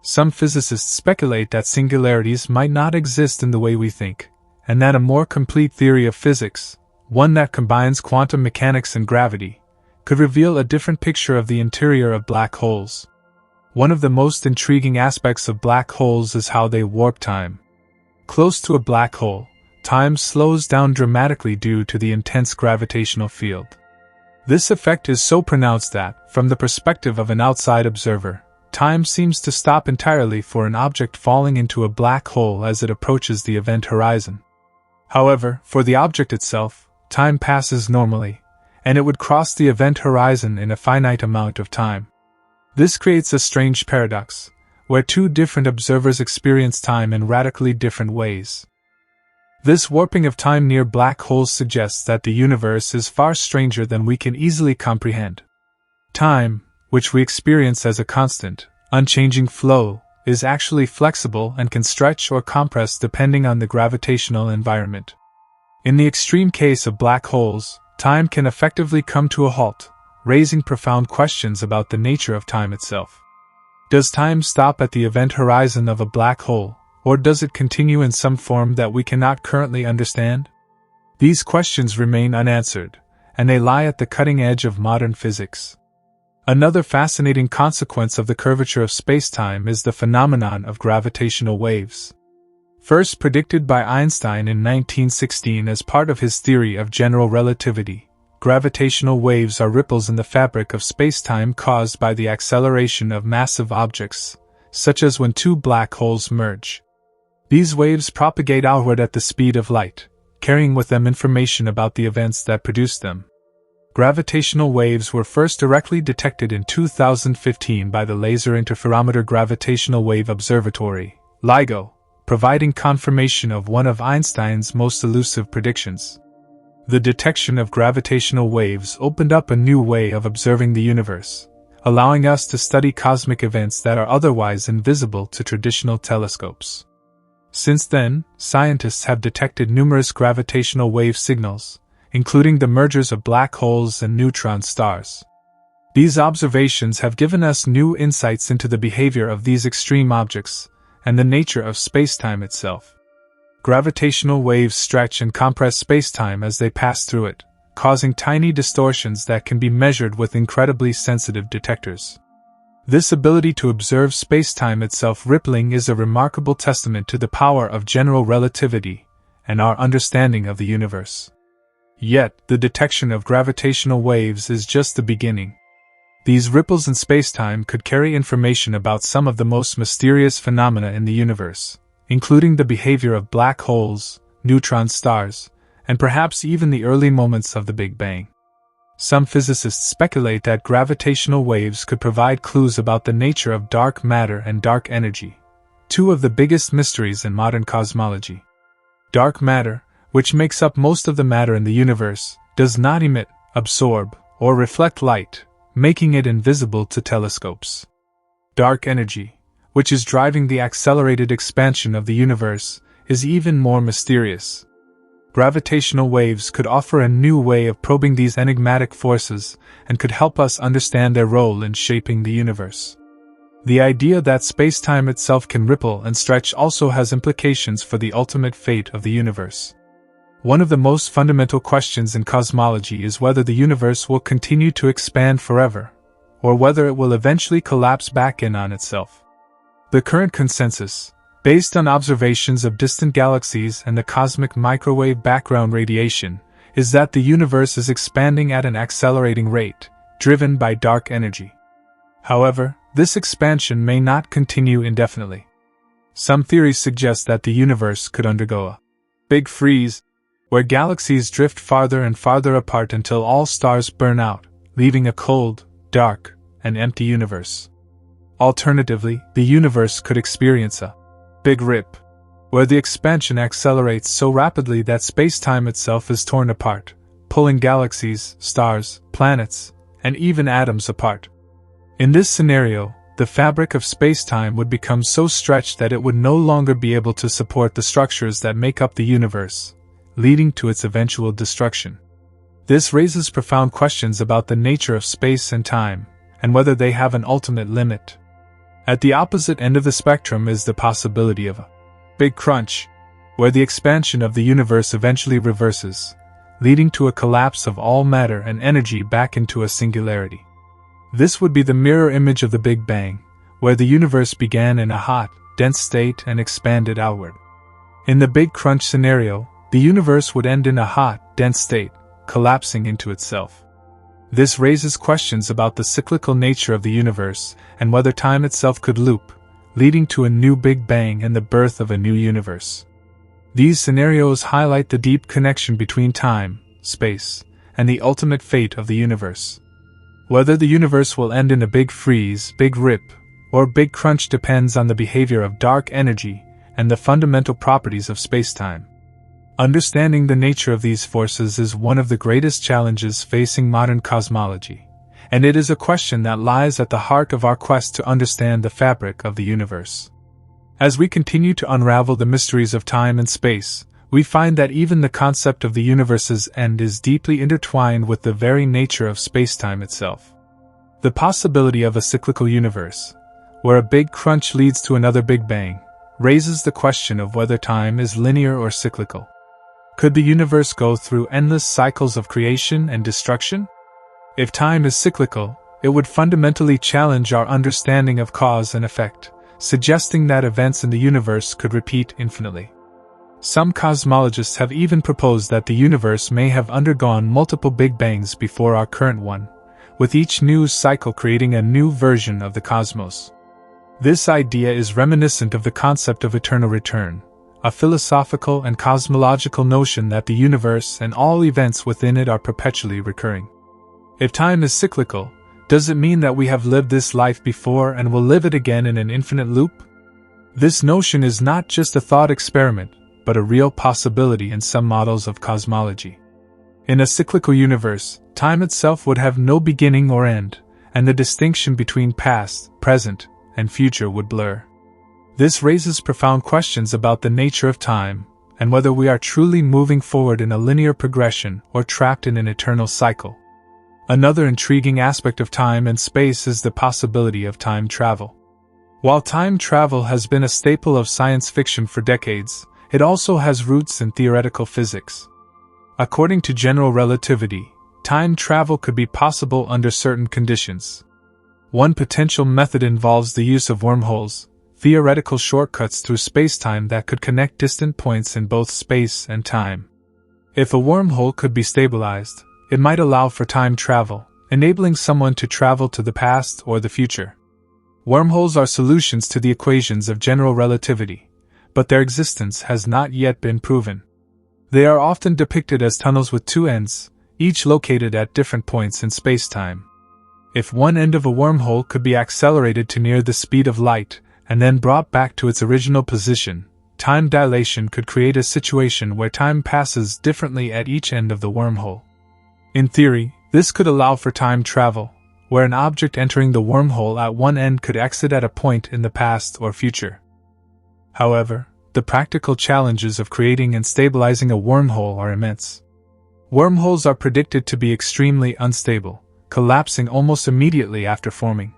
S1: Some physicists speculate that singularities might not exist in the way we think, and that a more complete theory of physics, one that combines quantum mechanics and gravity, could reveal a different picture of the interior of black holes. One of the most intriguing aspects of black holes is how they warp time. Close to a black hole, time slows down dramatically due to the intense gravitational field. This effect is so pronounced that, from the perspective of an outside observer, time seems to stop entirely for an object falling into a black hole as it approaches the event horizon. However, for the object itself, time passes normally, and it would cross the event horizon in a finite amount of time. This creates a strange paradox, where two different observers experience time in radically different ways. This warping of time near black holes suggests that the universe is far stranger than we can easily comprehend. Time, which we experience as a constant, unchanging flow, is actually flexible and can stretch or compress depending on the gravitational environment. In the extreme case of black holes, time can effectively come to a halt, raising profound questions about the nature of time itself. Does time stop at the event horizon of a black hole, or does it continue in some form that we cannot currently understand? These questions remain unanswered, and they lie at the cutting edge of modern physics. Another fascinating consequence of the curvature of spacetime is the phenomenon of gravitational waves. First predicted by Einstein in 1916 as part of his theory of general relativity, gravitational waves are ripples in the fabric of spacetime caused by the acceleration of massive objects, such as when two black holes merge. These waves propagate outward at the speed of light, carrying with them information about the events that produced them. Gravitational waves were first directly detected in 2015 by the Laser Interferometer Gravitational Wave Observatory, LIGO, providing confirmation of one of Einstein's most elusive predictions. The detection of gravitational waves opened up a new way of observing the universe, allowing us to study cosmic events that are otherwise invisible to traditional telescopes. Since then, scientists have detected numerous gravitational wave signals, including the mergers of black holes and neutron stars. These observations have given us new insights into the behavior of these extreme objects and the nature of spacetime itself. Gravitational waves stretch and compress spacetime as they pass through it, causing tiny distortions that can be measured with incredibly sensitive detectors. This ability to observe spacetime itself rippling is a remarkable testament to the power of general relativity and our understanding of the universe. Yet, the detection of gravitational waves is just the beginning. These ripples in spacetime could carry information about some of the most mysterious phenomena in the universe, including the behavior of black holes, neutron stars, and perhaps even the early moments of the Big Bang. Some physicists speculate that gravitational waves could provide clues about the nature of dark matter and dark energy, two of the biggest mysteries in modern cosmology. Dark matter, which makes up most of the matter in the universe, does not emit, absorb, or reflect light, making it invisible to telescopes. Dark energy, which is driving the accelerated expansion of the universe, is even more mysterious. Gravitational waves could offer a new way of probing these enigmatic forces and could help us understand their role in shaping the universe. The idea that spacetime itself can ripple and stretch also has implications for the ultimate fate of the universe. One of the most fundamental questions in cosmology is whether the universe will continue to expand forever, or whether it will eventually collapse back in on itself. The current consensus, based on observations of distant galaxies and the cosmic microwave background radiation, is that the universe is expanding at an accelerating rate, driven by dark energy. However, this expansion may not continue indefinitely. Some theories suggest that the universe could undergo a big freeze, where galaxies drift farther and farther apart until all stars burn out, leaving a cold, dark, and empty universe. Alternatively, the universe could experience a Big Rip, where the expansion accelerates so rapidly that spacetime itself is torn apart, pulling galaxies, stars, planets, and even atoms apart. In this scenario, the fabric of spacetime would become so stretched that it would no longer be able to support the structures that make up the universe, leading to its eventual destruction. This raises profound questions about the nature of space and time, and whether they have an ultimate limit. At the opposite end of the spectrum is the possibility of a big crunch, where the expansion of the universe eventually reverses, leading to a collapse of all matter and energy back into a singularity. This would be the mirror image of the Big Bang, where the universe began in a hot, dense state and expanded outward. In the Big Crunch scenario, the universe would end in a hot, dense state, collapsing into itself. This raises questions about the cyclical nature of the universe and whether time itself could loop, leading to a new Big Bang and the birth of a new universe. These scenarios highlight the deep connection between time, space, and the ultimate fate of the universe. Whether the universe will end in a big freeze, big rip, or big crunch depends on the behavior of dark energy and the fundamental properties of spacetime. Understanding the nature of these forces is one of the greatest challenges facing modern cosmology, and it is a question that lies at the heart of our quest to understand the fabric of the universe. As we continue to unravel the mysteries of time and space, we find that even the concept of the universe's end is deeply intertwined with the very nature of spacetime itself. The possibility of a cyclical universe, where a big crunch leads to another Big Bang, raises the question of whether time is linear or cyclical. Could the universe go through endless cycles of creation and destruction? If time is cyclical, it would fundamentally challenge our understanding of cause and effect, suggesting that events in the universe could repeat infinitely. Some cosmologists have even proposed that the universe may have undergone multiple Big Bangs before our current one, with each new cycle creating a new version of the cosmos. This idea is reminiscent of the concept of eternal return, a philosophical and cosmological notion that the universe and all events within it are perpetually recurring. If time is cyclical, does it mean that we have lived this life before and will live it again in an infinite loop? This notion is not just a thought experiment, but a real possibility in some models of cosmology. In a cyclical universe, time itself would have no beginning or end, and the distinction between past, present, and future would blur. This raises profound questions about the nature of time, and whether we are truly moving forward in a linear progression or trapped in an eternal cycle. Another intriguing aspect of time and space is the possibility of time travel. While time travel has been a staple of science fiction for decades, it also has roots in theoretical physics. According to general relativity, time travel could be possible under certain conditions. One potential method involves the use of wormholes, theoretical shortcuts through spacetime that could connect distant points in both space and time. If a wormhole could be stabilized, it might allow for time travel, enabling someone to travel to the past or the future. Wormholes are solutions to the equations of general relativity, but their existence has not yet been proven. They are often depicted as tunnels with two ends, each located at different points in spacetime. If one end of a wormhole could be accelerated to near the speed of light and then brought back to its original position, time dilation could create a situation where time passes differently at each end of the wormhole. In theory, this could allow for time travel, where an object entering the wormhole at one end could exit at a point in the past or future. However, the practical challenges of creating and stabilizing a wormhole are immense. Wormholes are predicted to be extremely unstable, collapsing almost immediately after forming.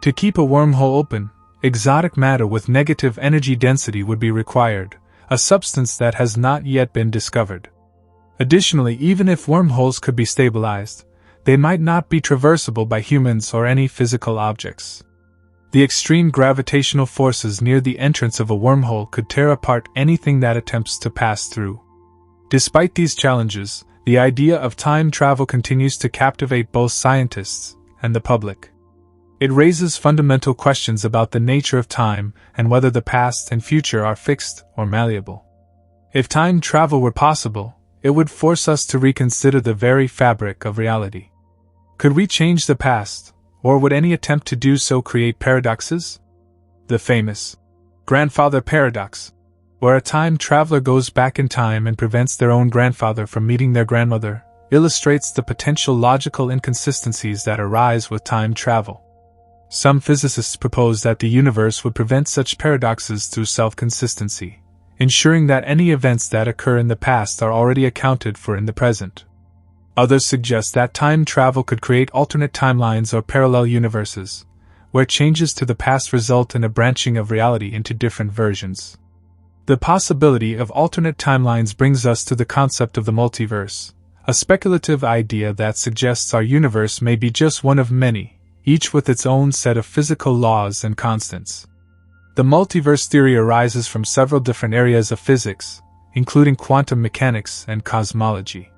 S1: To keep a wormhole open, exotic matter with negative energy density would be required, a substance that has not yet been discovered. Additionally, even if wormholes could be stabilized, they might not be traversable by humans or any physical objects. The extreme gravitational forces near the entrance of a wormhole could tear apart anything that attempts to pass through. Despite these challenges, the idea of time travel continues to captivate both scientists and the public. It raises fundamental questions about the nature of time and whether the past and future are fixed or malleable. If time travel were possible, it would force us to reconsider the very fabric of reality. Could we change the past, or would any attempt to do so create paradoxes? The famous grandfather paradox, where a time traveler goes back in time and prevents their own grandfather from meeting their grandmother, illustrates the potential logical inconsistencies that arise with time travel. Some physicists propose that the universe would prevent such paradoxes through self-consistency, ensuring that any events that occur in the past are already accounted for in the present. Others suggest that time travel could create alternate timelines or parallel universes, where changes to the past result in a branching of reality into different versions. The possibility of alternate timelines brings us to the concept of the multiverse, a speculative idea that suggests our universe may be just one of many, each with its own set of physical laws and constants. The multiverse theory arises from several different areas of physics, including quantum mechanics and cosmology.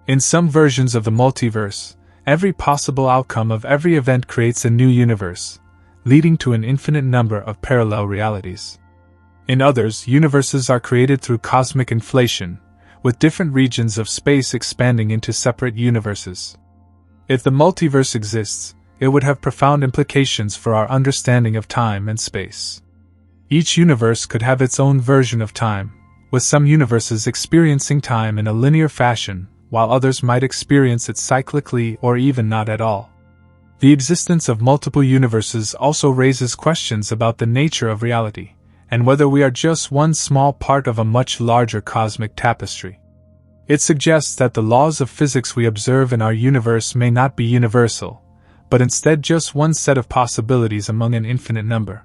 S1: In some versions of the multiverse, every possible outcome of every event creates a new universe, leading to an infinite number of parallel realities. In others, universes are created through cosmic inflation, with different regions of space expanding into separate universes. If the multiverse exists, it would have profound implications for our understanding of time and space. Each universe could have its own version of time, with some universes experiencing time in a linear fashion, while others might experience it cyclically or even not at all. The existence of multiple universes also raises questions about the nature of reality, and whether we are just one small part of a much larger cosmic tapestry. It suggests that the laws of physics we observe in our universe may not be universal, but instead just one set of possibilities among an infinite number.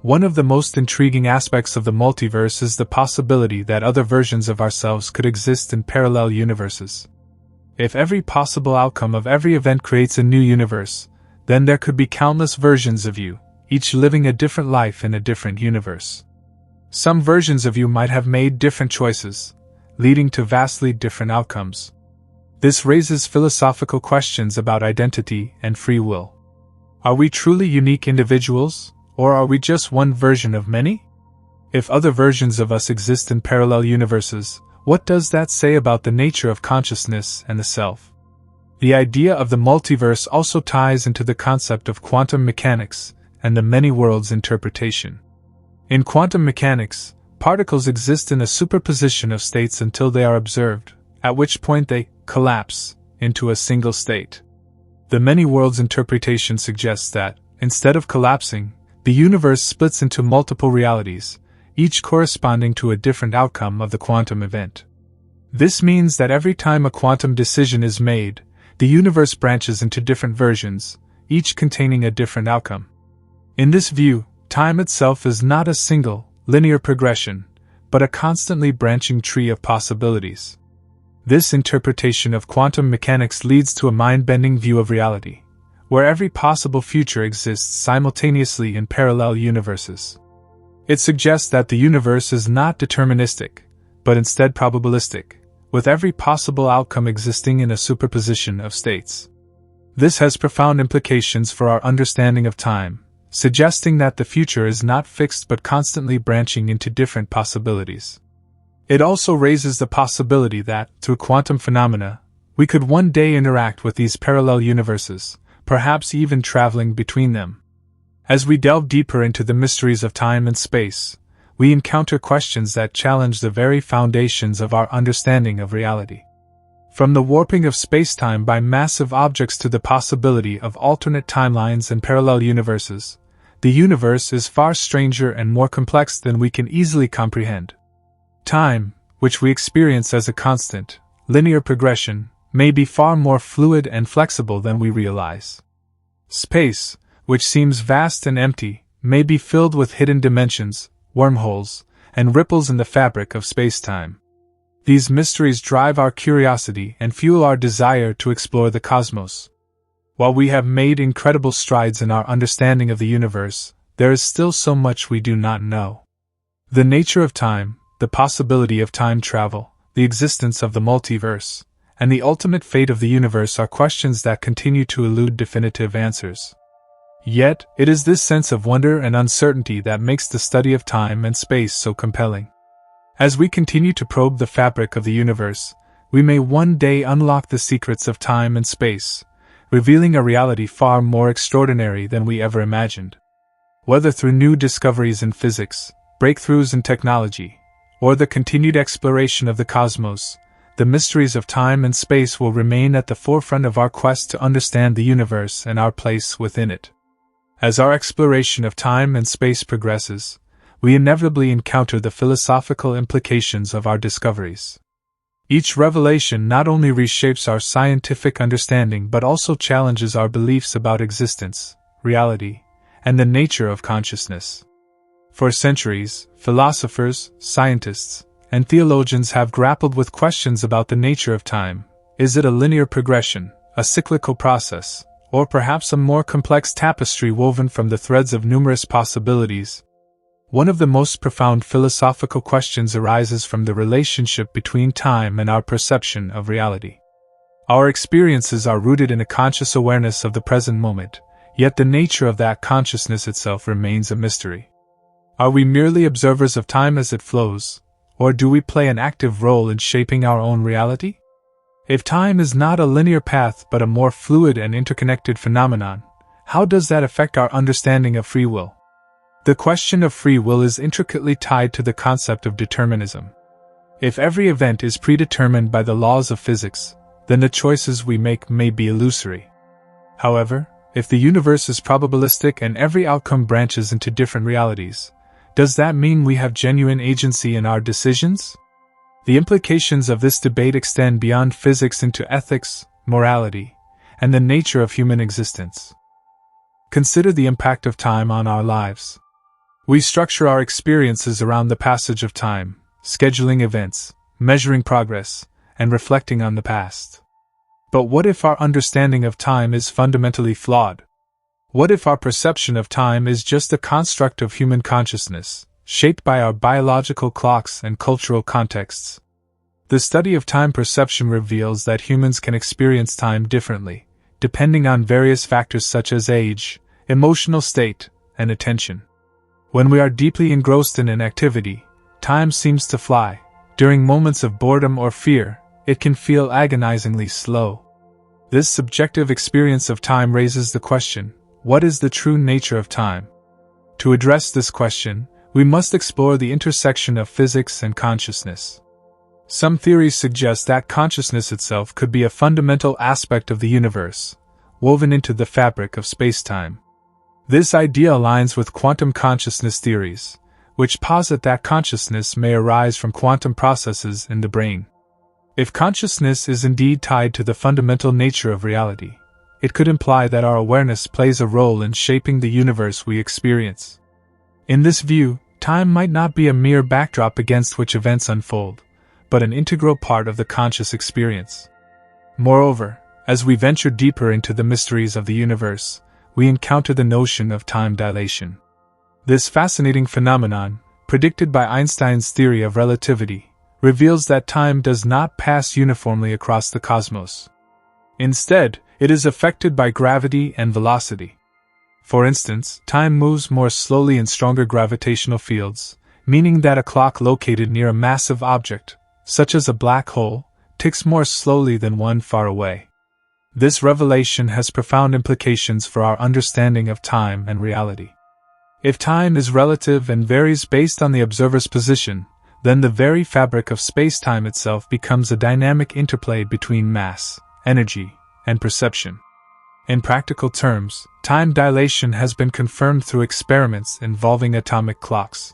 S1: One of the most intriguing aspects of the multiverse is the possibility that other versions of ourselves could exist in parallel universes. If every possible outcome of every event creates a new universe, then there could be countless versions of you, each living a different life in a different universe. Some versions of you might have made different choices, leading to vastly different outcomes. This raises philosophical questions about identity and free will. Are we truly unique individuals? Or are we just one version of many? If other versions of us exist in parallel universes, what does that say about the nature of consciousness and the self? The idea of the multiverse also ties into the concept of quantum mechanics and the many worlds interpretation. In quantum mechanics, particles exist in a superposition of states until they are observed, at which point they collapse into a single state. The many worlds interpretation suggests that, instead of collapsing, the universe splits into multiple realities, each corresponding to a different outcome of the quantum event. This means that every time a quantum decision is made, the universe branches into different versions, each containing a different outcome. In this view, time itself is not a single, linear progression, but a constantly branching tree of possibilities. This interpretation of quantum mechanics leads to a mind-bending view of reality, where every possible future exists simultaneously in parallel universes. It suggests that the universe is not deterministic, but instead probabilistic, with every possible outcome existing in a superposition of states. This has profound implications for our understanding of time, suggesting that the future is not fixed but constantly branching into different possibilities. It also raises the possibility that, through quantum phenomena, we could one day interact with these parallel universes, perhaps even traveling between them. As we delve deeper into the mysteries of time and space, we encounter questions that challenge the very foundations of our understanding of reality. From the warping of spacetime by massive objects to the possibility of alternate timelines and parallel universes, the universe is far stranger and more complex than we can easily comprehend. Time, which we experience as a constant, linear progression, may be far more fluid and flexible than we realize. Space, which seems vast and empty, may be filled with hidden dimensions, wormholes, and ripples in the fabric of spacetime. These mysteries drive our curiosity and fuel our desire to explore the cosmos. While we have made incredible strides in our understanding of the universe, there is still so much we do not know. The nature of time, the possibility of time travel, the existence of the multiverse, and the ultimate fate of the universe are questions that continue to elude definitive answers. Yet, it is this sense of wonder and uncertainty that makes the study of time and space so compelling. As we continue to probe the fabric of the universe, we may one day unlock the secrets of time and space, revealing a reality far more extraordinary than we ever imagined. Whether through new discoveries in physics, breakthroughs in technology, or the continued exploration of the cosmos, the mysteries of time and space will remain at the forefront of our quest to understand the universe and our place within it. As our exploration of time and space progresses, we inevitably encounter the philosophical implications of our discoveries. Each revelation not only reshapes our scientific understanding but also challenges our beliefs about existence, reality, and the nature of consciousness. For centuries, philosophers, scientists, and theologians have grappled with questions about the nature of time. Is it a linear progression, a cyclical process, or perhaps a more complex tapestry woven from the threads of numerous possibilities? One of the most profound philosophical questions arises from the relationship between time and our perception of reality. Our experiences are rooted in a conscious awareness of the present moment, yet the nature of that consciousness itself remains a mystery. Are we merely observers of time as it flows, or do we play an active role in shaping our own reality? If time is not a linear path but a more fluid and interconnected phenomenon, how does that affect our understanding of free will? The question of free will is intricately tied to the concept of determinism. If every event is predetermined by the laws of physics, then the choices we make may be illusory. However, if the universe is probabilistic and every outcome branches into different realities, does that mean we have genuine agency in our decisions? The implications of this debate extend beyond physics into ethics, morality, and the nature of human existence. Consider the impact of time on our lives. We structure our experiences around the passage of time, scheduling events, measuring progress, and reflecting on the past. But what if our understanding of time is fundamentally flawed? What if our perception of time is just a construct of human consciousness, shaped by our biological clocks and cultural contexts? The study of time perception reveals that humans can experience time differently, depending on various factors such as age, emotional state, and attention. When we are deeply engrossed in an activity, time seems to fly. During moments of boredom or fear, it can feel agonizingly slow. This subjective experience of time raises the question, what is the true nature of time? To address this question, we must explore the intersection of physics and consciousness. Some theories suggest that consciousness itself could be a fundamental aspect of the universe, woven into the fabric of spacetime. This idea aligns with quantum consciousness theories, which posit that consciousness may arise from quantum processes in the brain. If consciousness is indeed tied to the fundamental nature of reality, it could imply that our awareness plays a role in shaping the universe we experience. In this view, time might not be a mere backdrop against which events unfold, but an integral part of the conscious experience. Moreover, as we venture deeper into the mysteries of the universe, we encounter the notion of time dilation. This fascinating phenomenon, predicted by Einstein's theory of relativity, reveals that time does not pass uniformly across the cosmos. Instead, It is affected by gravity and velocity. For instance, time moves more slowly in stronger gravitational fields, meaning that a clock located near a massive object, such as a black hole, ticks more slowly than one far away. This revelation has profound implications for our understanding of time and reality. If time is relative and varies based on the observer's position, then the very fabric of spacetime itself becomes a dynamic interplay between mass, energy, and perception. In practical terms, time dilation has been confirmed through experiments involving atomic clocks.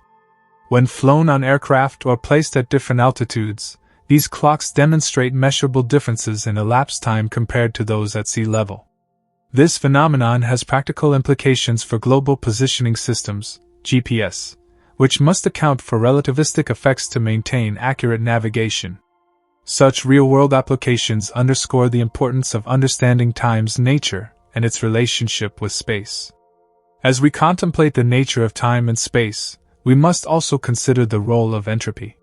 S1: When flown on aircraft or placed at different altitudes, these clocks demonstrate measurable differences in elapsed time compared to those at sea level. This phenomenon has practical implications for global positioning systems, GPS, which must account for relativistic effects to maintain accurate navigation. Such real-world applications underscore the importance of understanding time's nature and its relationship with space. As we contemplate the nature of time and space, we must also consider the role of entropy.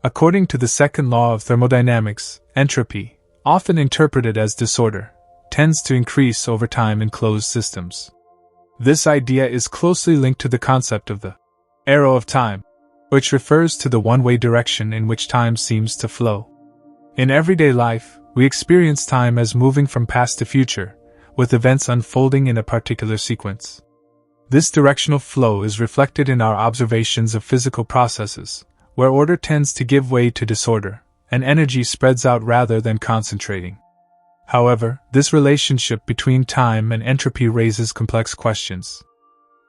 S1: According to the second law of thermodynamics, entropy, often interpreted as disorder, tends to increase over time in closed systems. This idea is closely linked to the concept of the arrow of time, which refers to the one-way direction in which time seems to flow. In everyday life, we experience time as moving from past to future, with events unfolding in a particular sequence. This directional flow is reflected in our observations of physical processes, where order tends to give way to disorder, and energy spreads out rather than concentrating. However, this relationship between time and entropy raises complex questions.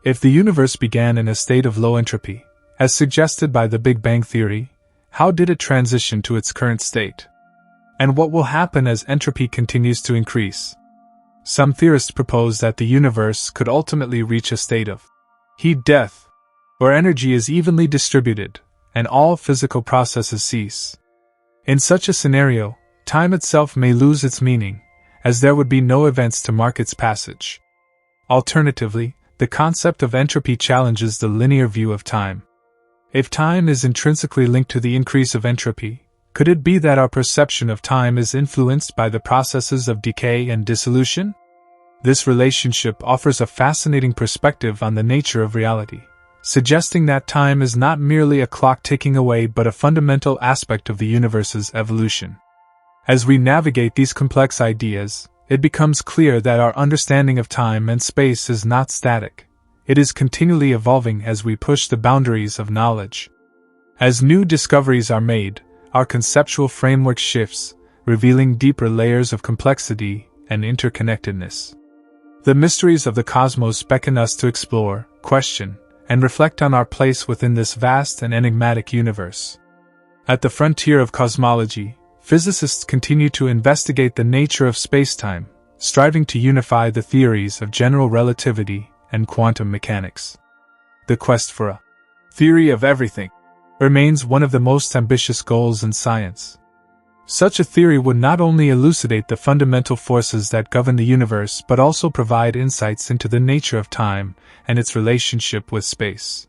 S1: If the universe began in a state of low entropy, as suggested by the Big Bang theory, how did it transition to its current state? And what will happen as entropy continues to increase? Some theorists propose that the universe could ultimately reach a state of heat death, where energy is evenly distributed, and all physical processes cease. In such a scenario, time itself may lose its meaning, as there would be no events to mark its passage. Alternatively, the concept of entropy challenges the linear view of time. If time is intrinsically linked to the increase of entropy, could it be that our perception of time is influenced by the processes of decay and dissolution? This relationship offers a fascinating perspective on the nature of reality, suggesting that time is not merely a clock ticking away but a fundamental aspect of the universe's evolution. As we navigate these complex ideas, it becomes clear that our understanding of time and space is not static. It is continually evolving as we push the boundaries of knowledge. As new discoveries are made, our conceptual framework shifts, revealing deeper layers of complexity and interconnectedness. The mysteries of the cosmos beckon us to explore, question, and reflect on our place within this vast and enigmatic universe. At the frontier of cosmology, physicists continue to investigate the nature of spacetime, striving to unify the theories of general relativity and quantum mechanics. The quest for a theory of everything remains one of the most ambitious goals in science. Such a theory would not only elucidate the fundamental forces that govern the universe but also provide insights into the nature of time and its relationship with space.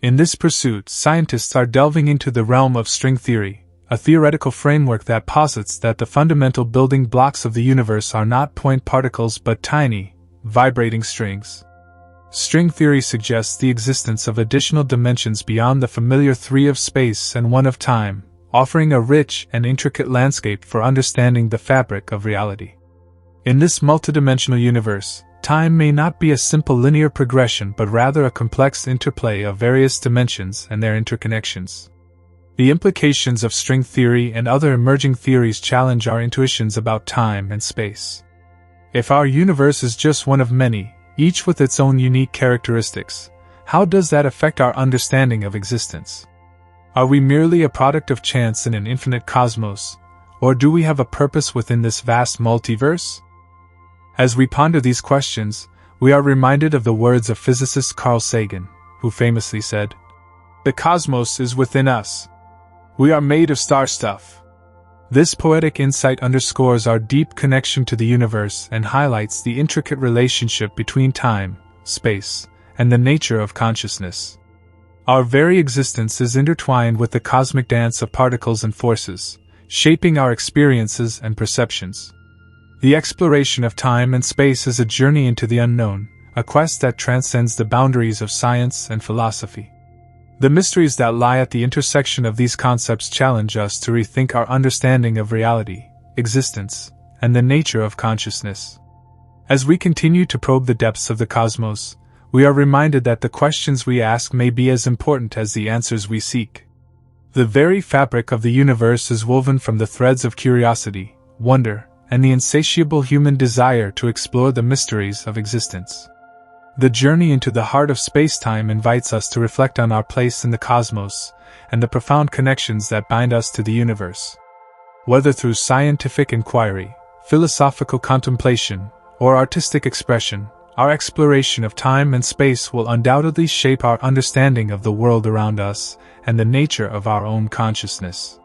S1: In this pursuit, scientists are delving into the realm of string theory, a theoretical framework that posits that the fundamental building blocks of the universe are not point particles but tiny, vibrating strings. String theory suggests the existence of additional dimensions beyond the familiar three of space and one of time, offering a rich and intricate landscape for understanding the fabric of reality. In this multidimensional universe, time may not be a simple linear progression but rather a complex interplay of various dimensions and their interconnections. The implications of string theory and other emerging theories challenge our intuitions about time and space. If our universe is just one of many, each with its own unique characteristics, how does that affect our understanding of existence? Are we merely a product of chance in an infinite cosmos, or do we have a purpose within this vast multiverse? As we ponder these questions, we are reminded of the words of physicist Carl Sagan, who famously said, "The cosmos is within us. We are made of star stuff." This poetic insight underscores our deep connection to the universe and highlights the intricate relationship between time, space, and the nature of consciousness. Our very existence is intertwined with the cosmic dance of particles and forces, shaping our experiences and perceptions. The exploration of time and space is a journey into the unknown, a quest that transcends the boundaries of science and philosophy. The mysteries that lie at the intersection of these concepts challenge us to rethink our understanding of reality, existence, and the nature of consciousness. As we continue to probe the depths of the cosmos, we are reminded that the questions we ask may be as important as the answers we seek. The very fabric of the universe is woven from the threads of curiosity, wonder, and the insatiable human desire to explore the mysteries of existence. The journey into the heart of spacetime invites us to reflect on our place in the cosmos and the profound connections that bind us to the universe. Whether through scientific inquiry, philosophical contemplation, or artistic expression, our exploration of time and space will undoubtedly shape our understanding of the world around us and the nature of our own consciousness.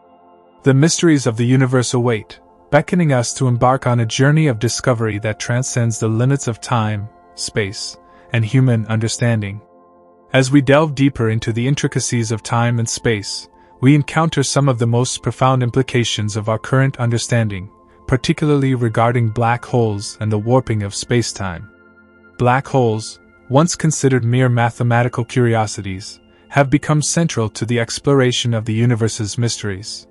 S1: The mysteries of the universe await, beckoning us to embark on a journey of discovery that transcends the limits of time, space, and human understanding. As we delve deeper into the intricacies of time and space, we encounter some of the most profound implications of our current understanding, particularly regarding black holes and the warping of spacetime. Black holes, once considered mere mathematical curiosities, have become central to the exploration of the universe's mysteries.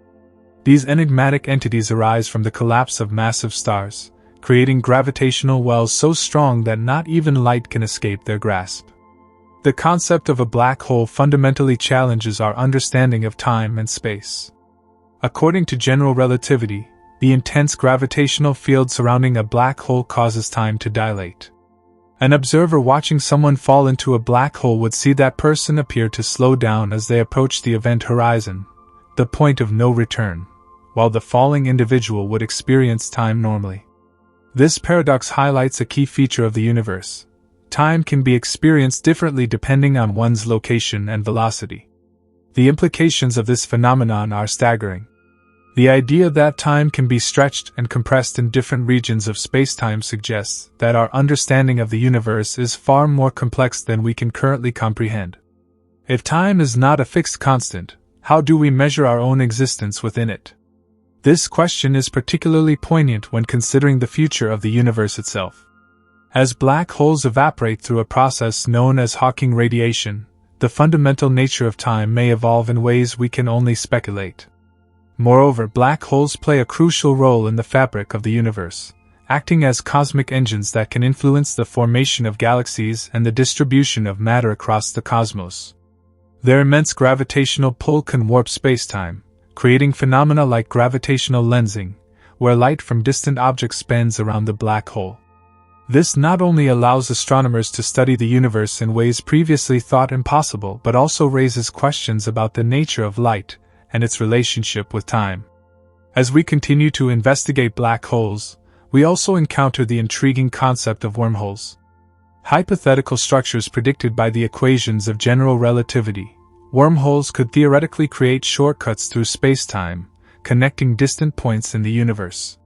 S1: These enigmatic entities arise from the collapse of massive stars, creating gravitational wells so strong that not even light can escape their grasp. The concept of a black hole fundamentally challenges our understanding of time and space. According to general relativity, the intense gravitational field surrounding a black hole causes time to dilate. An observer watching someone fall into a black hole would see that person appear to slow down as they approach the event horizon, the point of no return, while the falling individual would experience time normally. This paradox highlights a key feature of the universe. Time can be experienced differently depending on one's location and velocity. The implications of this phenomenon are staggering. The idea that time can be stretched and compressed in different regions of spacetime suggests that our understanding of the universe is far more complex than we can currently comprehend. If time is not a fixed constant, how do we measure our own existence within it? This question is particularly poignant when considering the future of the universe itself. As black holes evaporate through a process known as Hawking radiation, the fundamental nature of time may evolve in ways we can only speculate. Moreover, black holes play a crucial role in the fabric of the universe, acting as cosmic engines that can influence the formation of galaxies and the distribution of matter across the cosmos. Their immense gravitational pull can warp spacetime, creating phenomena like gravitational lensing, where light from distant objects bends around the black hole. This not only allows astronomers to study the universe in ways previously thought impossible but also raises questions about the nature of light and its relationship with time. As we continue to investigate black holes, we also encounter the intriguing concept of wormholes. Hypothetical structures predicted by the equations of general relativity, wormholes could theoretically create shortcuts through spacetime, connecting distant points in the universe.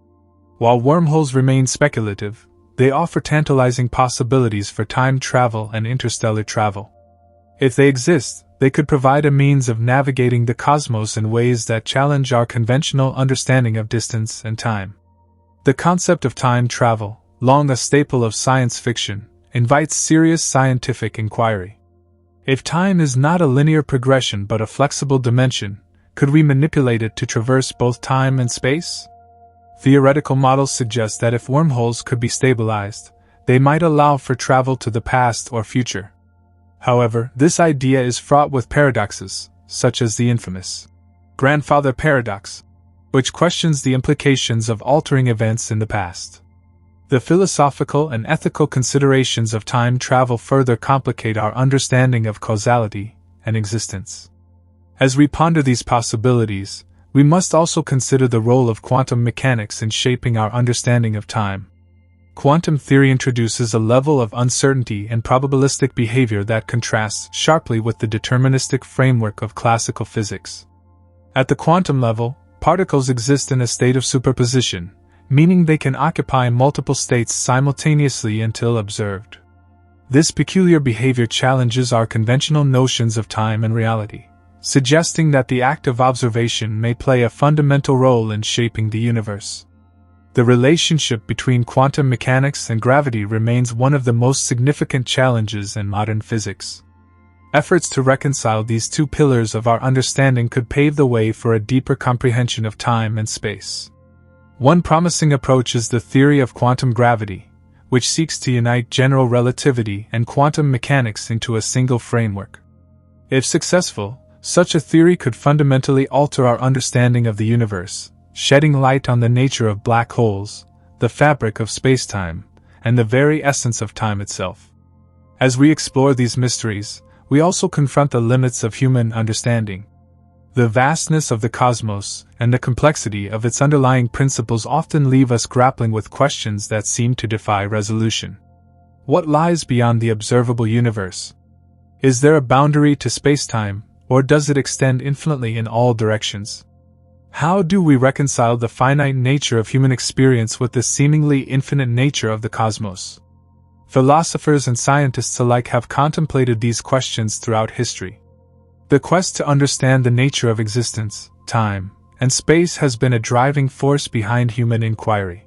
S1: While wormholes remain speculative, they offer tantalizing possibilities for time travel and interstellar travel. If they exist, they could provide a means of navigating the cosmos in ways that challenge our conventional understanding of distance and time. The concept of time travel, long a staple of science fiction, invites serious scientific inquiry. If time is not a linear progression but a flexible dimension, could we manipulate it to traverse both time and space? Theoretical models suggest that if wormholes could be stabilized, they might allow for travel to the past or future. However, this idea is fraught with paradoxes, such as the infamous grandfather paradox, which questions the implications of altering events in the past. The philosophical and ethical considerations of time travel further complicate our understanding of causality and existence. As we ponder these possibilities, we must also consider the role of quantum mechanics in shaping our understanding of time. Quantum theory introduces a level of uncertainty and probabilistic behavior that contrasts sharply with the deterministic framework of classical physics. At the quantum level, particles exist in a state of superposition, meaning they can occupy multiple states simultaneously until observed. This peculiar behavior challenges our conventional notions of time and reality, suggesting that the act of observation may play a fundamental role in shaping the universe. The relationship between quantum mechanics and gravity remains one of the most significant challenges in modern physics. Efforts to reconcile these two pillars of our understanding could pave the way for a deeper comprehension of time and space. One promising approach is the theory of quantum gravity, which seeks to unite general relativity and quantum mechanics into a single framework. If successful, such a theory could fundamentally alter our understanding of the universe, shedding light on the nature of black holes, the fabric of spacetime, and the very essence of time itself. As we explore these mysteries, we also confront the limits of human understanding. The vastness of the cosmos and the complexity of its underlying principles often leave us grappling with questions that seem to defy resolution. What lies beyond the observable universe? Is there a boundary to spacetime, or does it extend infinitely in all directions? How do we reconcile the finite nature of human experience with the seemingly infinite nature of the cosmos? Philosophers and scientists alike have contemplated these questions throughout history. The quest to understand the nature of existence, time, and space has been a driving force behind human inquiry.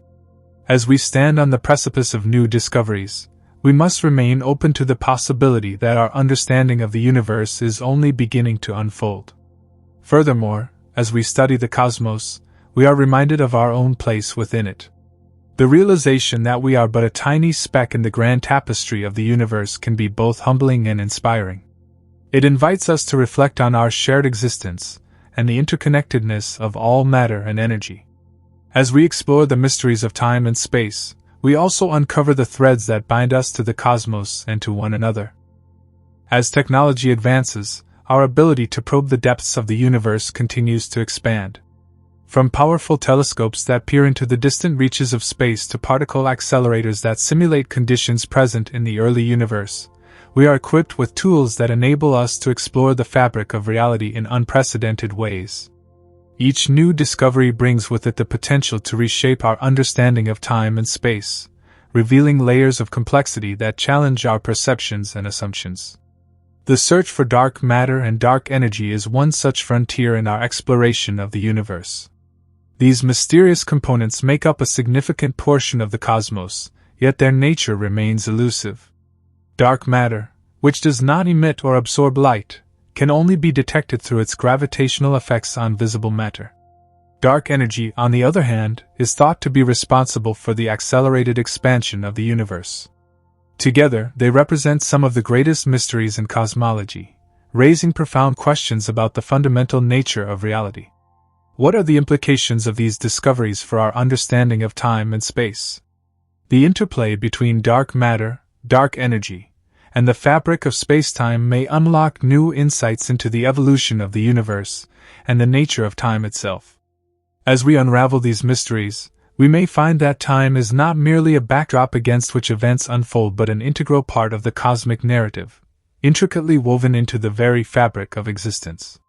S1: As we stand on the precipice of new discoveries, we must remain open to the possibility that our understanding of the universe is only beginning to unfold. Furthermore, as we study the cosmos, we are reminded of our own place within it. The realization that we are but a tiny speck in the grand tapestry of the universe can be both humbling and inspiring. It invites us to reflect on our shared existence and the interconnectedness of all matter and energy. As we explore the mysteries of time and space, we also uncover the threads that bind us to the cosmos and to one another. As technology advances, our ability to probe the depths of the universe continues to expand. From powerful telescopes that peer into the distant reaches of space to particle accelerators that simulate conditions present in the early universe, we are equipped with tools that enable us to explore the fabric of reality in unprecedented ways. Each new discovery brings with it the potential to reshape our understanding of time and space, revealing layers of complexity that challenge our perceptions and assumptions. The search for dark matter and dark energy is one such frontier in our exploration of the universe. These mysterious components make up a significant portion of the cosmos, yet their nature remains elusive. Dark matter, which does not emit or absorb light, can only be detected through its gravitational effects on visible matter. Dark energy, on the other hand, is thought to be responsible for the accelerated expansion of the universe. Together, they represent some of the greatest mysteries in cosmology, raising profound questions about the fundamental nature of reality. What are the implications of these discoveries for our understanding of time and space? The interplay between dark matter, dark energy, and the fabric of spacetime may unlock new insights into the evolution of the universe and the nature of time itself. As we unravel these mysteries, we may find that time is not merely a backdrop against which events unfold but an integral part of the cosmic narrative, intricately woven into the very fabric of existence.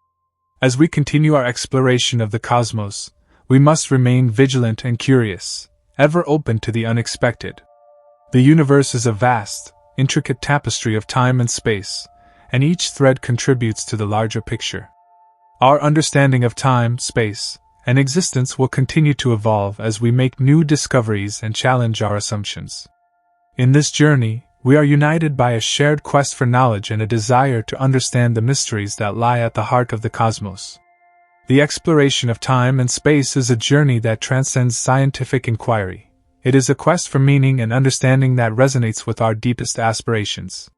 S1: As we continue our exploration of the cosmos, we must remain vigilant and curious, ever open to the unexpected. The universe is a vast, intricate tapestry of time and space, and each thread contributes to the larger picture. Our understanding of time, space, and existence will continue to evolve as we make new discoveries and challenge our assumptions. In this journey, we are united by a shared quest for knowledge and a desire to understand the mysteries that lie at the heart of the cosmos. The exploration of time and space is a journey that transcends scientific inquiry. It is a quest for meaning and understanding that resonates with our deepest aspirations.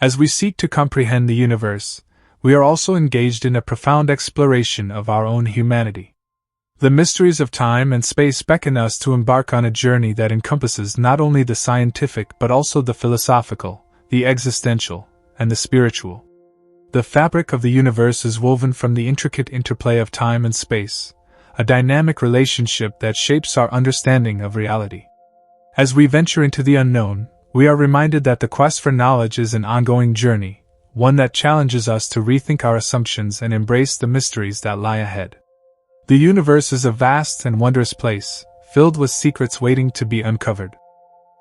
S1: As we seek to comprehend the universe, we are also engaged in a profound exploration of our own humanity. The mysteries of time and space beckon us to embark on a journey that encompasses not only the scientific but also the philosophical, the existential, and the spiritual. The fabric of the universe is woven from the intricate interplay of time and space, a dynamic relationship that shapes our understanding of reality. As we venture into the unknown, we are reminded that the quest for knowledge is an ongoing journey, one that challenges us to rethink our assumptions and embrace the mysteries that lie ahead. The universe is a vast and wondrous place, filled with secrets waiting to be uncovered.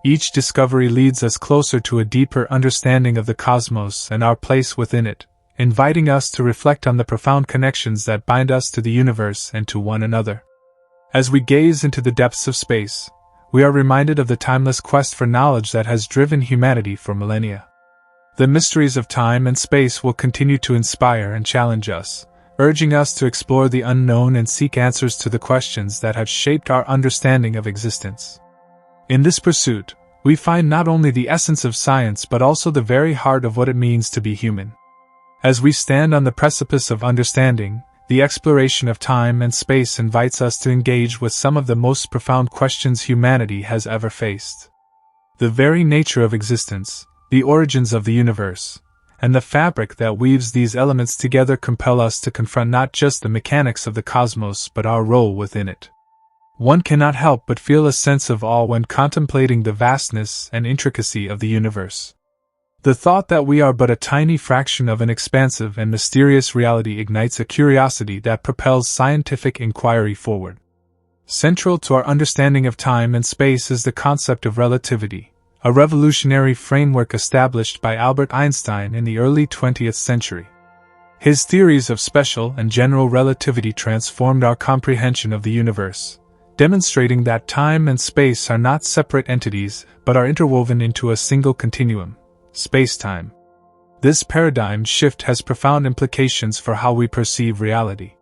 S1: Each discovery leads us closer to a deeper understanding of the cosmos and our place within it, inviting us to reflect on the profound connections that bind us to the universe and to one another. As we gaze into the depths of space, we are reminded of the timeless quest for knowledge that has driven humanity for millennia. The mysteries of time and space will continue to inspire and challenge us, urging us to explore the unknown and seek answers to the questions that have shaped our understanding of existence. In this pursuit, we find not only the essence of science but also the very heart of what it means to be human. As we stand on the precipice of understanding, the exploration of time and space invites us to engage with some of the most profound questions humanity has ever faced. The very nature of existence, the origins of the universe, and the fabric that weaves these elements together compel us to confront not just the mechanics of the cosmos but our role within it. One cannot help but feel a sense of awe when contemplating the vastness and intricacy of the universe. The thought that we are but a tiny fraction of an expansive and mysterious reality ignites a curiosity that propels scientific inquiry forward. Central to our understanding of time and space is the concept of relativity, a revolutionary framework established by Albert Einstein in the early 20th century. His theories of special and general relativity transformed our comprehension of the universe, demonstrating that time and space are not separate entities but are interwoven into a single continuum, spacetime. This paradigm shift has profound implications for how we perceive reality.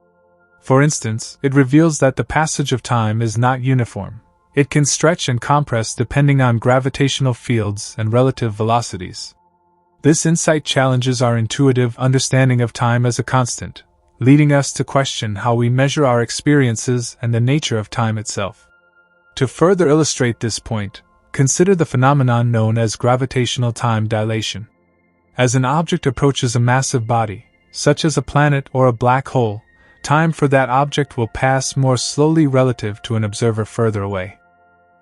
S1: For instance, it reveals that the passage of time is not uniform. It can stretch and compress depending on gravitational fields and relative velocities. This insight challenges our intuitive understanding of time as a constant, leading us to question how we measure our experiences and the nature of time itself. To further illustrate this point, consider the phenomenon known as gravitational time dilation. As an object approaches a massive body, such as a planet or a black hole, time for that object will pass more slowly relative to an observer further away.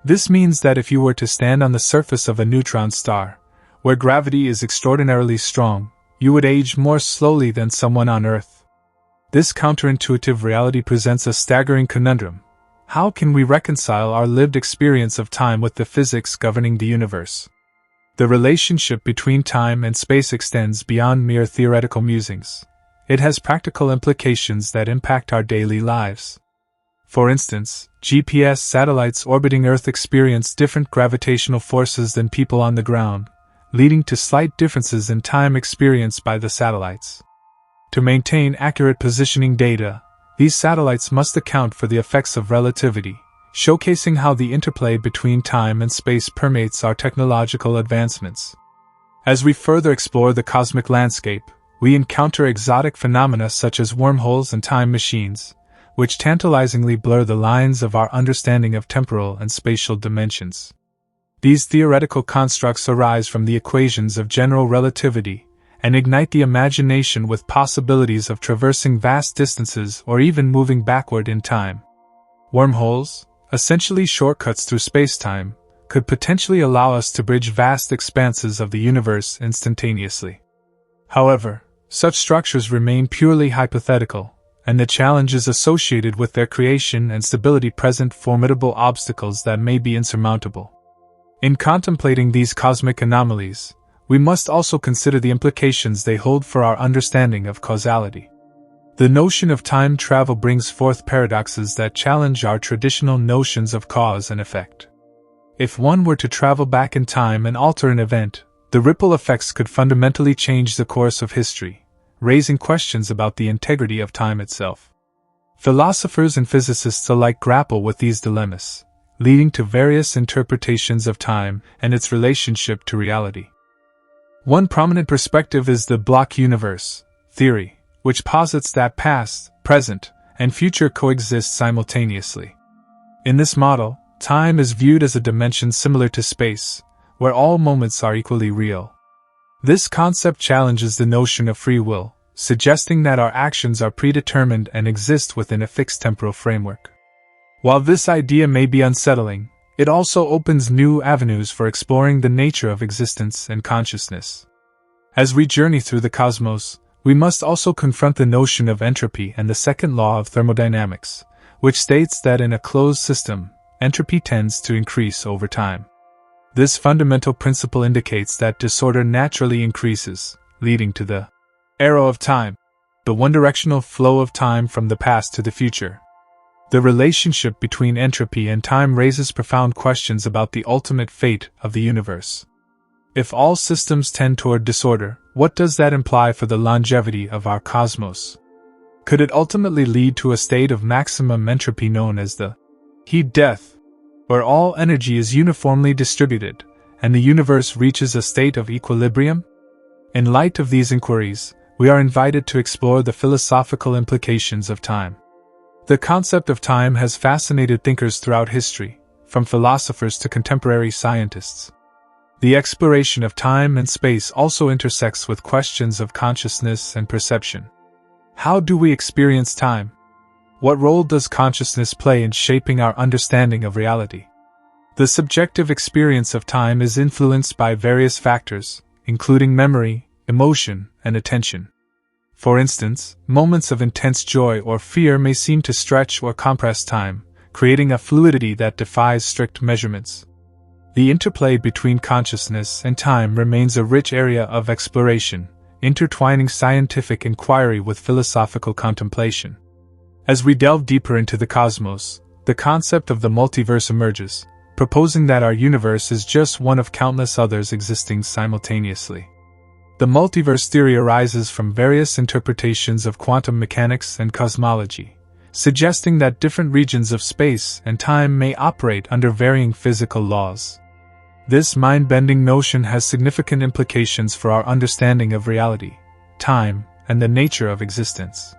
S1: This means that if you were to stand on the surface of a neutron star, where gravity is extraordinarily strong, you would age more slowly than someone on Earth. This counterintuitive reality presents a staggering conundrum. How can we reconcile our lived experience of time with the physics governing the universe? The relationship between time and space extends beyond mere theoretical musings. It has practical implications that impact our daily lives. For instance, GPS satellites orbiting Earth experience different gravitational forces than people on the ground, leading to slight differences in time experienced by the satellites. To maintain accurate positioning data, these satellites must account for the effects of relativity, showcasing how the interplay between time and space permeates our technological advancements. As we further explore the cosmic landscape, we encounter exotic phenomena such as wormholes and time machines, which tantalizingly blur the lines of our understanding of temporal and spatial dimensions. These theoretical constructs arise from the equations of general relativity and ignite the imagination with possibilities of traversing vast distances or even moving backward in time. Wormholes, essentially shortcuts through spacetime, could potentially allow us to bridge vast expanses of the universe instantaneously. However, such structures remain purely hypothetical, and the challenges associated with their creation and stability present formidable obstacles that may be insurmountable. In contemplating these cosmic anomalies, we must also consider the implications they hold for our understanding of causality. The notion of time travel brings forth paradoxes that challenge our traditional notions of cause and effect. If one were to travel back in time and alter an event, the ripple effects could fundamentally change the course of history, raising questions about the integrity of time itself. Philosophers and physicists alike grapple with these dilemmas, leading to various interpretations of time and its relationship to reality. One prominent perspective is the block universe theory, which posits that past, present, and future coexist simultaneously. In this model, time is viewed as a dimension similar to space, where all moments are equally real. This concept challenges the notion of free will, suggesting that our actions are predetermined and exist within a fixed temporal framework. While this idea may be unsettling, it also opens new avenues for exploring the nature of existence and consciousness. As we journey through the cosmos, we must also confront the notion of entropy and the second law of thermodynamics, which states that in a closed system, entropy tends to increase over time. This fundamental principle indicates that disorder naturally increases, leading to the arrow of time, the one-directional flow of time from the past to the future. The relationship between entropy and time raises profound questions about the ultimate fate of the universe. If all systems tend toward disorder, what does that imply for the longevity of our cosmos? Could it ultimately lead to a state of maximum entropy known as the heat death, where all energy is uniformly distributed, and the universe reaches a state of equilibrium? In light of these inquiries, we are invited to explore the philosophical implications of time. The concept of time has fascinated thinkers throughout history, from philosophers to contemporary scientists. The exploration of time and space also intersects with questions of consciousness and perception. How do we experience time? What role does consciousness play in shaping our understanding of reality? The subjective experience of time is influenced by various factors, including memory, emotion, and attention. For instance, moments of intense joy or fear may seem to stretch or compress time, creating a fluidity that defies strict measurements. The interplay between consciousness and time remains a rich area of exploration, intertwining scientific inquiry with philosophical contemplation. As we delve deeper into the cosmos, the concept of the multiverse emerges, proposing that our universe is just one of countless others existing simultaneously. The multiverse theory arises from various interpretations of quantum mechanics and cosmology, suggesting that different regions of space and time may operate under varying physical laws. This mind-bending notion has significant implications for our understanding of reality, time, and the nature of existence.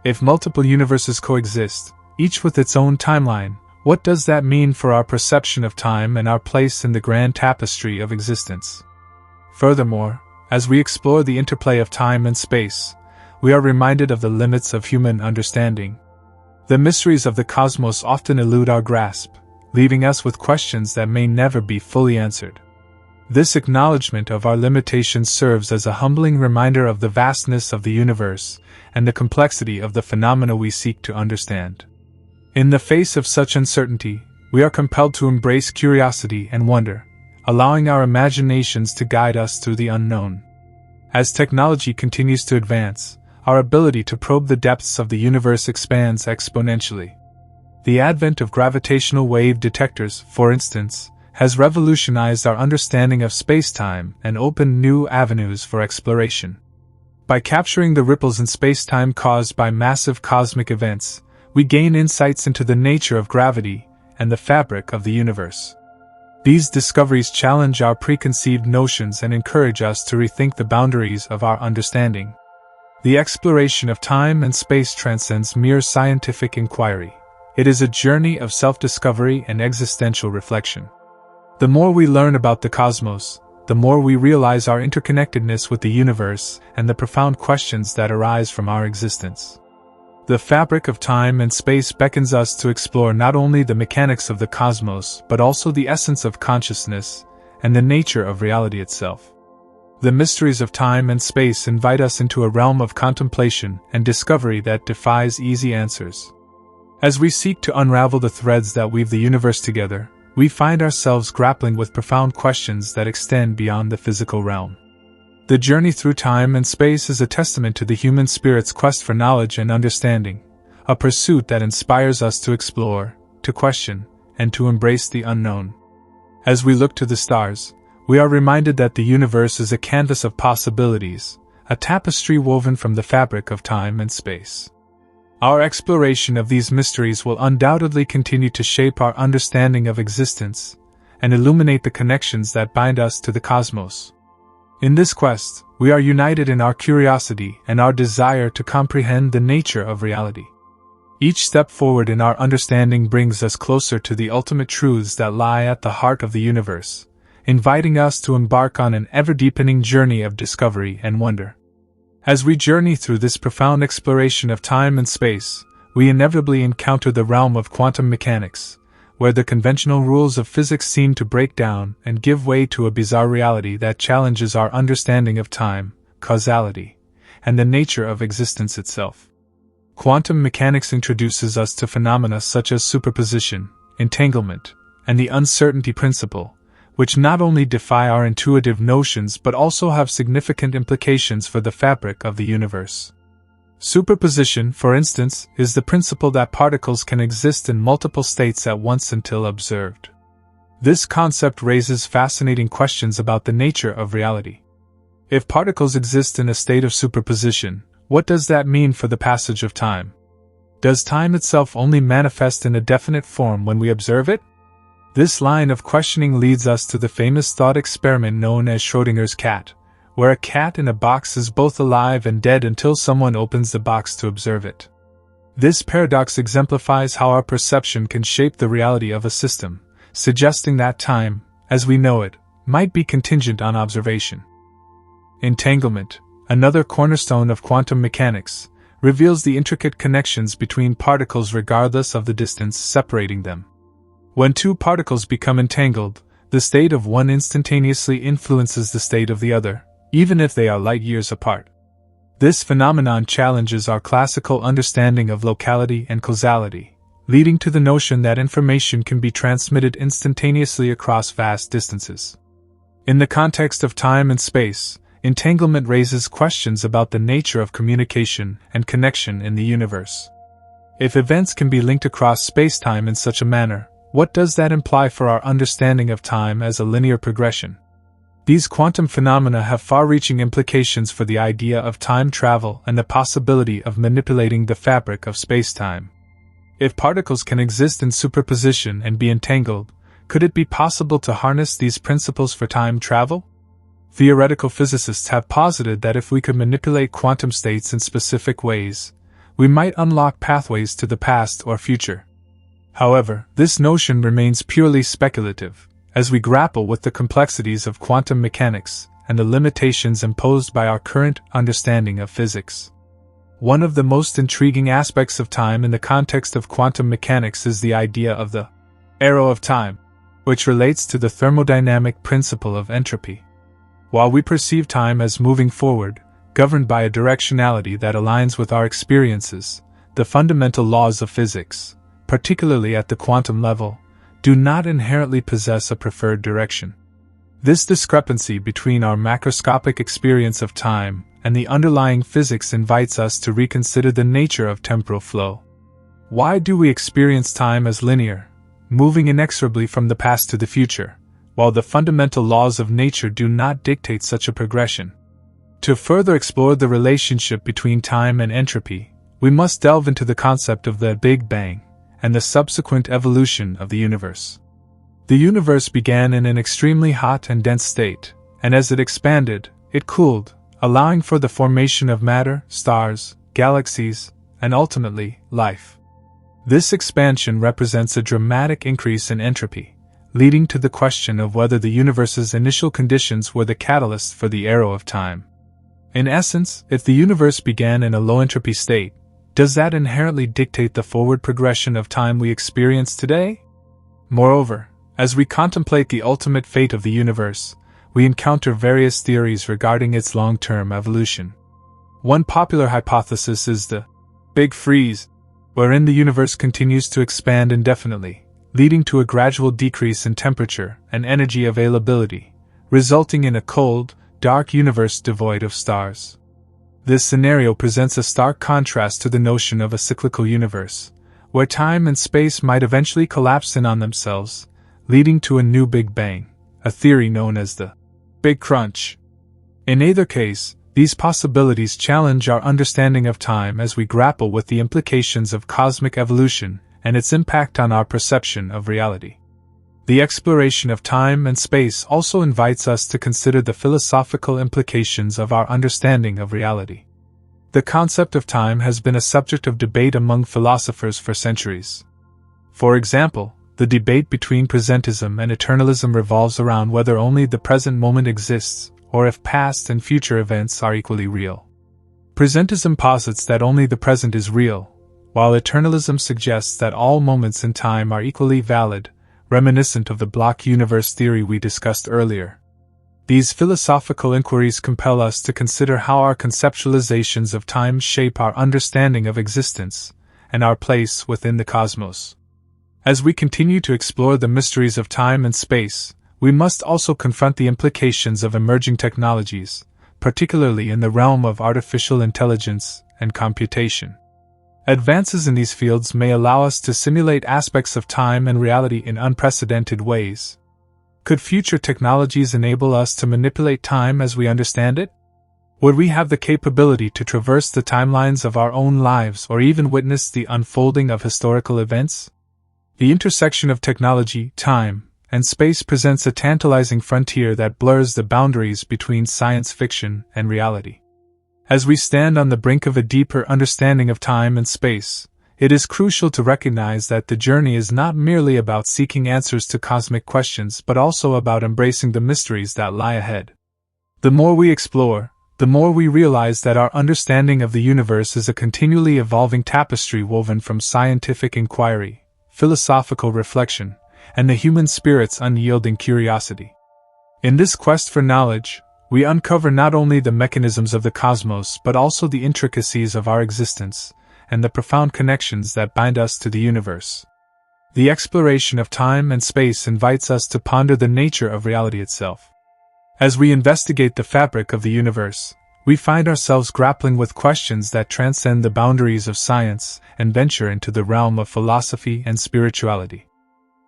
S1: If multiple universes coexist, each with its own timeline, what does that mean for our perception of time and our place in the grand tapestry of existence? Furthermore, as we explore the interplay of time and space, we are reminded of the limits of human understanding. The mysteries of the cosmos often elude our grasp, leaving us with questions that may never be fully answered. This acknowledgement of our limitations serves as a humbling reminder of the vastness of the universe and the complexity of the phenomena we seek to understand. In the face of such uncertainty, we are compelled to embrace curiosity and wonder, allowing our imaginations to guide us through the unknown. As technology continues to advance, our ability to probe the depths of the universe expands exponentially. The advent of gravitational wave detectors, for instance, has revolutionized our understanding of spacetime and opened new avenues for exploration. By capturing the ripples in spacetime caused by massive cosmic events, we gain insights into the nature of gravity and the fabric of the universe. These discoveries challenge our preconceived notions and encourage us to rethink the boundaries of our understanding. The exploration of time and space transcends mere scientific inquiry. It is a journey of self-discovery and existential reflection. The more we learn about the cosmos, the more we realize our interconnectedness with the universe and the profound questions that arise from our existence. The fabric of time and space beckons us to explore not only the mechanics of the cosmos but also the essence of consciousness and the nature of reality itself. The mysteries of time and space invite us into a realm of contemplation and discovery that defies easy answers. As we seek to unravel the threads that weave the universe together, we find ourselves grappling with profound questions that extend beyond the physical realm. The journey through time and space is a testament to the human spirit's quest for knowledge and understanding, a pursuit that inspires us to explore, to question, and to embrace the unknown. As we look to the stars, we are reminded that the universe is a canvas of possibilities, a tapestry woven from the fabric of time and space. Our exploration of these mysteries will undoubtedly continue to shape our understanding of existence and illuminate the connections that bind us to the cosmos. In this quest, we are united in our curiosity and our desire to comprehend the nature of reality. Each step forward in our understanding brings us closer to the ultimate truths that lie at the heart of the universe, inviting us to embark on an ever-deepening journey of discovery and wonder. As we journey through this profound exploration of time and space, we inevitably encounter the realm of quantum mechanics, where the conventional rules of physics seem to break down and give way to a bizarre reality that challenges our understanding of time, causality, and the nature of existence itself. Quantum mechanics introduces us to phenomena such as superposition, entanglement, and the uncertainty principle, which not only defy our intuitive notions but also have significant implications for the fabric of the universe. Superposition, for instance, is the principle that particles can exist in multiple states at once until observed. This concept raises fascinating questions about the nature of reality. If particles exist in a state of superposition, what does that mean for the passage of time? Does time itself only manifest in a definite form when we observe it? This line of questioning leads us to the famous thought experiment known as Schrödinger's cat, where a cat in a box is both alive and dead until someone opens the box to observe it. This paradox exemplifies how our perception can shape the reality of a system, suggesting that time, as we know it, might be contingent on observation. Entanglement, another cornerstone of quantum mechanics, reveals the intricate connections between particles regardless of the distance separating them. When two particles become entangled, the state of one instantaneously influences the state of the other, even if they are light years apart. This phenomenon challenges our classical understanding of locality and causality, leading to the notion that information can be transmitted instantaneously across vast distances. In the context of time and space, entanglement raises questions about the nature of communication and connection in the universe. If events can be linked across spacetime in such a manner, what does that imply for our understanding of time as a linear progression? These quantum phenomena have far-reaching implications for the idea of time travel and the possibility of manipulating the fabric of spacetime. If particles can exist in superposition and be entangled, could it be possible to harness these principles for time travel? Theoretical physicists have posited that if we could manipulate quantum states in specific ways, we might unlock pathways to the past or future. However, this notion remains purely speculative, as we grapple with the complexities of quantum mechanics and the limitations imposed by our current understanding of physics. One of the most intriguing aspects of time in the context of quantum mechanics is the idea of the arrow of time, which relates to the thermodynamic principle of entropy. While we perceive time as moving forward, governed by a directionality that aligns with our experiences, the fundamental laws of physics, particularly at the quantum level, do not inherently possess a preferred direction. This discrepancy between our macroscopic experience of time and the underlying physics invites us to reconsider the nature of temporal flow. Why do we experience time as linear, moving inexorably from the past to the future, while the fundamental laws of nature do not dictate such a progression? To further explore the relationship between time and entropy, we must delve into the concept of the Big Bang and the subsequent evolution of the universe. The universe began in an extremely hot and dense state, and as it expanded, it cooled, allowing for the formation of matter, stars, galaxies, and ultimately, life. This expansion represents a dramatic increase in entropy, leading to the question of whether the universe's initial conditions were the catalyst for the arrow of time. In essence, if the universe began in a low-entropy state, does that inherently dictate the forward progression of time we experience today? Moreover, as we contemplate the ultimate fate of the universe, we encounter various theories regarding its long-term evolution. One popular hypothesis is the Big Freeze, wherein the universe continues to expand indefinitely, leading to a gradual decrease in temperature and energy availability, resulting in a cold, dark universe devoid of stars. This scenario presents a stark contrast to the notion of a cyclical universe, where time and space might eventually collapse in on themselves, leading to a new Big Bang, a theory known as the Big Crunch. In either case, these possibilities challenge our understanding of time as we grapple with the implications of cosmic evolution and its impact on our perception of reality. The exploration of time and space also invites us to consider the philosophical implications of our understanding of reality. The concept of time has been a subject of debate among philosophers for centuries. For example, the debate between presentism and eternalism revolves around whether only the present moment exists, or if past and future events are equally real. Presentism posits that only the present is real, while eternalism suggests that all moments in time are equally valid, reminiscent of the block universe theory we discussed earlier. These philosophical inquiries compel us to consider how our conceptualizations of time shape our understanding of existence and our place within the cosmos. As we continue to explore the mysteries of time and space, we must also confront the implications of emerging technologies, particularly in the realm of artificial intelligence and computation. Advances in these fields may allow us to simulate aspects of time and reality in unprecedented ways. Could future technologies enable us to manipulate time as we understand it? Would we have the capability to traverse the timelines of our own lives or even witness the unfolding of historical events? The intersection of technology, time, and space presents a tantalizing frontier that blurs the boundaries between science fiction and reality. As we stand on the brink of a deeper understanding of time and space, it is crucial to recognize that the journey is not merely about seeking answers to cosmic questions but also about embracing the mysteries that lie ahead. The more we explore, the more we realize that our understanding of the universe is a continually evolving tapestry woven from scientific inquiry, philosophical reflection, and the human spirit's unyielding curiosity. In this quest for knowledge, we uncover not only the mechanisms of the cosmos but also the intricacies of our existence, and the profound connections that bind us to the universe. The exploration of time and space invites us to ponder the nature of reality itself. As we investigate the fabric of the universe, we find ourselves grappling with questions that transcend the boundaries of science and venture into the realm of philosophy and spirituality.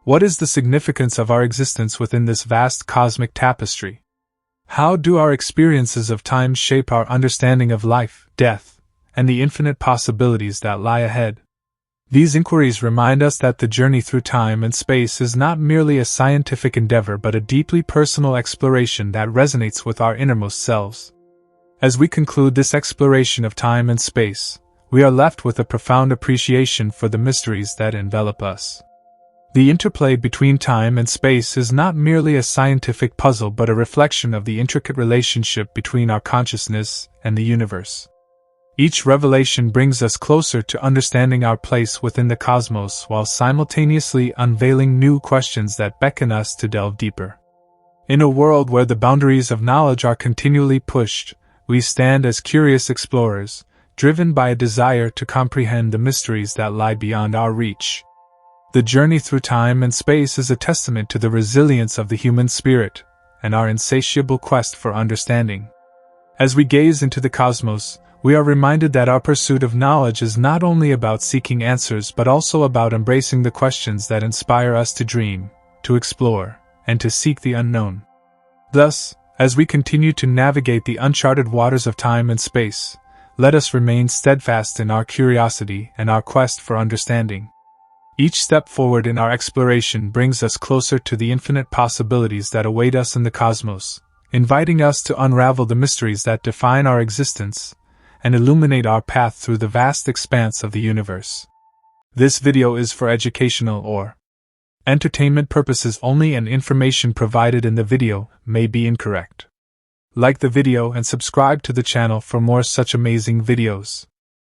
S1: What is the significance of our existence within this vast cosmic tapestry? How do our experiences of time shape our understanding of life, death, and the infinite possibilities that lie ahead? These inquiries remind us that the journey through time and space is not merely a scientific endeavor but a deeply personal exploration that resonates with our innermost selves. As we conclude this exploration of time and space, we are left with a profound appreciation for the mysteries that envelop us. The interplay between time and space is not merely a scientific puzzle but a reflection of the intricate relationship between our consciousness and the universe. Each revelation brings us closer to understanding our place within the cosmos while simultaneously unveiling new questions that beckon us to delve deeper. In a world where the boundaries of knowledge are continually pushed, we stand as curious explorers, driven by a desire to comprehend the mysteries that lie beyond our reach. The journey through time and space is a testament to the resilience of the human spirit and our insatiable quest for understanding. As we gaze into the cosmos, we are reminded that our pursuit of knowledge is not only about seeking answers but also about embracing the questions that inspire us to dream, to explore, and to seek the unknown. Thus, as we continue to navigate the uncharted waters of time and space, let us remain steadfast in our curiosity and our quest for understanding. Each step forward in our exploration brings us closer to the infinite possibilities that await us in the cosmos, inviting us to unravel the mysteries that define our existence and illuminate our path through the vast expanse of the universe. This video is for educational or entertainment purposes only, and information provided in the video may be incorrect. Like the video and subscribe to the channel for more such amazing videos.